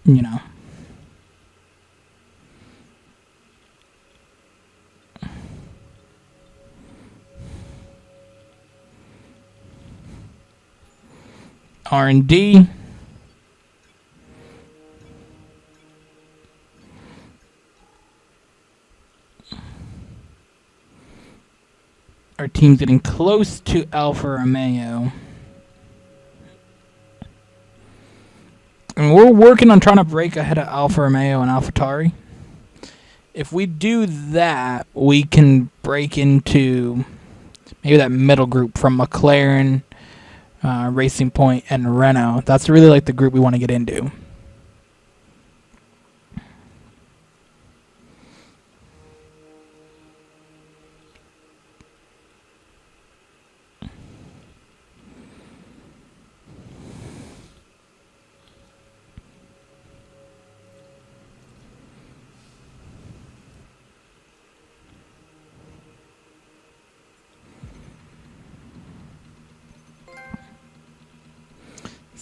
Speaker 1: you know. R&D. Our team's getting close to Alfa Romeo. And we're working on trying to break ahead of Alfa Romeo and AlphaTauri. If we do that, we can break into maybe that middle group from McLaren, Racing Point, and Renault. That's really like the group we want to get into.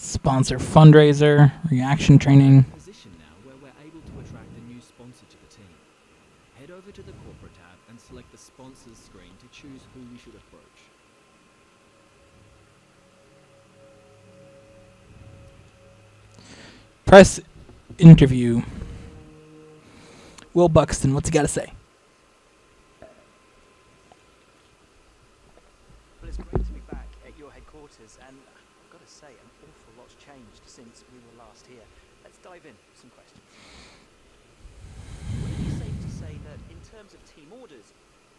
Speaker 1: Sponsor fundraiser, reaction training.
Speaker 7: Position now where we're able to attract a new sponsor to the team. Head over to the corporate tab and select the sponsors screen to choose who we should approach.
Speaker 1: Press interview. Will Buxton, what's he got to say?
Speaker 9: Well, it's great to be back at your headquarters, and I've got to say, an awful lot's changed since we were last here. Let's dive in with some questions. Would it be safe to say that, in terms of team orders,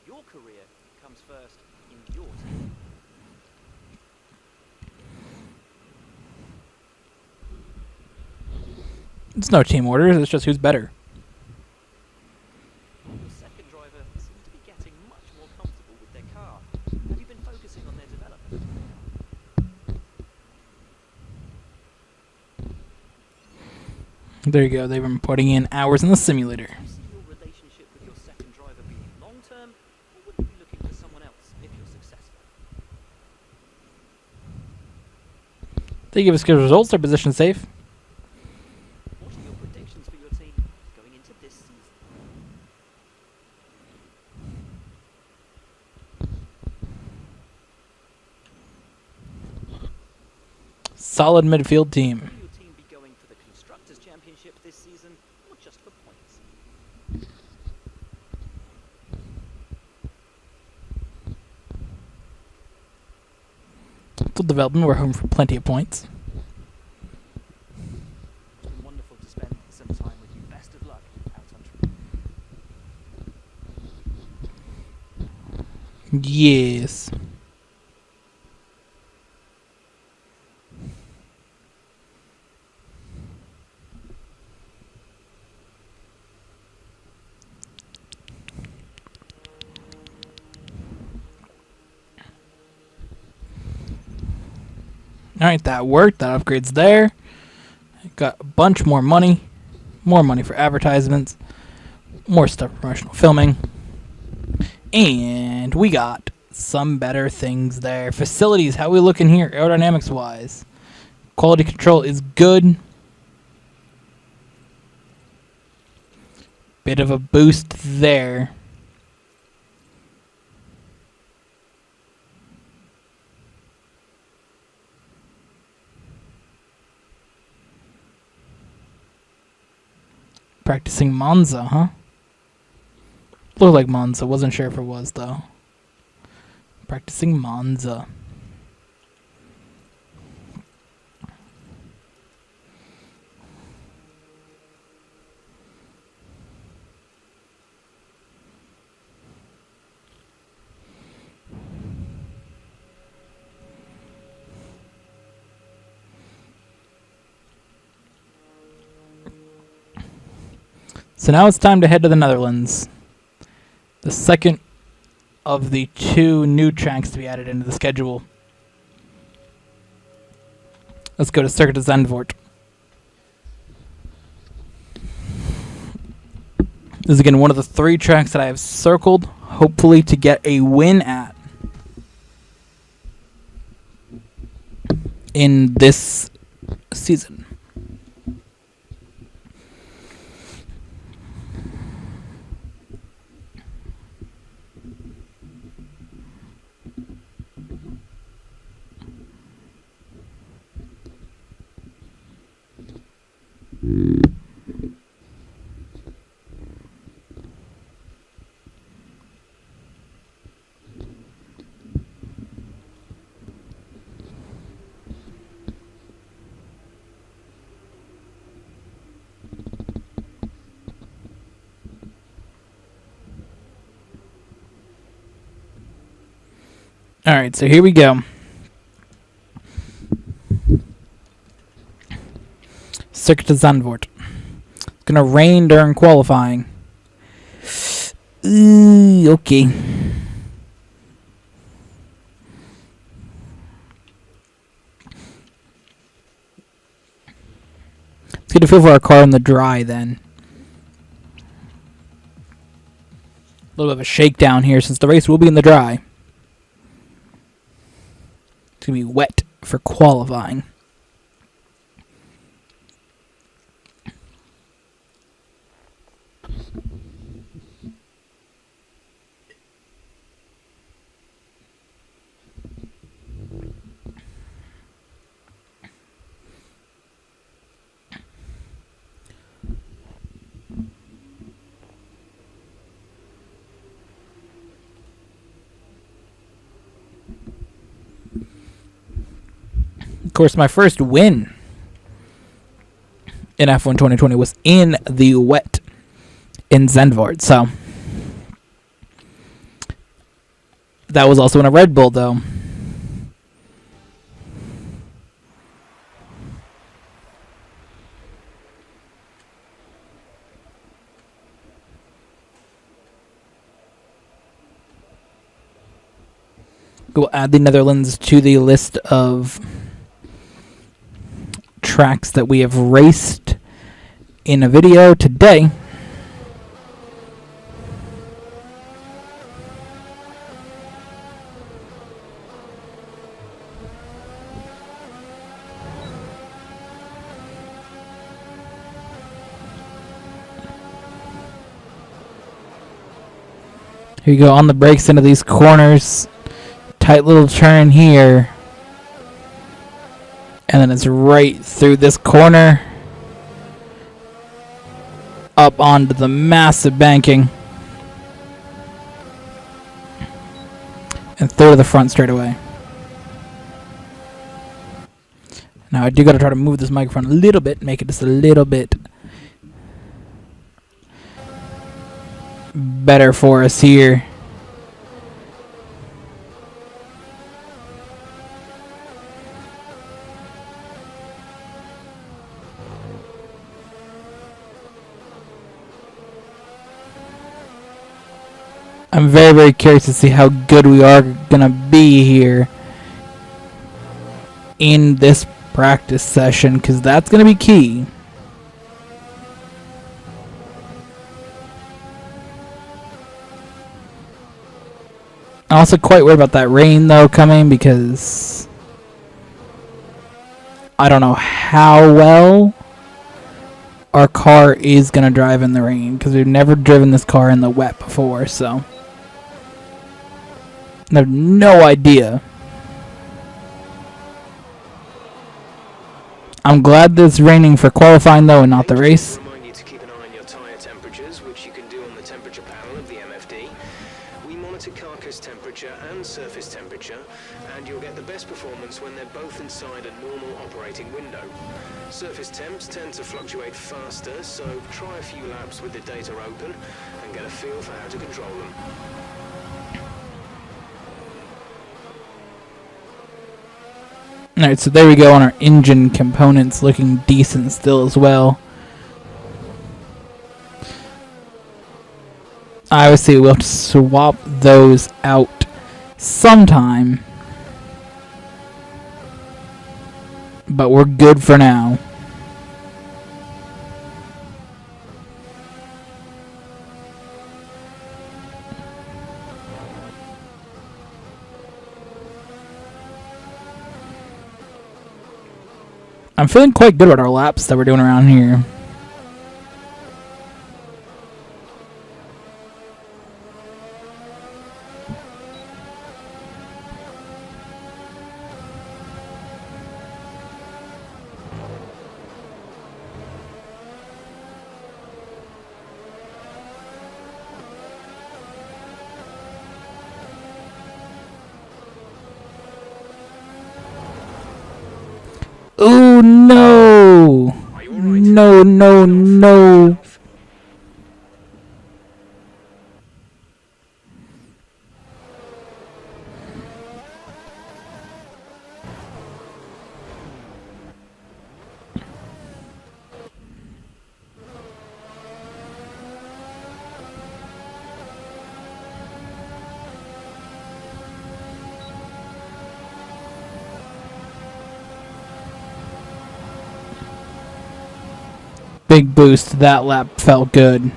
Speaker 9: your career comes first in your team?
Speaker 1: It's no team orders, it's just who's better.
Speaker 9: Your second driver seems to be getting much more comfortable with their car. Have you been focusing on their development?
Speaker 1: There you go, they've been putting in hours in the simulator.
Speaker 9: Do you see your relationship with your second driver being long-term, or would you be looking for someone else if you're successful?
Speaker 1: They give us good results, their position safe.
Speaker 9: What are your predictions for your team going into this season?
Speaker 3: solid midfield team.
Speaker 9: Will your team be going for the Constructors' Championship this season, or just for points?
Speaker 3: Full development, we're home for plenty of points.
Speaker 9: It's been wonderful to spend some time with you. Best of luck out on trip.
Speaker 3: Yes. Alright, that worked. That upgrade's there. Got a bunch more money. More money for advertisements. More stuff for promotional filming. And we got some better things there. Facilities, how we looking here aerodynamics wise? Quality control is good. Bit of a boost there. Practicing Monza, huh? Looked like Monza. Wasn't sure if it was, though. Practicing Monza. So now it's time to head to the Netherlands. The second of the 2 new tracks to be added into the schedule. Let's go to Circuit de Zandvoort. This is again one of the 3 tracks that I have circled, hopefully to get a win at in this season. Alright, so here we go. Circuit de Zandvoort. It's gonna rain during qualifying. Okay. Let's get a feel for our car in the dry then. A little bit of a shakedown here since the race will be in the dry. It's going to be wet for qualifying. Of course, my first win in F1 2020 was in the wet in Zandvoort, so that was also in a Red Bull, though. We'll add the Netherlands to the list of tracks that we have raced in a video today. Here you go, on the brakes into these corners. Tight little turn here. And then it's right through this corner. Up onto the massive banking. And through to the front straight away. Now I do got to try to move this microphone a little bit, make it just a little bit better for us here. I'm very, very curious to see how good we are going to be here in this practice session, because that's going to be key. I'm also quite worried about that rain, though, coming, because I don't know how well our car is going to drive in the rain, because we've never driven this car in the wet before, so I have no idea. I'm glad that it's raining for qualifying, though, and not the race.
Speaker 2: Remind you to keep an eye on your tyre temperatures, which you can do on the temperature panel of the MFD. We monitor carcass temperature and surface temperature, and you'll get the best performance when they're both inside a normal operating window. Surface temps tend to fluctuate faster, so try a few laps with the data open and get a feel for how to control them.
Speaker 3: Alright, so there we go on our engine components, looking decent still as well. Obviously we'll have to swap those out sometime, but we're good for now. I'm feeling quite good about our laps that we're doing around here. Oh no! No, no, no. Big boost. That lap felt good.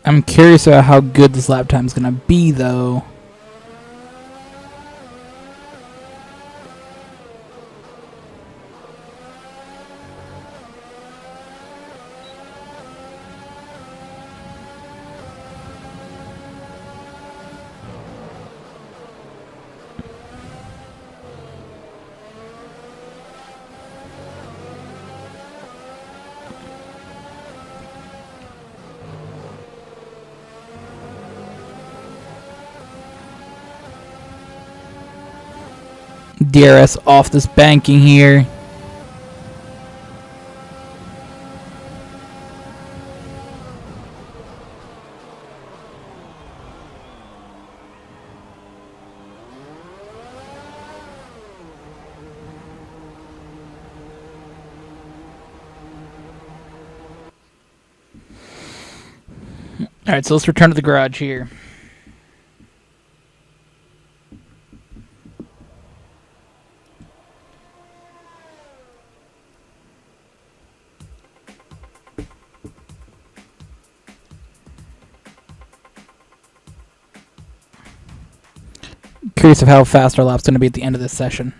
Speaker 3: I'm curious about how good this lap time is going to be, though. DRS off this banking here. Alright, so let's return to the garage here. Curious of how fast our lap's going to be at the end of this session.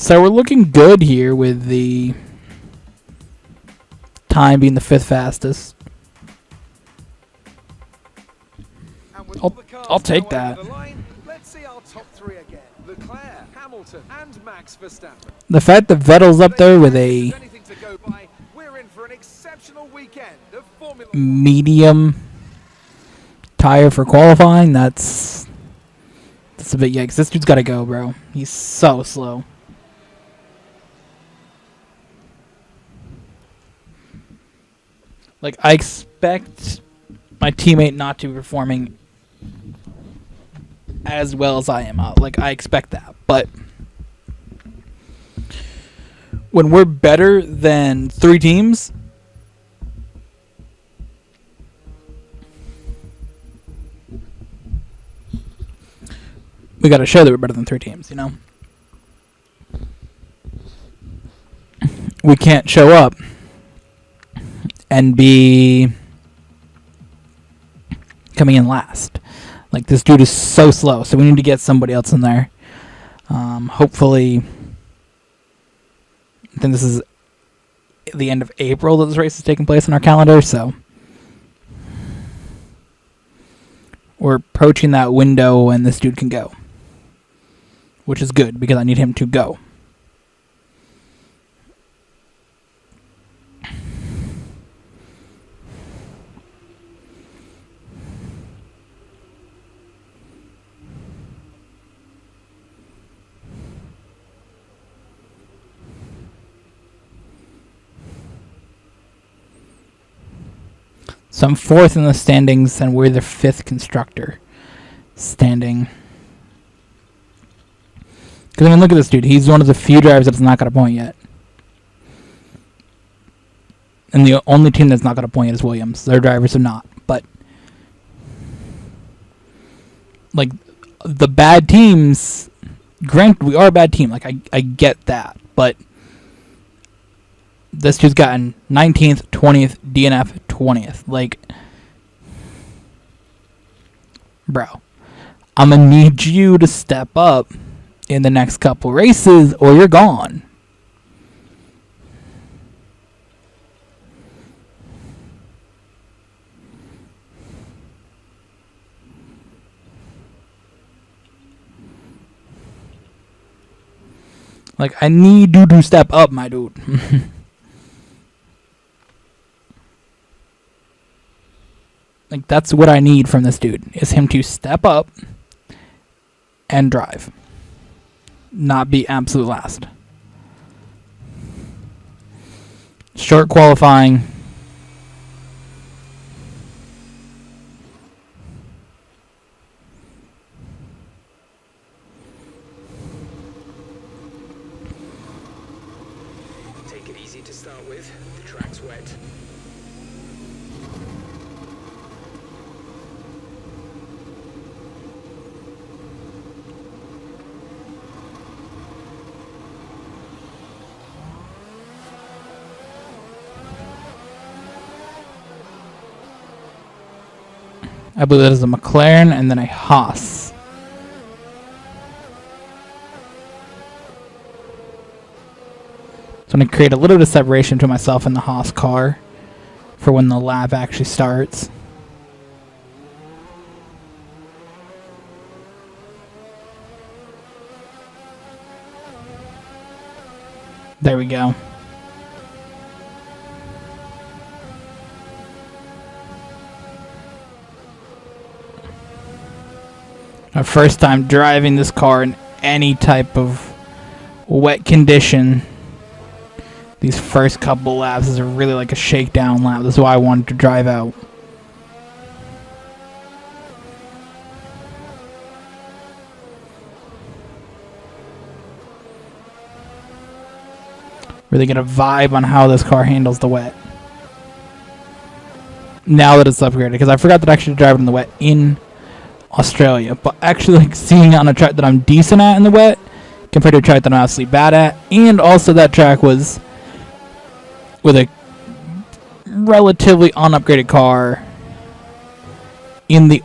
Speaker 3: So we're looking good here with the time being the 5th fastest. I'll take that.
Speaker 4: Let's see our top 3 again. Leclerc, Hamilton, and Max Verstappen.
Speaker 3: The fact that Vettel's up there with a
Speaker 4: Anything to go by, we're in for an exceptional weekend of Formula
Speaker 3: medium tire for qualifying, that's a bit yikes. This dude's got to go, bro. He's so slow. Like, I expect my teammate not to be performing as well as I am. Like, I expect that. But when we're better than 3 teams, we got to show that we're better than 3 teams, you know? We can't show up and be coming in last. Like, this dude is so slow, so we need to get somebody else in there. Hopefully, I think this is the end of April that this race is taking place in our calendar, so we're approaching that window when this dude can go, which is good because I need him to go. So I'm 4th in the standings, and we're the 5th constructor standing. Because, I mean, look at this dude. He's one of the few drivers that's not got a point yet. And the only team that's not got a point yet is Williams. Their drivers have not. But, like, the bad teams, granted, we are a bad team. Like, I get that. But this dude's gotten 19th, 20th, DNF, 20th. Like, bro, I'm going to need you to step up in the next couple races or you're gone. Like, I need you to step up, my dude. Like, that's what I need from this dude, is him to step up and drive. Not be absolute last. Short qualifying.
Speaker 2: Take it easy to start with. The track's wet.
Speaker 3: I believe that is a McLaren and then a Haas. So I'm going to create a little bit of separation between myself and the Haas car for when the lap actually starts. There we go. My first time driving this car in any type of wet condition. These first couple laps is really like a shakedown lap. This is why I wanted to drive out. Really get a vibe on how this car handles the wet. Now that it's upgraded, because I forgot that I actually drive it in the wet in Australia. But actually, like, seeing on a track that I'm decent at in the wet compared to a track that I'm absolutely bad at, and also that track was with a relatively unupgraded car in the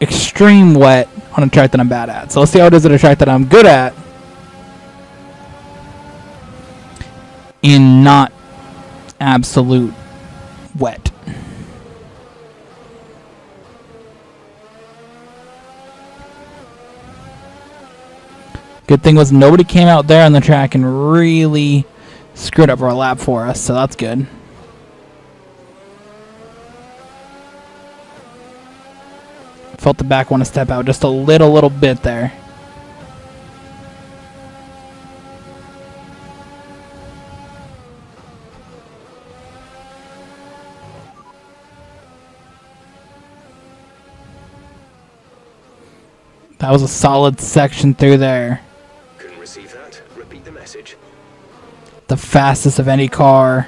Speaker 3: extreme wet on a track that I'm bad at. So let's see how it is at a track that I'm good at in not absolute wet. Good thing was nobody came out there on the track and really screwed up our lap for us, so that's good. Felt the back want to step out just a little bit there. That was a solid section through there.
Speaker 2: Couldn't receive that. Repeat the message.
Speaker 3: The fastest of any car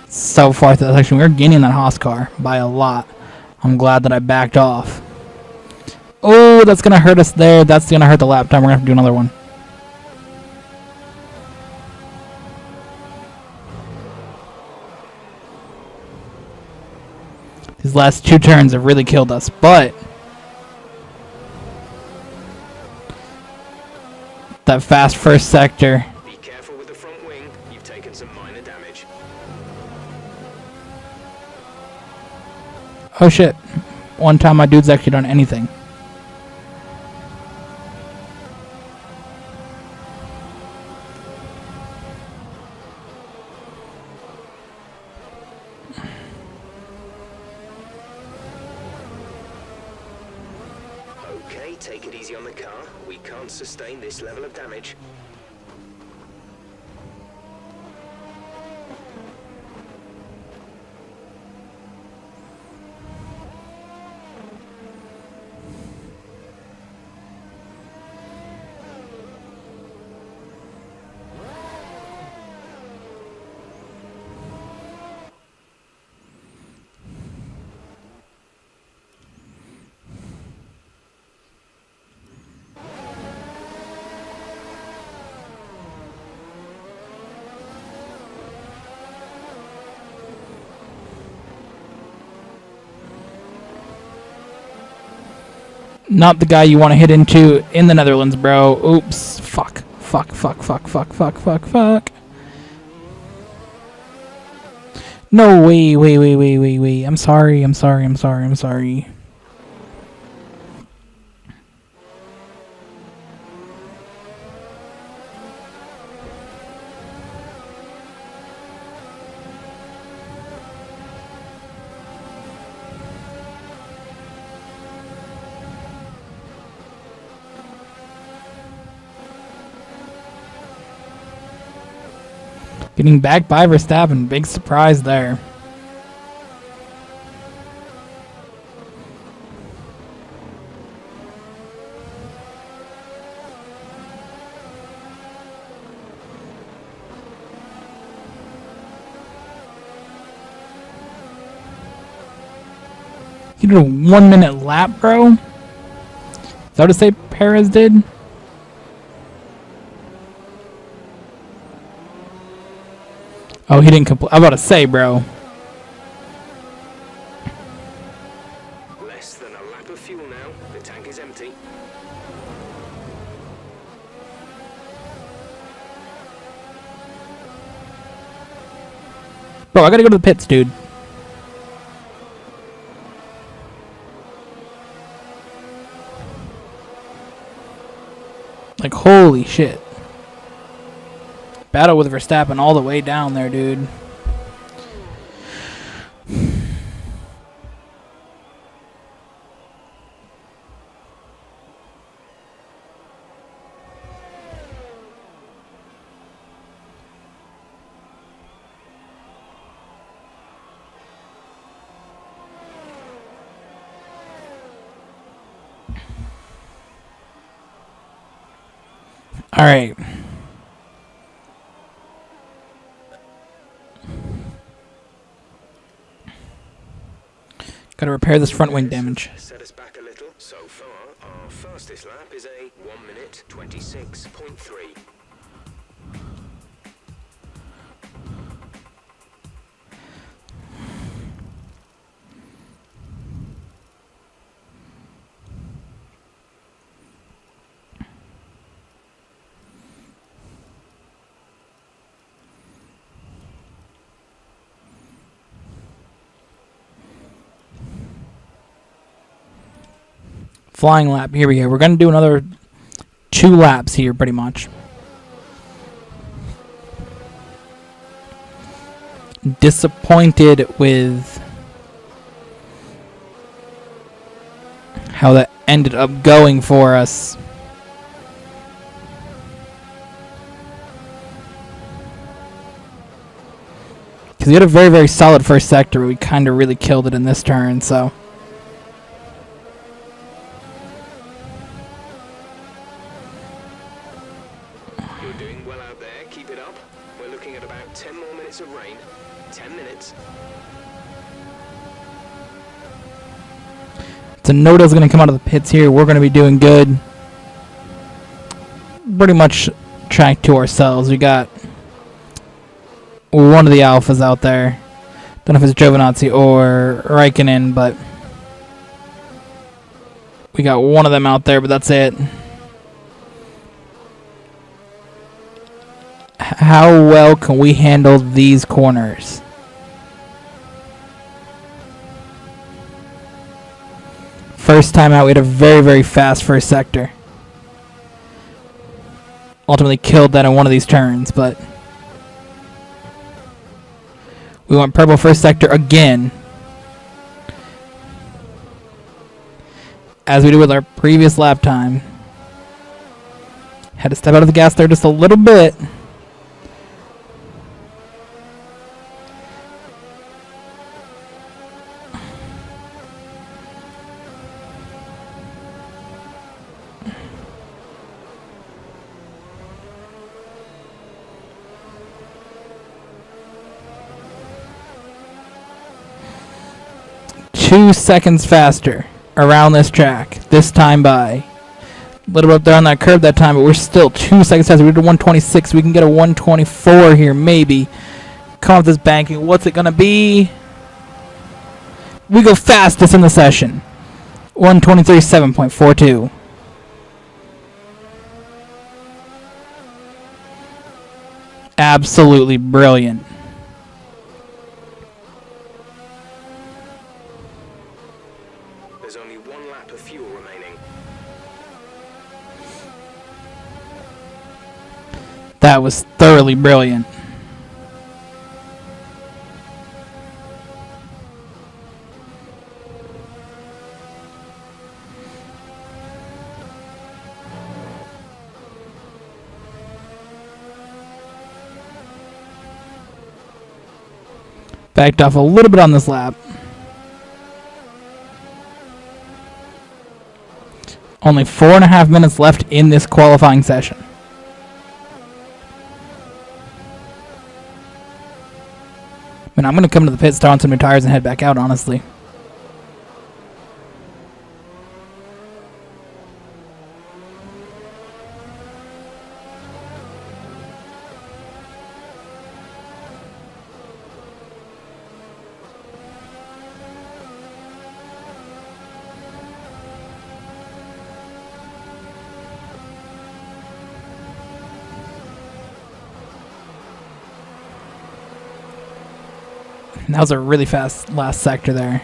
Speaker 3: so far through that section. We were gaining that Haas car by a lot. I'm glad that I backed off. Oh, that's going to hurt us there. That's going to hurt the lap time. We're going to have to do another one. These last two turns have really killed us, but that fast first sector.
Speaker 2: Be careful with the front wing. You've taken some minor damage.
Speaker 3: Oh shit. One time my dude's actually done anything.
Speaker 2: Okay, take it easy on the car. We can't sustain this level of damage.
Speaker 3: Not the guy you want to hit into in the Netherlands, bro. Oops. Fuck. Fuck. No, wait. I'm sorry. Getting back by Verstappen. Big surprise there. He did a 1 minute lap, bro. Is that what to say Perez did? Oh, he didn't complete. I'm about to say, bro.
Speaker 2: Less than a lap of fuel now. The tank is empty.
Speaker 3: Bro, I gotta go to the pits, dude. Like, holy shit. Battle with Verstappen all the way down there, dude. All right. Gotta repair this front wing damage.
Speaker 2: Set us back a little. So far, our fastest lap is a 1 minute 26.3.
Speaker 3: Flying lap. Here we go. We're going to do another 2 laps here, pretty much. Disappointed with how that ended up going for us. Because we had a very, very solid first sector, but we kind of really killed it in this turn, so...
Speaker 2: Of rain. 10 minutes.
Speaker 3: Tsunoda's going to come out of the pits here. We're going to be doing good. Pretty much track to ourselves. We got one of the alphas out there. Don't know if it's Giovinazzi or Raikkonen, but we got one of them out there, but that's it. How well can we handle these corners? First time out, we had a very, very fast first sector. Ultimately killed that in one of these turns, but we went purple first sector again. As we did with our previous lap time. Had to step out of the gas there just a little bit. Two seconds faster around this track this time by. A little bit up there on that curve that time, but we're still 2 seconds faster. We did a 126. We can get a 124 here, maybe. Come off this banking. What's it going to be? We go fastest in the session. 123.7.42. Absolutely brilliant.
Speaker 2: There's only 1 lap of fuel remaining.
Speaker 3: That was thoroughly brilliant. Backed off a little bit on this lap. Only 4.5 minutes left in this qualifying session. I mean, I'm going to come to the pit, start on some new tires, and head back out, honestly. That was a really fast last sector there.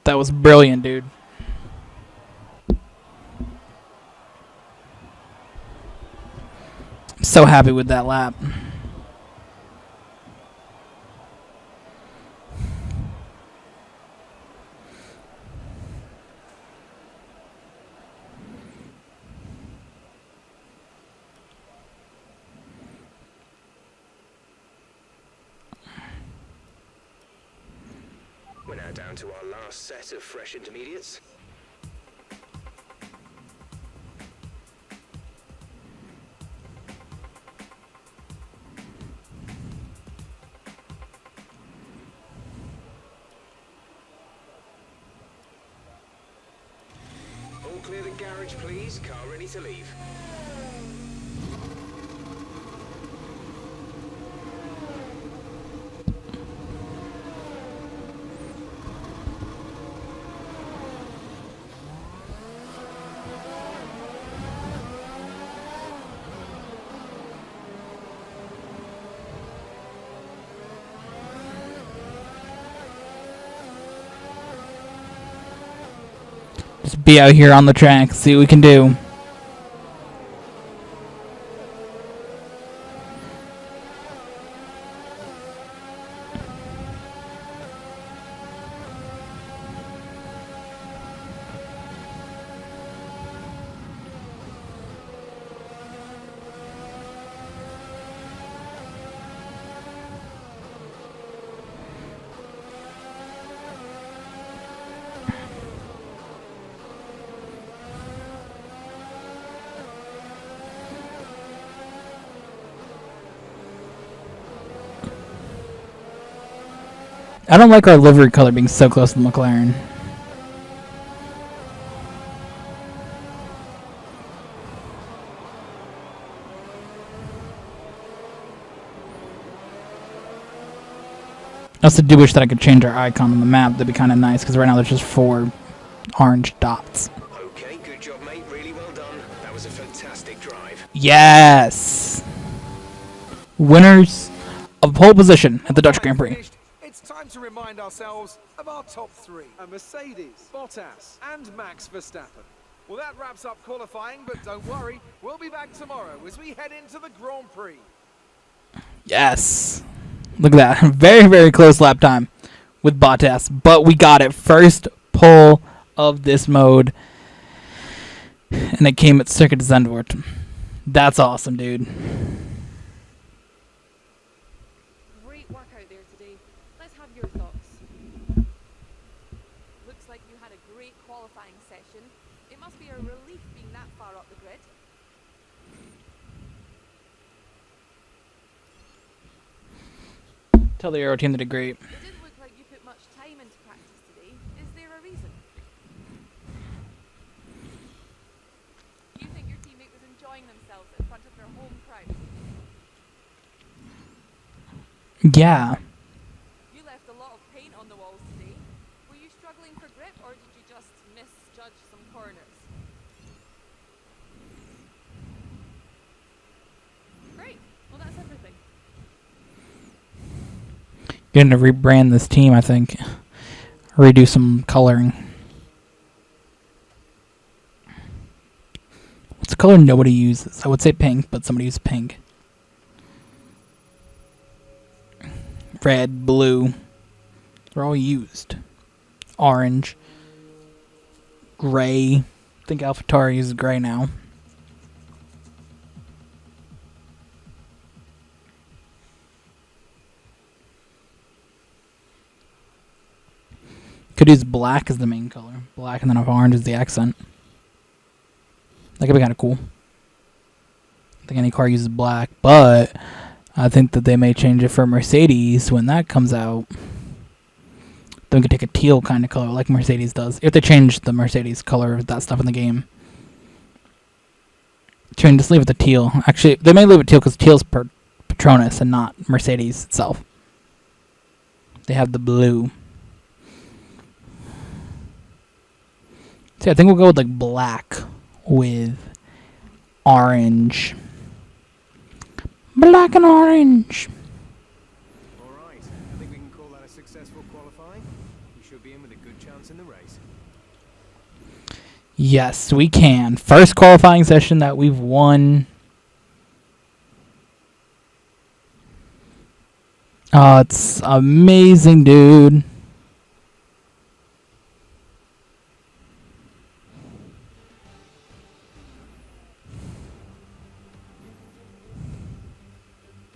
Speaker 3: That was brilliant, dude. I'm so happy with that lap.
Speaker 2: We're now down to our last set of fresh intermediates. clear the garage, please. Car ready to leave.
Speaker 3: Just be out here on the track, see what we can do. I don't like our livery color being so close to the McLaren. I also do wish that I could change our icon on the map. That'd be kind of nice, because right now there's just 4 orange dots.
Speaker 2: Okay, good job, mate. Really well done. That was a fantastic drive.
Speaker 3: Yes! Winners of pole position at the Dutch Grand Prix.
Speaker 4: It's time to remind ourselves of our top 3. A Mercedes, Bottas, and Max Verstappen. Well, that wraps up qualifying, but don't worry, we'll be back tomorrow as we head into the Grand Prix.
Speaker 3: Yes. Look at that. Very, very close lap time with Bottas. But we got it. First pole of this mode. And it came at Circuit Zandvoort. That's awesome, dude.
Speaker 5: Great work out there today. Let's have your thoughts. Looks like you had a great qualifying session. It must be a relief being that far up the grid.
Speaker 3: Tell the Aero team they did great.
Speaker 5: It didn't look like you put much time into practice today. Is there a reason? Do you think your teammate was enjoying themselves in front of their home crowd?
Speaker 3: Yeah.
Speaker 5: You left a lot of paint on the walls today. Were you struggling for grip, or did you just misjudge some corners? Great. Well, that's everything.
Speaker 3: Going to rebrand this team, I think. Redo some coloring. What's the color nobody uses? I would say pink, but somebody uses pink. Red, blue. They're all used. Orange. Gray. I think AlphaTauri uses gray now. Could use black as the main color. Black and then have orange as the accent. That could be kind of cool. I think any car uses black, but I think that they may change it for Mercedes when that comes out. Then we could take a teal kind of color like Mercedes does. If they change the Mercedes color of that stuff in the game. Try and just leave it the teal. Actually, they may leave it teal because teal's Petronas and not Mercedes itself. They have the blue. See, I think we'll go with like black with orange. Black and orange.
Speaker 8: Alright, I think we can call that a successful qualifying. We should be in with a good chance in the race.
Speaker 3: Yes, we can. First qualifying session that we've won. Oh, it's amazing, dude.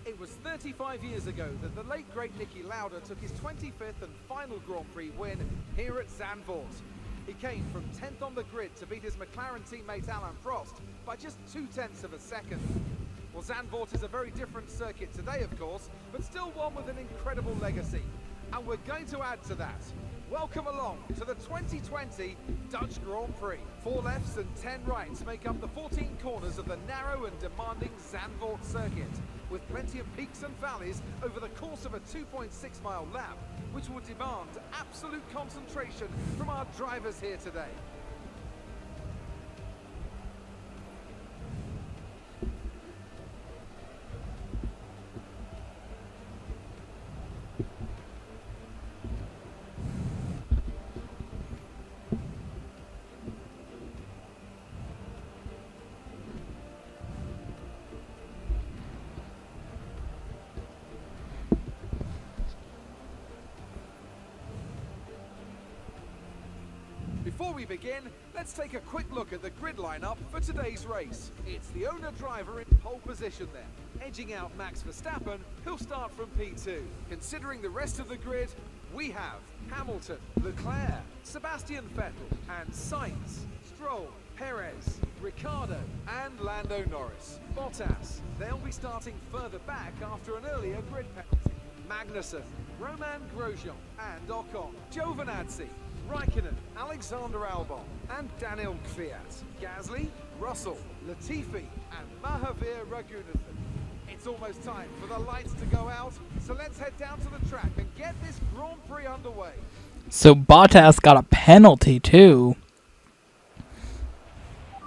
Speaker 4: It was 35 years ago that the late great Niki Lauda took his 25th and final Grand Prix win here at Zandvoort. He came from 10th on the grid to beat his McLaren teammate Alain Prost by just 0.2 of a second. Well, Zandvoort is a very different circuit today, of course, but still one with an incredible legacy. And we're going to add to that. Welcome along to the 2020 Dutch Grand Prix. 4 lefts and 10 rights make up the 14 corners of the narrow and demanding Zandvoort circuit, with plenty of peaks and valleys over the course of a 2.6-mile lap, which will demand absolute concentration from our drivers here today. Before we begin, let's take a quick look at the grid lineup for today's race. It's the owner-driver in pole position there, edging out Max Verstappen, who'll start from P2. Considering the rest of the grid, we have Hamilton, Leclerc, Sebastian Vettel, and Sainz, Stroll, Perez, Ricciardo, and Lando Norris. Bottas, they'll be starting further back after an earlier grid penalty. Magnussen, Roman Grosjean, and Ocon, Giovinazzi, Raikkonen, Alexander Albon, and Daniel Kvyat. Gasly, Russell, Latifi, and Mahavir Raghunathan. It's almost time for the lights to go out, so let's head down to the track and get this Grand Prix underway.
Speaker 3: So Bottas got a penalty too.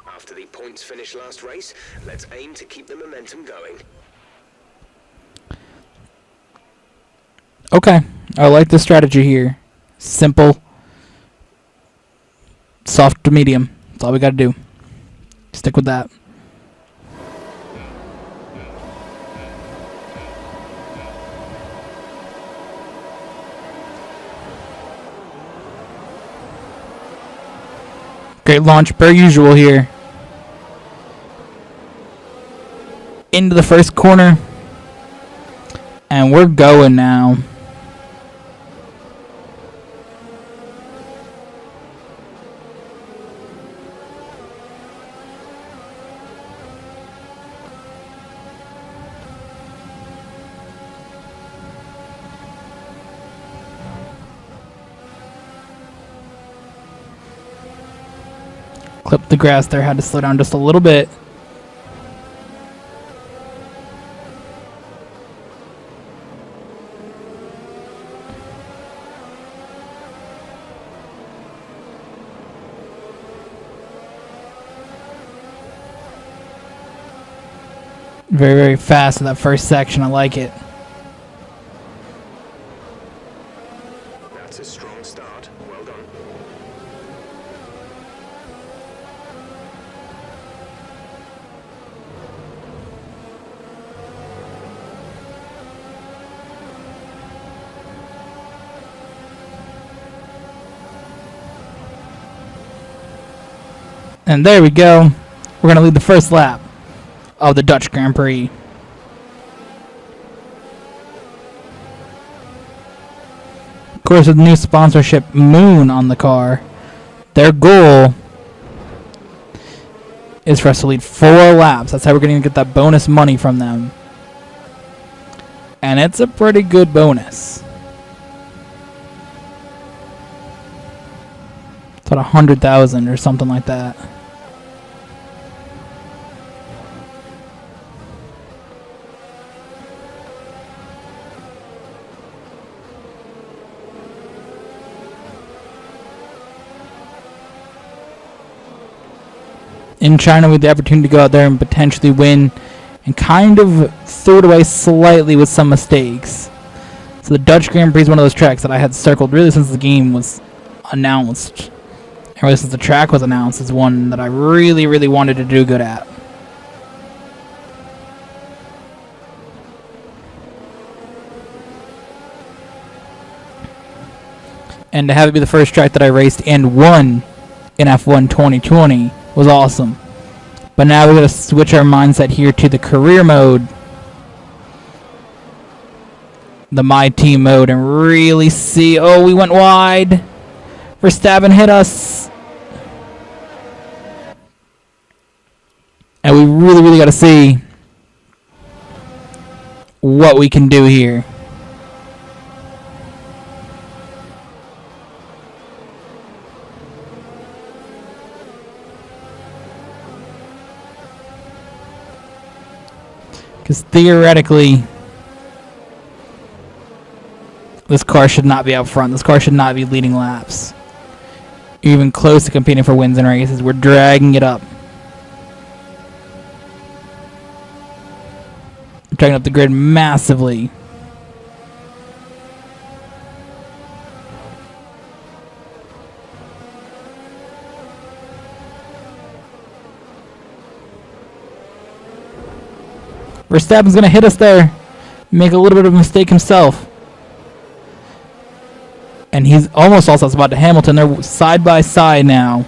Speaker 2: After the points finish last race, let's aim to keep the momentum going.
Speaker 3: Okay, I like the strategy here. Simple. Soft to medium. That's all we got to do. Stick with that. Great launch per usual here. Into the first corner. And we're going now. Clipped the grass there, had to slow down just a little bit. Very, very fast in that first section. I like it.
Speaker 2: That's a strong start. Well done.
Speaker 3: And there we go. We're going to lead the first lap of the Dutch Grand Prix. Of course, with the new sponsorship Moon on the car, their goal is for us to lead 4 laps. That's how we're going to get that bonus money from them. And it's a pretty good bonus. It's about 100,000 or something like that. In China, we had the opportunity to go out there and potentially win, and kind of threw it away slightly with some mistakes. So the Dutch Grand Prix is one of those tracks that I had circled really since the game was announced. And really since the track was announced, is one that I really, really wanted to do good at. And to have it be the first track that I raced and won in F1 2020 was awesome. But now we're going to switch our mindset here to the career mode, the My Team mode, and really see. Oh, we went wide. Verstappen hit us. And we really, really got to see what we can do here. Because theoretically, this car should not be out front. This car should not be leading laps. Even close to competing for wins in races. We're dragging it up. We're dragging up the grid massively. Verstappen's going to hit us there. Make a little bit of a mistake himself. And he's almost also about to Hamilton. They're side by side now.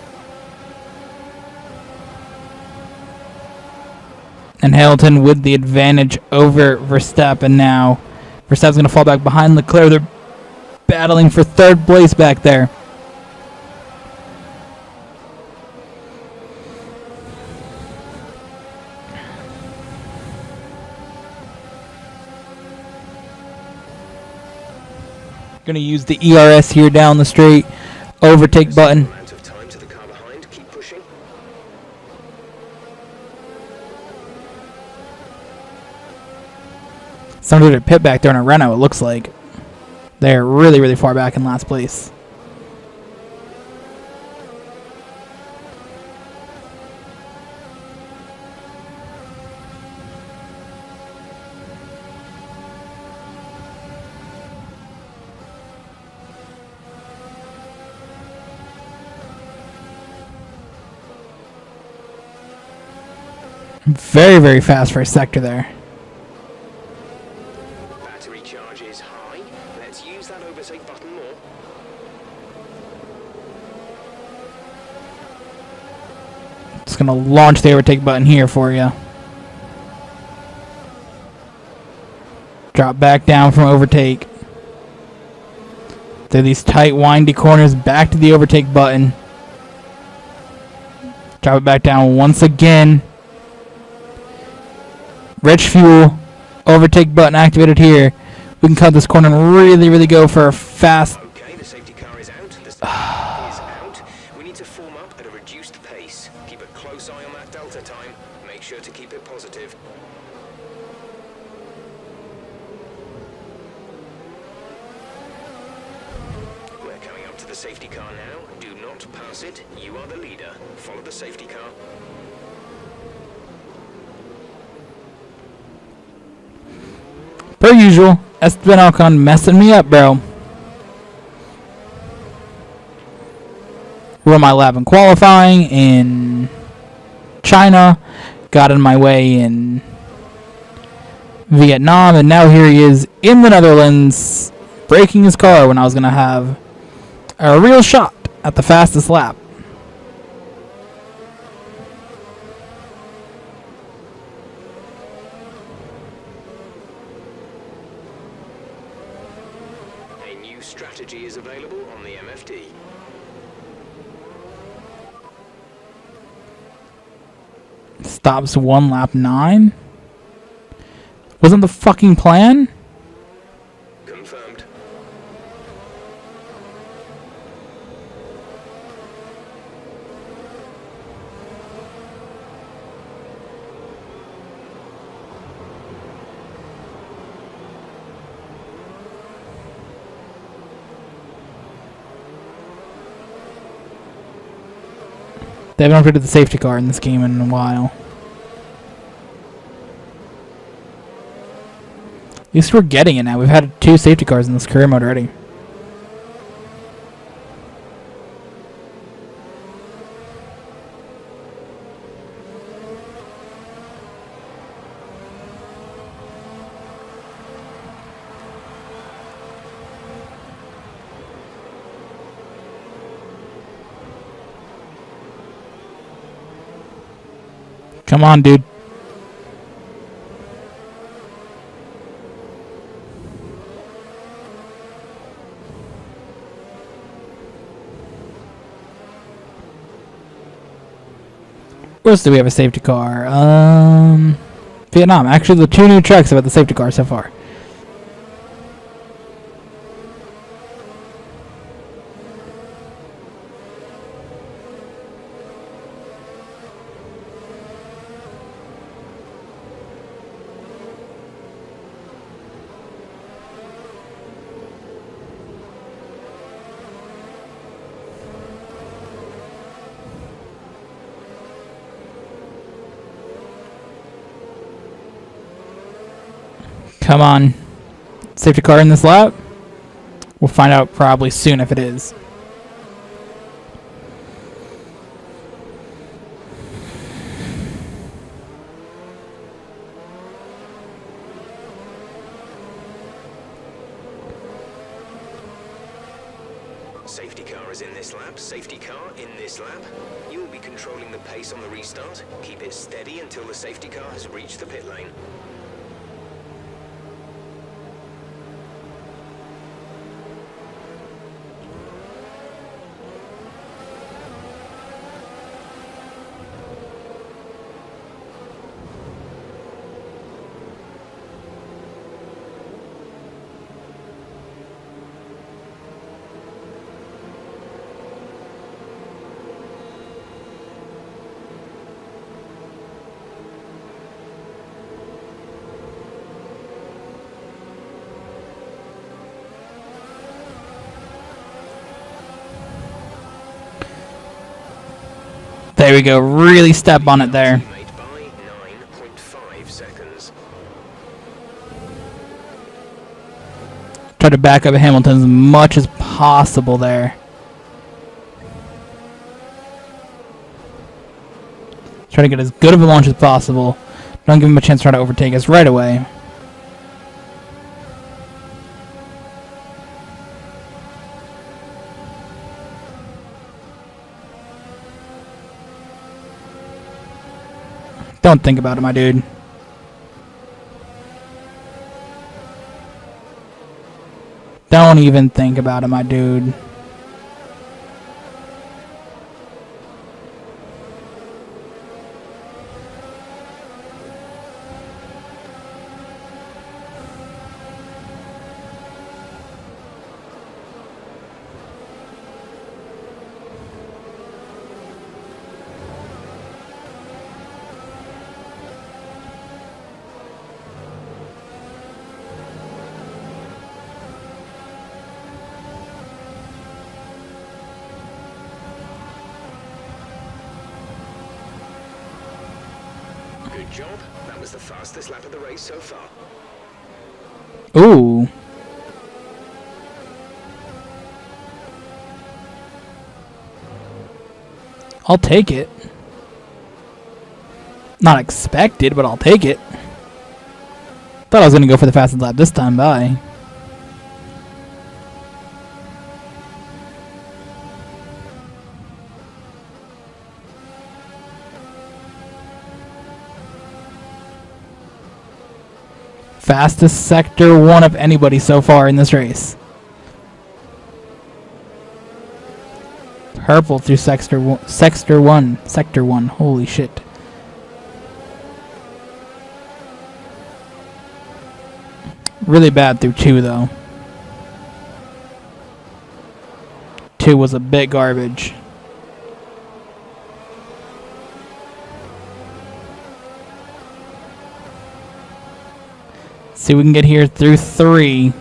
Speaker 3: And Hamilton with the advantage over Verstappen now. Verstappen's going to fall back behind Leclerc. They're battling for third place back there. Going to use the ERS here down the straight. Overtake button.
Speaker 2: Amount of time to the car behind. Keep pushing.
Speaker 3: Somebody did a pit back there in a Renault, it looks like. They're really, really far back in last place. Very, very fast for a sector there.
Speaker 2: Battery charge is high. Let's use that overtake button more.
Speaker 3: Just going to launch the overtake button here for you. Drop back down from overtake. Through these tight, windy corners, back to the overtake button. Drop it back down once again. Rich fuel, overtake button activated here. We can cut this corner and really, really go for a fast.
Speaker 2: Okay, the safety car is out. The safety car is out. We need to form up at a reduced pace. Keep a close eye on that delta time. Make sure to keep it positive. We're coming up to the safety car now. Do not pass it. You are the leader. Follow the safety car.
Speaker 3: Per usual, Estevan Ocon messing me up, bro. Run my lap in qualifying in China. Got in my way in Vietnam. And now here he is in the Netherlands, breaking his car when I was going to have a real shot at the fastest lap.
Speaker 2: Strategy is available on the MFD.
Speaker 3: Stops 1 lap 9. Wasn't the fucking plan?
Speaker 2: Confirmed.
Speaker 3: They haven't upgraded the safety car in this game in a while. At least we're getting it now. We've had 2 safety cars in this career mode already. Come on, dude. Where else do we have a safety car? Vietnam. Actually, the 2 new trucks have had the safety car so far. Come on. Safety car in this lap? We'll find out probably soon if it is.
Speaker 2: Safety car is in this lap. Safety car in this lap. You will be controlling the pace on the restart. Keep it steady until the safety car has reached the pit lane.
Speaker 3: There we go. Really step on it there.
Speaker 2: Made by 9.5 seconds.
Speaker 3: Try to back up Hamilton as much as possible there. Try to get as good of a launch as possible. Don't give him a chance to try to overtake us right away. Don't think about it, my dude. Don't even think about it, my dude.
Speaker 2: Good job. That was the fastest lap of the race so far.
Speaker 3: Ooh. I'll take it. Not expected, but I'll take it. Thought I was going to go for the fastest lap this time. Bye. Fastest sector 1 of anybody so far in this race. Purple through sector 1. Holy shit. Really bad through 2 though. 2 was a bit garbage. See if we can get here through 3.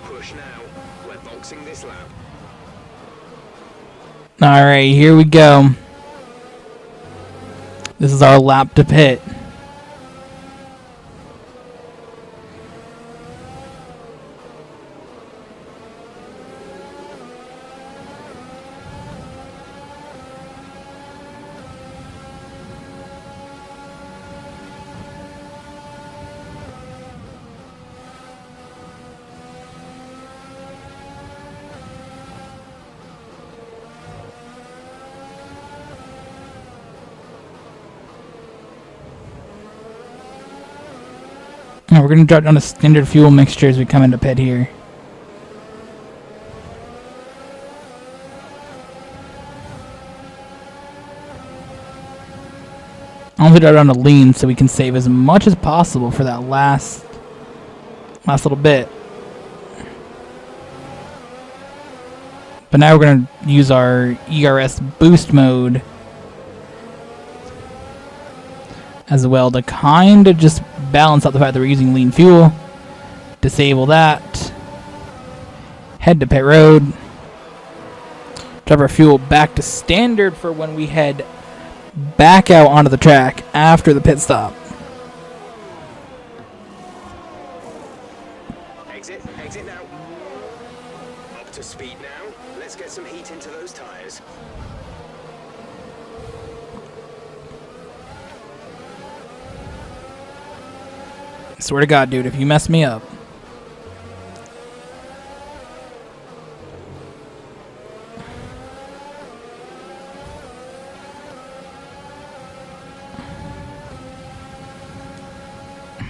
Speaker 2: Push now. We're boxing this lap.
Speaker 3: Alright, here we go. This is our lap to pit. Now we're going to drop down a standard fuel mixture as we come into pit here. I'm going to drop down to lean so we can save as much as possible for that last little bit. But now we're going to use our ERS boost mode as well to kind of just balance out the fact that we're using lean fuel. Disable that. Head to pit road. Drive our fuel back to standard for when we head back out onto the track after the pit stop.
Speaker 2: Exit now. Up to speed now. Let's get some heat into those tires.
Speaker 3: I swear to God, dude, if you mess me up.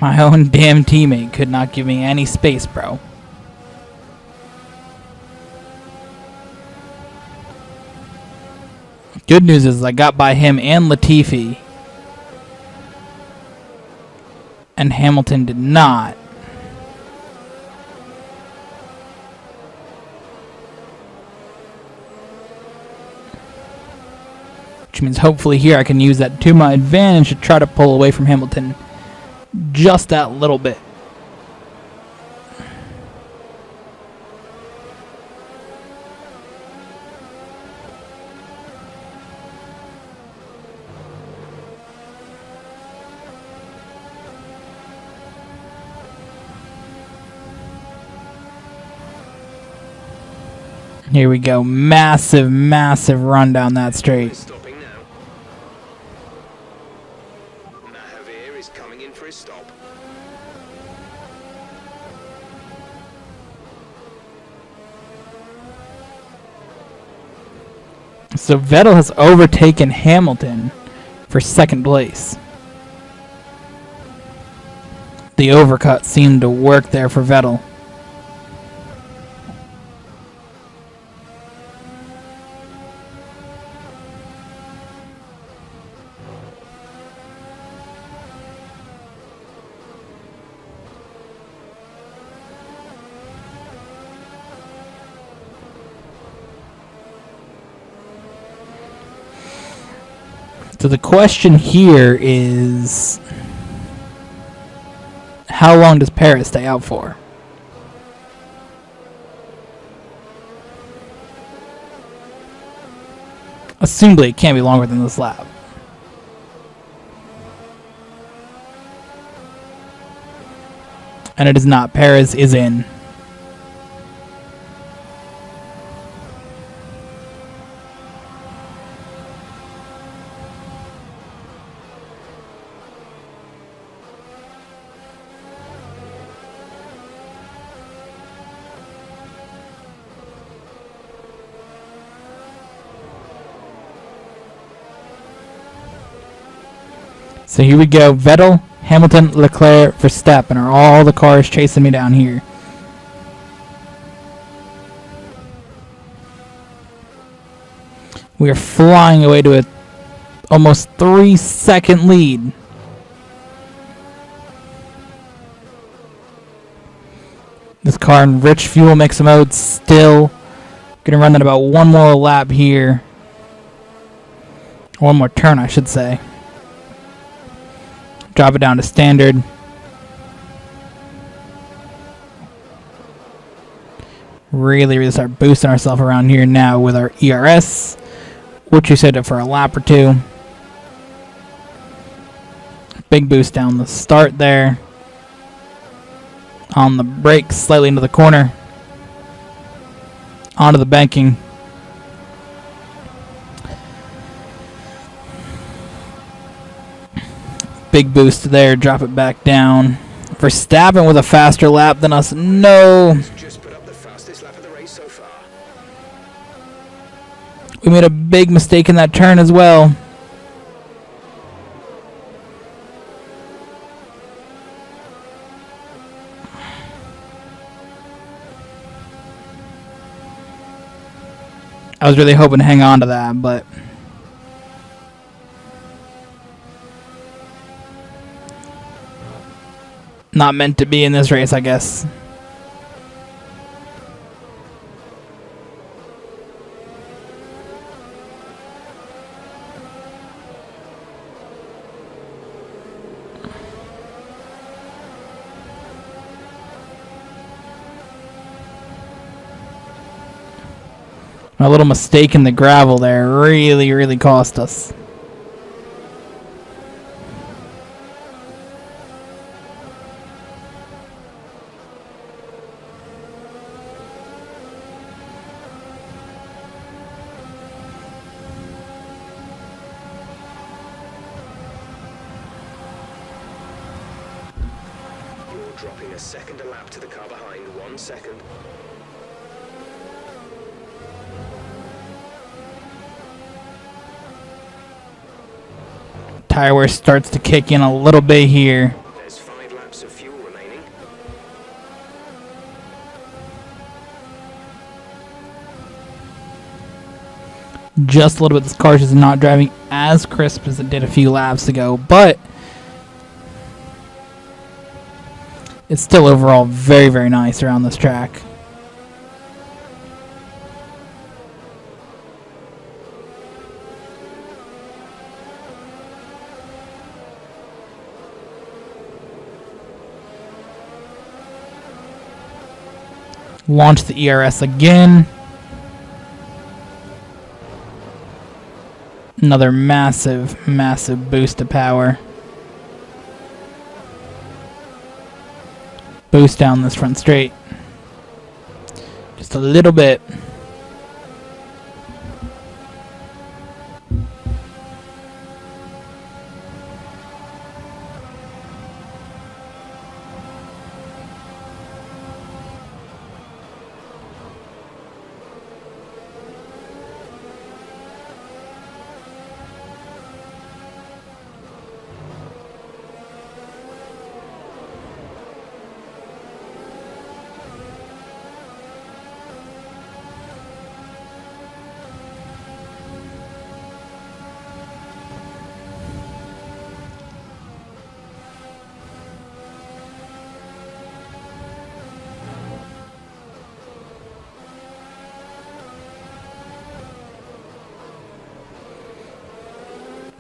Speaker 3: My own damn teammate could not give me any space, bro. Good news is I got by him and Latifi. And Hamilton did not. Which means hopefully here I can use that to my advantage to try to pull away from Hamilton just that little bit. Here we go. Massive, massive run down that straight.
Speaker 2: Stopping now. Mahavir is coming in for his stop.
Speaker 3: So Vettel has overtaken Hamilton for second place. The overcut seemed to work there for Vettel. So the question here is, how long does Paris stay out for? Assumably it can't be longer than this lap. And it is not. Paris is in. So here we go. Vettel, Hamilton, Leclerc, Verstappen are all the cars chasing me down here. We are flying away to a almost 3-second lead. This car in rich fuel mix mode still gonna run at about one more lap here. One more turn, I should say. Drop it down to standard. Really start boosting ourselves around here now with our ERS, which we set it for a lap or two. Big boost down the start there. On the brakes, slightly into the corner. Onto the banking. Big boost there, drop it back down. Verstappen with a faster lap than us. No.
Speaker 2: Just put up the fastest lap of the race so far.
Speaker 3: We made a big mistake in that turn as well. I was really hoping to hang on to that, but not meant to be in this race, I guess. A little mistake in the gravel there really, really cost us.
Speaker 2: You're dropping a second a lap to the car behind. 1 second.
Speaker 3: Tire wear starts to kick in a little bit here.
Speaker 2: There's 5 laps of fuel remaining.
Speaker 3: Just a little bit. This car is not driving as crisp as it did a few laps ago, but it's still overall very, very nice around this track. Launch the ERS again. Another massive, massive boost of power. Boost down this front straight. Just a little bit.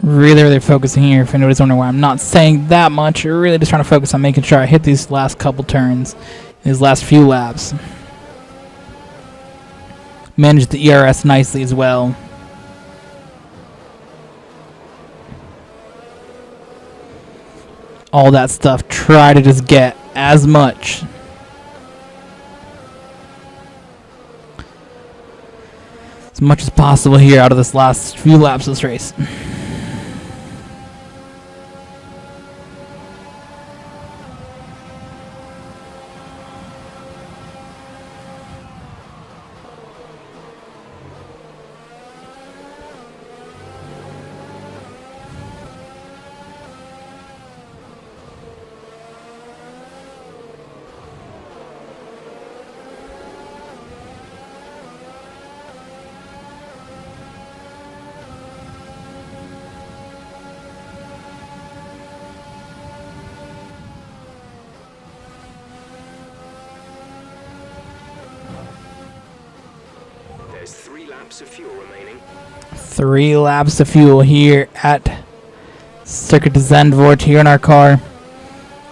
Speaker 3: Really, really focusing here. If anybody's wondering why I'm not saying that much, you're really just trying to focus on making sure I hit these last couple turns, these last few laps. Manage the ERS nicely as well. All that stuff. Try to just get as much as possible here out of this last few laps of this race.
Speaker 2: There's 3 laps of fuel remaining.
Speaker 3: 3 laps of fuel here at Circuit de Zandvoort here in our car,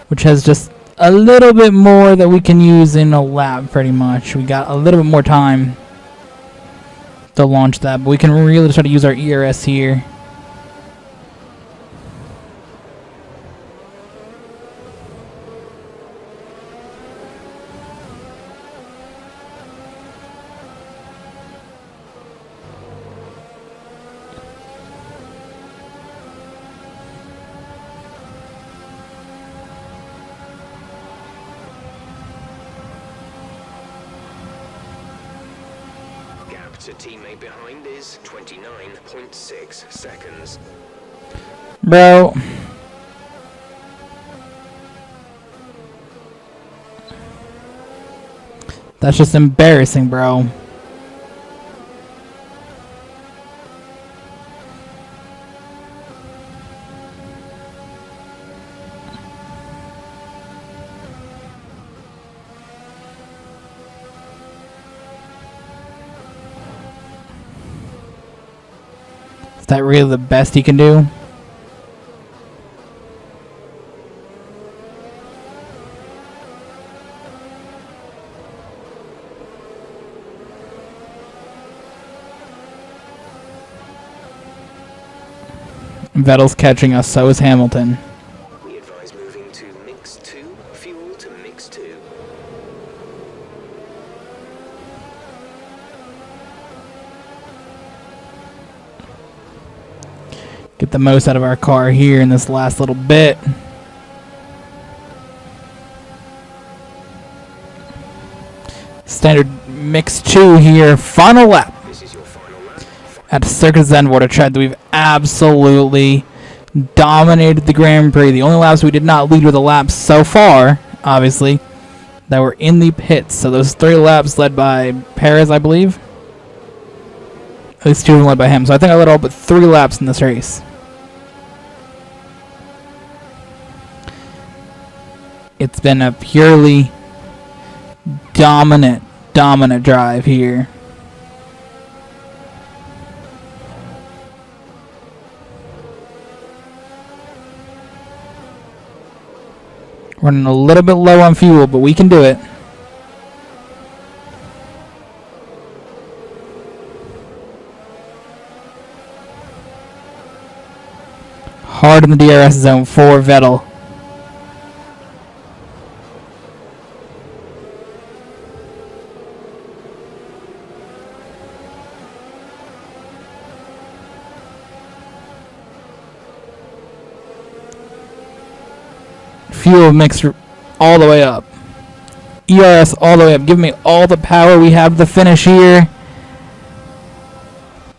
Speaker 3: which has just a little bit more that we can use in a lap pretty much. We got a little bit more time to launch that, but we can really try to use our ERS here.
Speaker 2: To teammate behind is 29.6 seconds.
Speaker 3: Bro. That's just embarrassing, bro. Is that really the best he can do? Vettel's catching us, so is Hamilton.
Speaker 2: We advise moving to mix 2, fuel to mix 2.
Speaker 3: Get the most out of our car here in this last little bit. Standard mix 2 here. Final lap
Speaker 2: This is your final lap.
Speaker 3: at Circus Zenwater track that we've absolutely dominated the Grand Prix. The only laps we did not lead were the laps so far, obviously, that were in the pits. So those 3 laps led by Perez, I believe. At least 2 of them led by him. So I think I led all but 3 laps in this race. It's been a purely dominant drive here. Running a little bit low on fuel, but we can do it. Hard in the DRS zone for Vettel. Fuel mixer all the way up. ERS all the way up. Give me all the power. We have the finish here.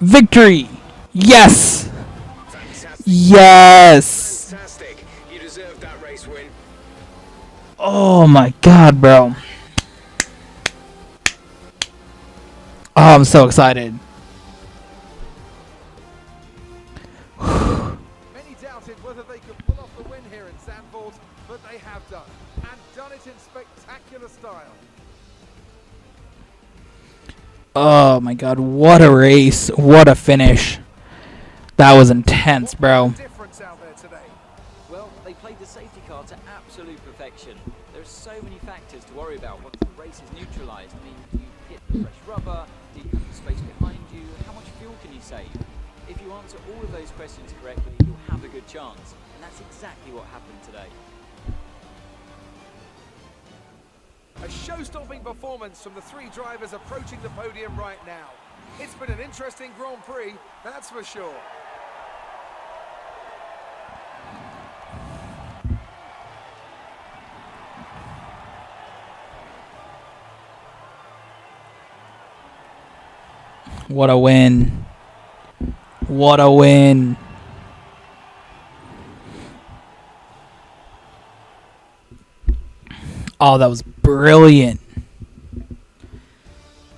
Speaker 3: Victory! Yes!
Speaker 2: Fantastic.
Speaker 3: Yes!
Speaker 2: Fantastic. You deserved that race win.
Speaker 3: Oh my god, bro. Oh, I'm so excited.
Speaker 4: Many doubted whether they could pull off the win here in Zandvoort, but they have done, and done it in spectacular style.
Speaker 3: Oh my god, what a race. What a finish. That was intense, bro.
Speaker 4: Difference out there today.
Speaker 6: Well, they played the safety car to absolute perfection. There are so many factors to worry about once the race is neutralised. I mean, do you hit the fresh rubber? Do you have the space behind you? How much fuel can you save? If you answer all of those questions correctly, you'll have a good chance. And that's exactly what happened today.
Speaker 4: A show-stopping performance from the 3 drivers approaching the podium right now. It's been an interesting Grand Prix, that's for sure.
Speaker 3: What a win. What a win. Oh, that was brilliant.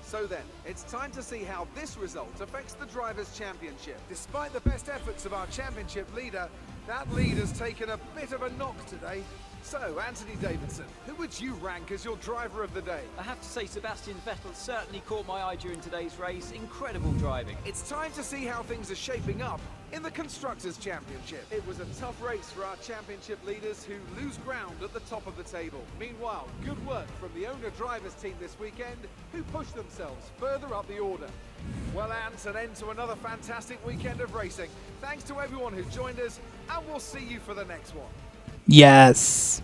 Speaker 4: So then, it's time to see how this result affects the Drivers' Championship. Despite the best efforts of our championship leader, that lead has taken a bit of a knock today. So, Anthony Davidson, who would you rank as your driver of the day?
Speaker 6: I have to say Sebastian Vettel certainly caught my eye during today's race. Incredible driving.
Speaker 4: It's time to see how things are shaping up in the Constructors' Championship. It was a tough race for our championship leaders who lose ground at the top of the table. Meanwhile, good work from the owner drivers team this weekend who pushed themselves further up the order. Well, Ant, an end to another fantastic weekend of racing. Thanks to everyone who joined us, and we'll see you for the next one.
Speaker 3: Yes.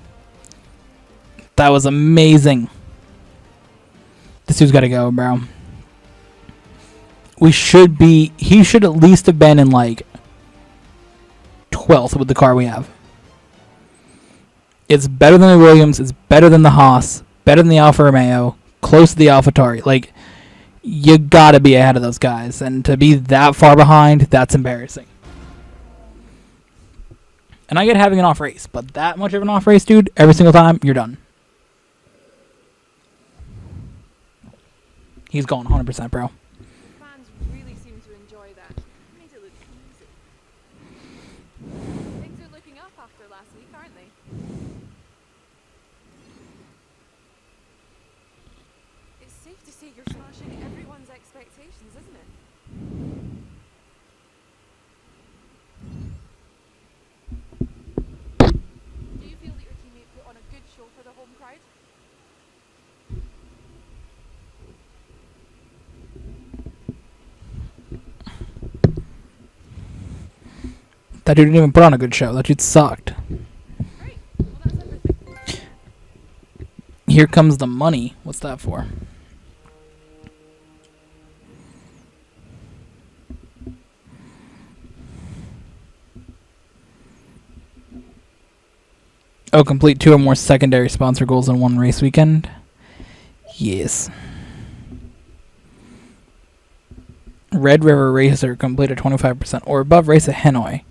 Speaker 3: That was amazing. This dude's got to go, bro. He should at least have been in like 12th with the car we have. It's better than the Williams, it's better than the Haas, better than the Alfa Romeo, close to the AlphaTauri. Like, you got to be ahead of those guys, and to be that far behind, that's embarrassing. And I get having an off race, but that much of an off race, dude, every single time, you're done. He's gone 100%, bro.
Speaker 5: Fans really seem to enjoy that. Made it look easy. Things are looking up after last week, aren't they? It's safe to say you're smashing everyone's expectations, isn't it? Do you feel that your teammate put on a good show for the home crowd?
Speaker 3: That dude didn't even put on a good show. That dude sucked.
Speaker 5: Great. Well, that's everything.
Speaker 3: Here comes the money. What's that for? Oh, complete 2 or more secondary sponsor goals in one race weekend. Yes. Red River Racer completed 25% or above race at Hanoi.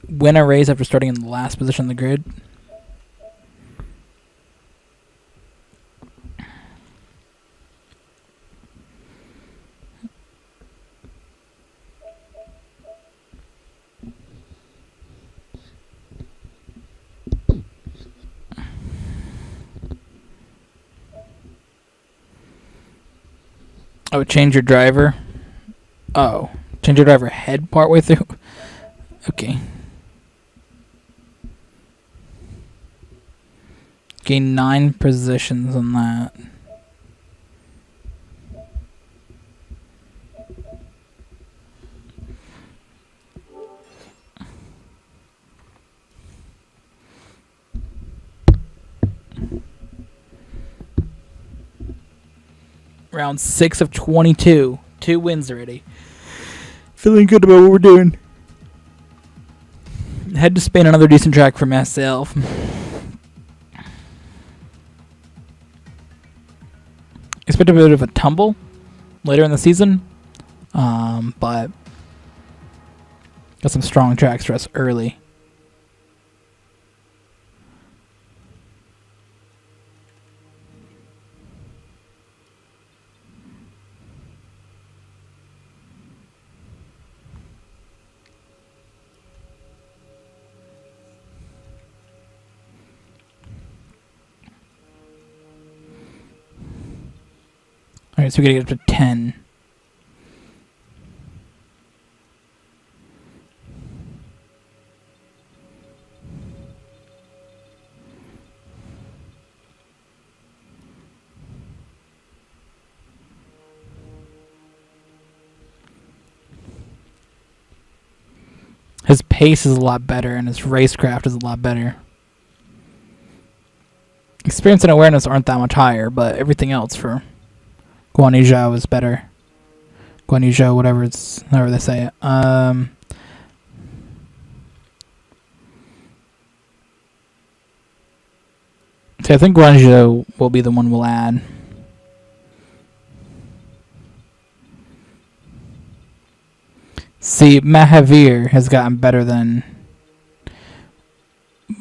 Speaker 3: Win a race after starting in the last position on the grid. Oh, change your driver. Oh, change your driver head partway through. Okay. Gain 9 positions on that. Round 6 of 22. 2 wins already. Feeling good about what we're doing. Had to Spain, another decent track for myself. Expect a bit of a tumble later in the season, but got some strong tracks for us early. Alright, so we gotta get up to 10. His pace is a lot better, and his racecraft is a lot better. Experience and awareness aren't that much higher, but everything else for Guanyu is better. Guanyu, however they say it. So I think Guanyu will be the one we'll add. See, Mahavir has gotten better than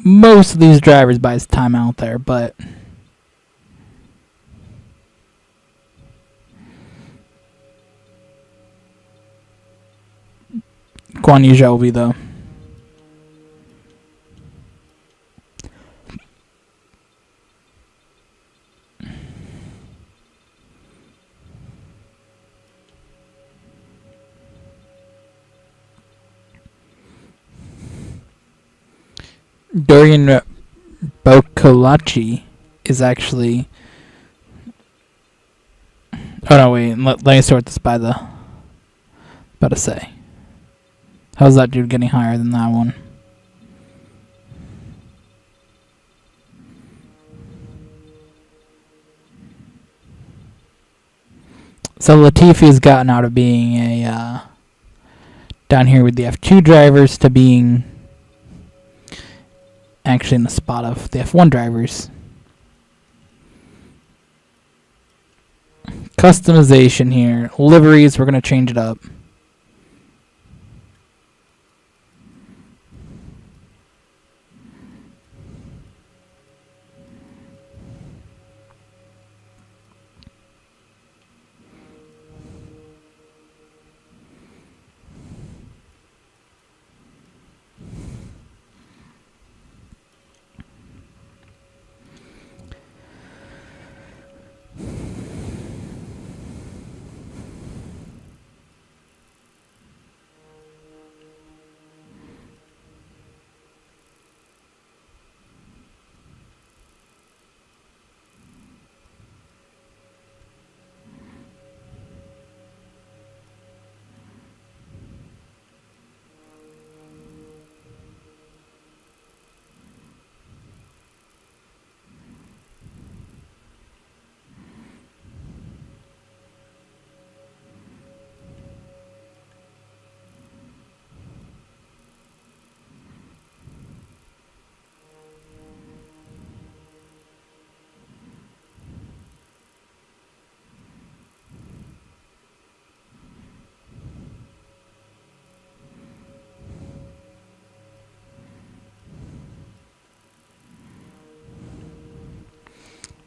Speaker 3: most of these drivers by his time out there, but Guanyu will be the Dorian Bocolaci is actually. Oh no, wait. Let me sort this by the. About to say. How's that dude getting higher than that one? So Latifi's gotten out of being a down here with the F2 drivers to being actually in the spot of the F1 drivers. Customization here. Liveries, we're going to change it up.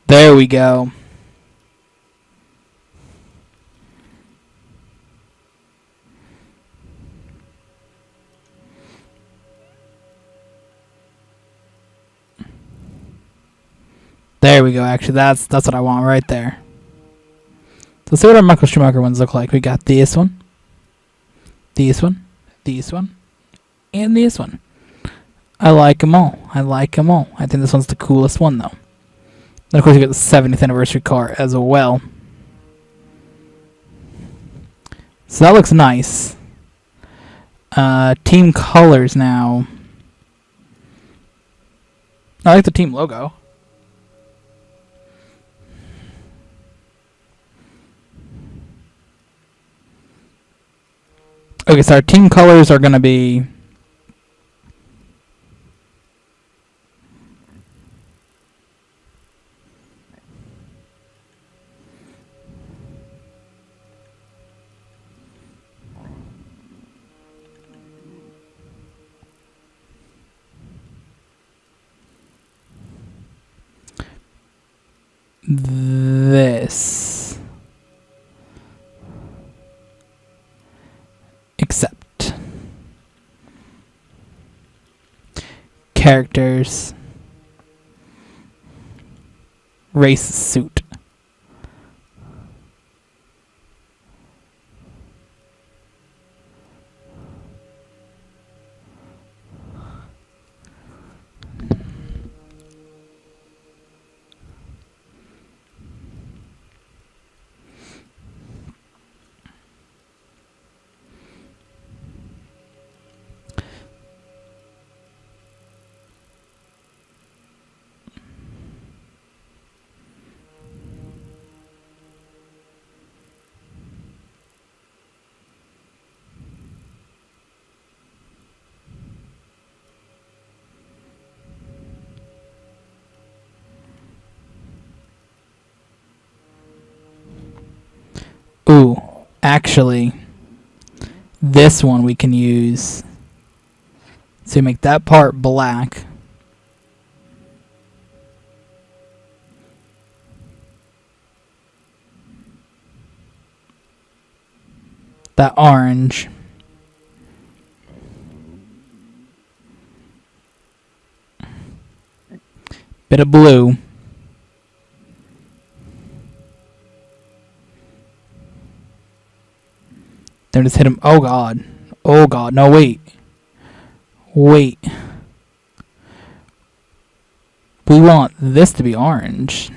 Speaker 3: There we go. There we go. Actually, that's what I want right there. So let's see what our Michael Schumacher ones look like. We got this one, this one, this one, and this one. I like them all. I like them all. I think this one's the coolest one, though. And of course, you get the 70th anniversary car as well. So that looks nice. Team colors now. I like the team logo. Okay, so our team colors are going to be... this. Except characters, race suit. Ooh, actually, this one we can use. So make that part black. That orange. Bit of blue. Then just hit him. Oh god. Oh god. No, wait. Wait. We want this to be orange.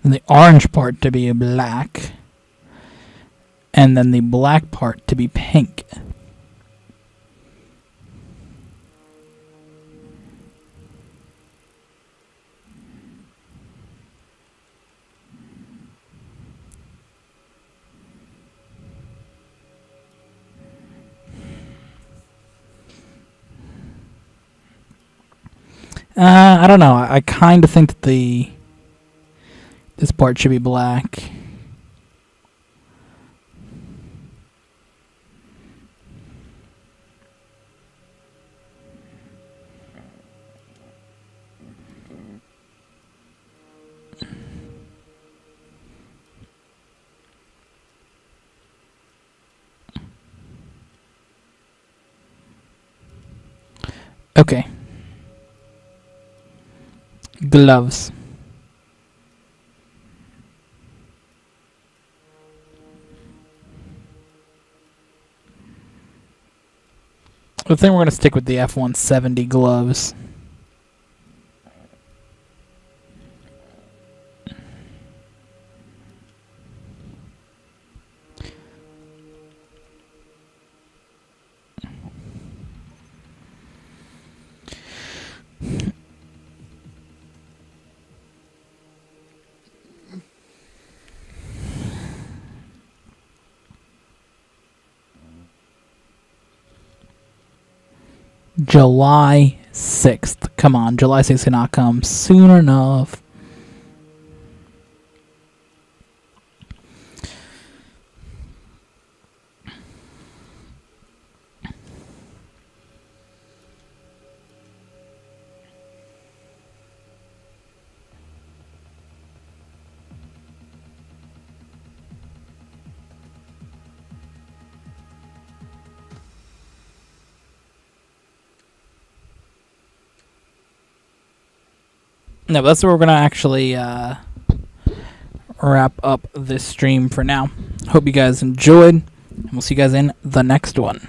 Speaker 3: And the orange part to be black. And then the black part to be pink. I don't know. I kind of think that this part should be black. Okay. Gloves. I think we're going to stick with the F-170 gloves. July 6th. Come on, July 6th cannot come soon enough. No, but that's where we're going to actually wrap up this stream for now. Hope you guys enjoyed, and we'll see you guys in the next one.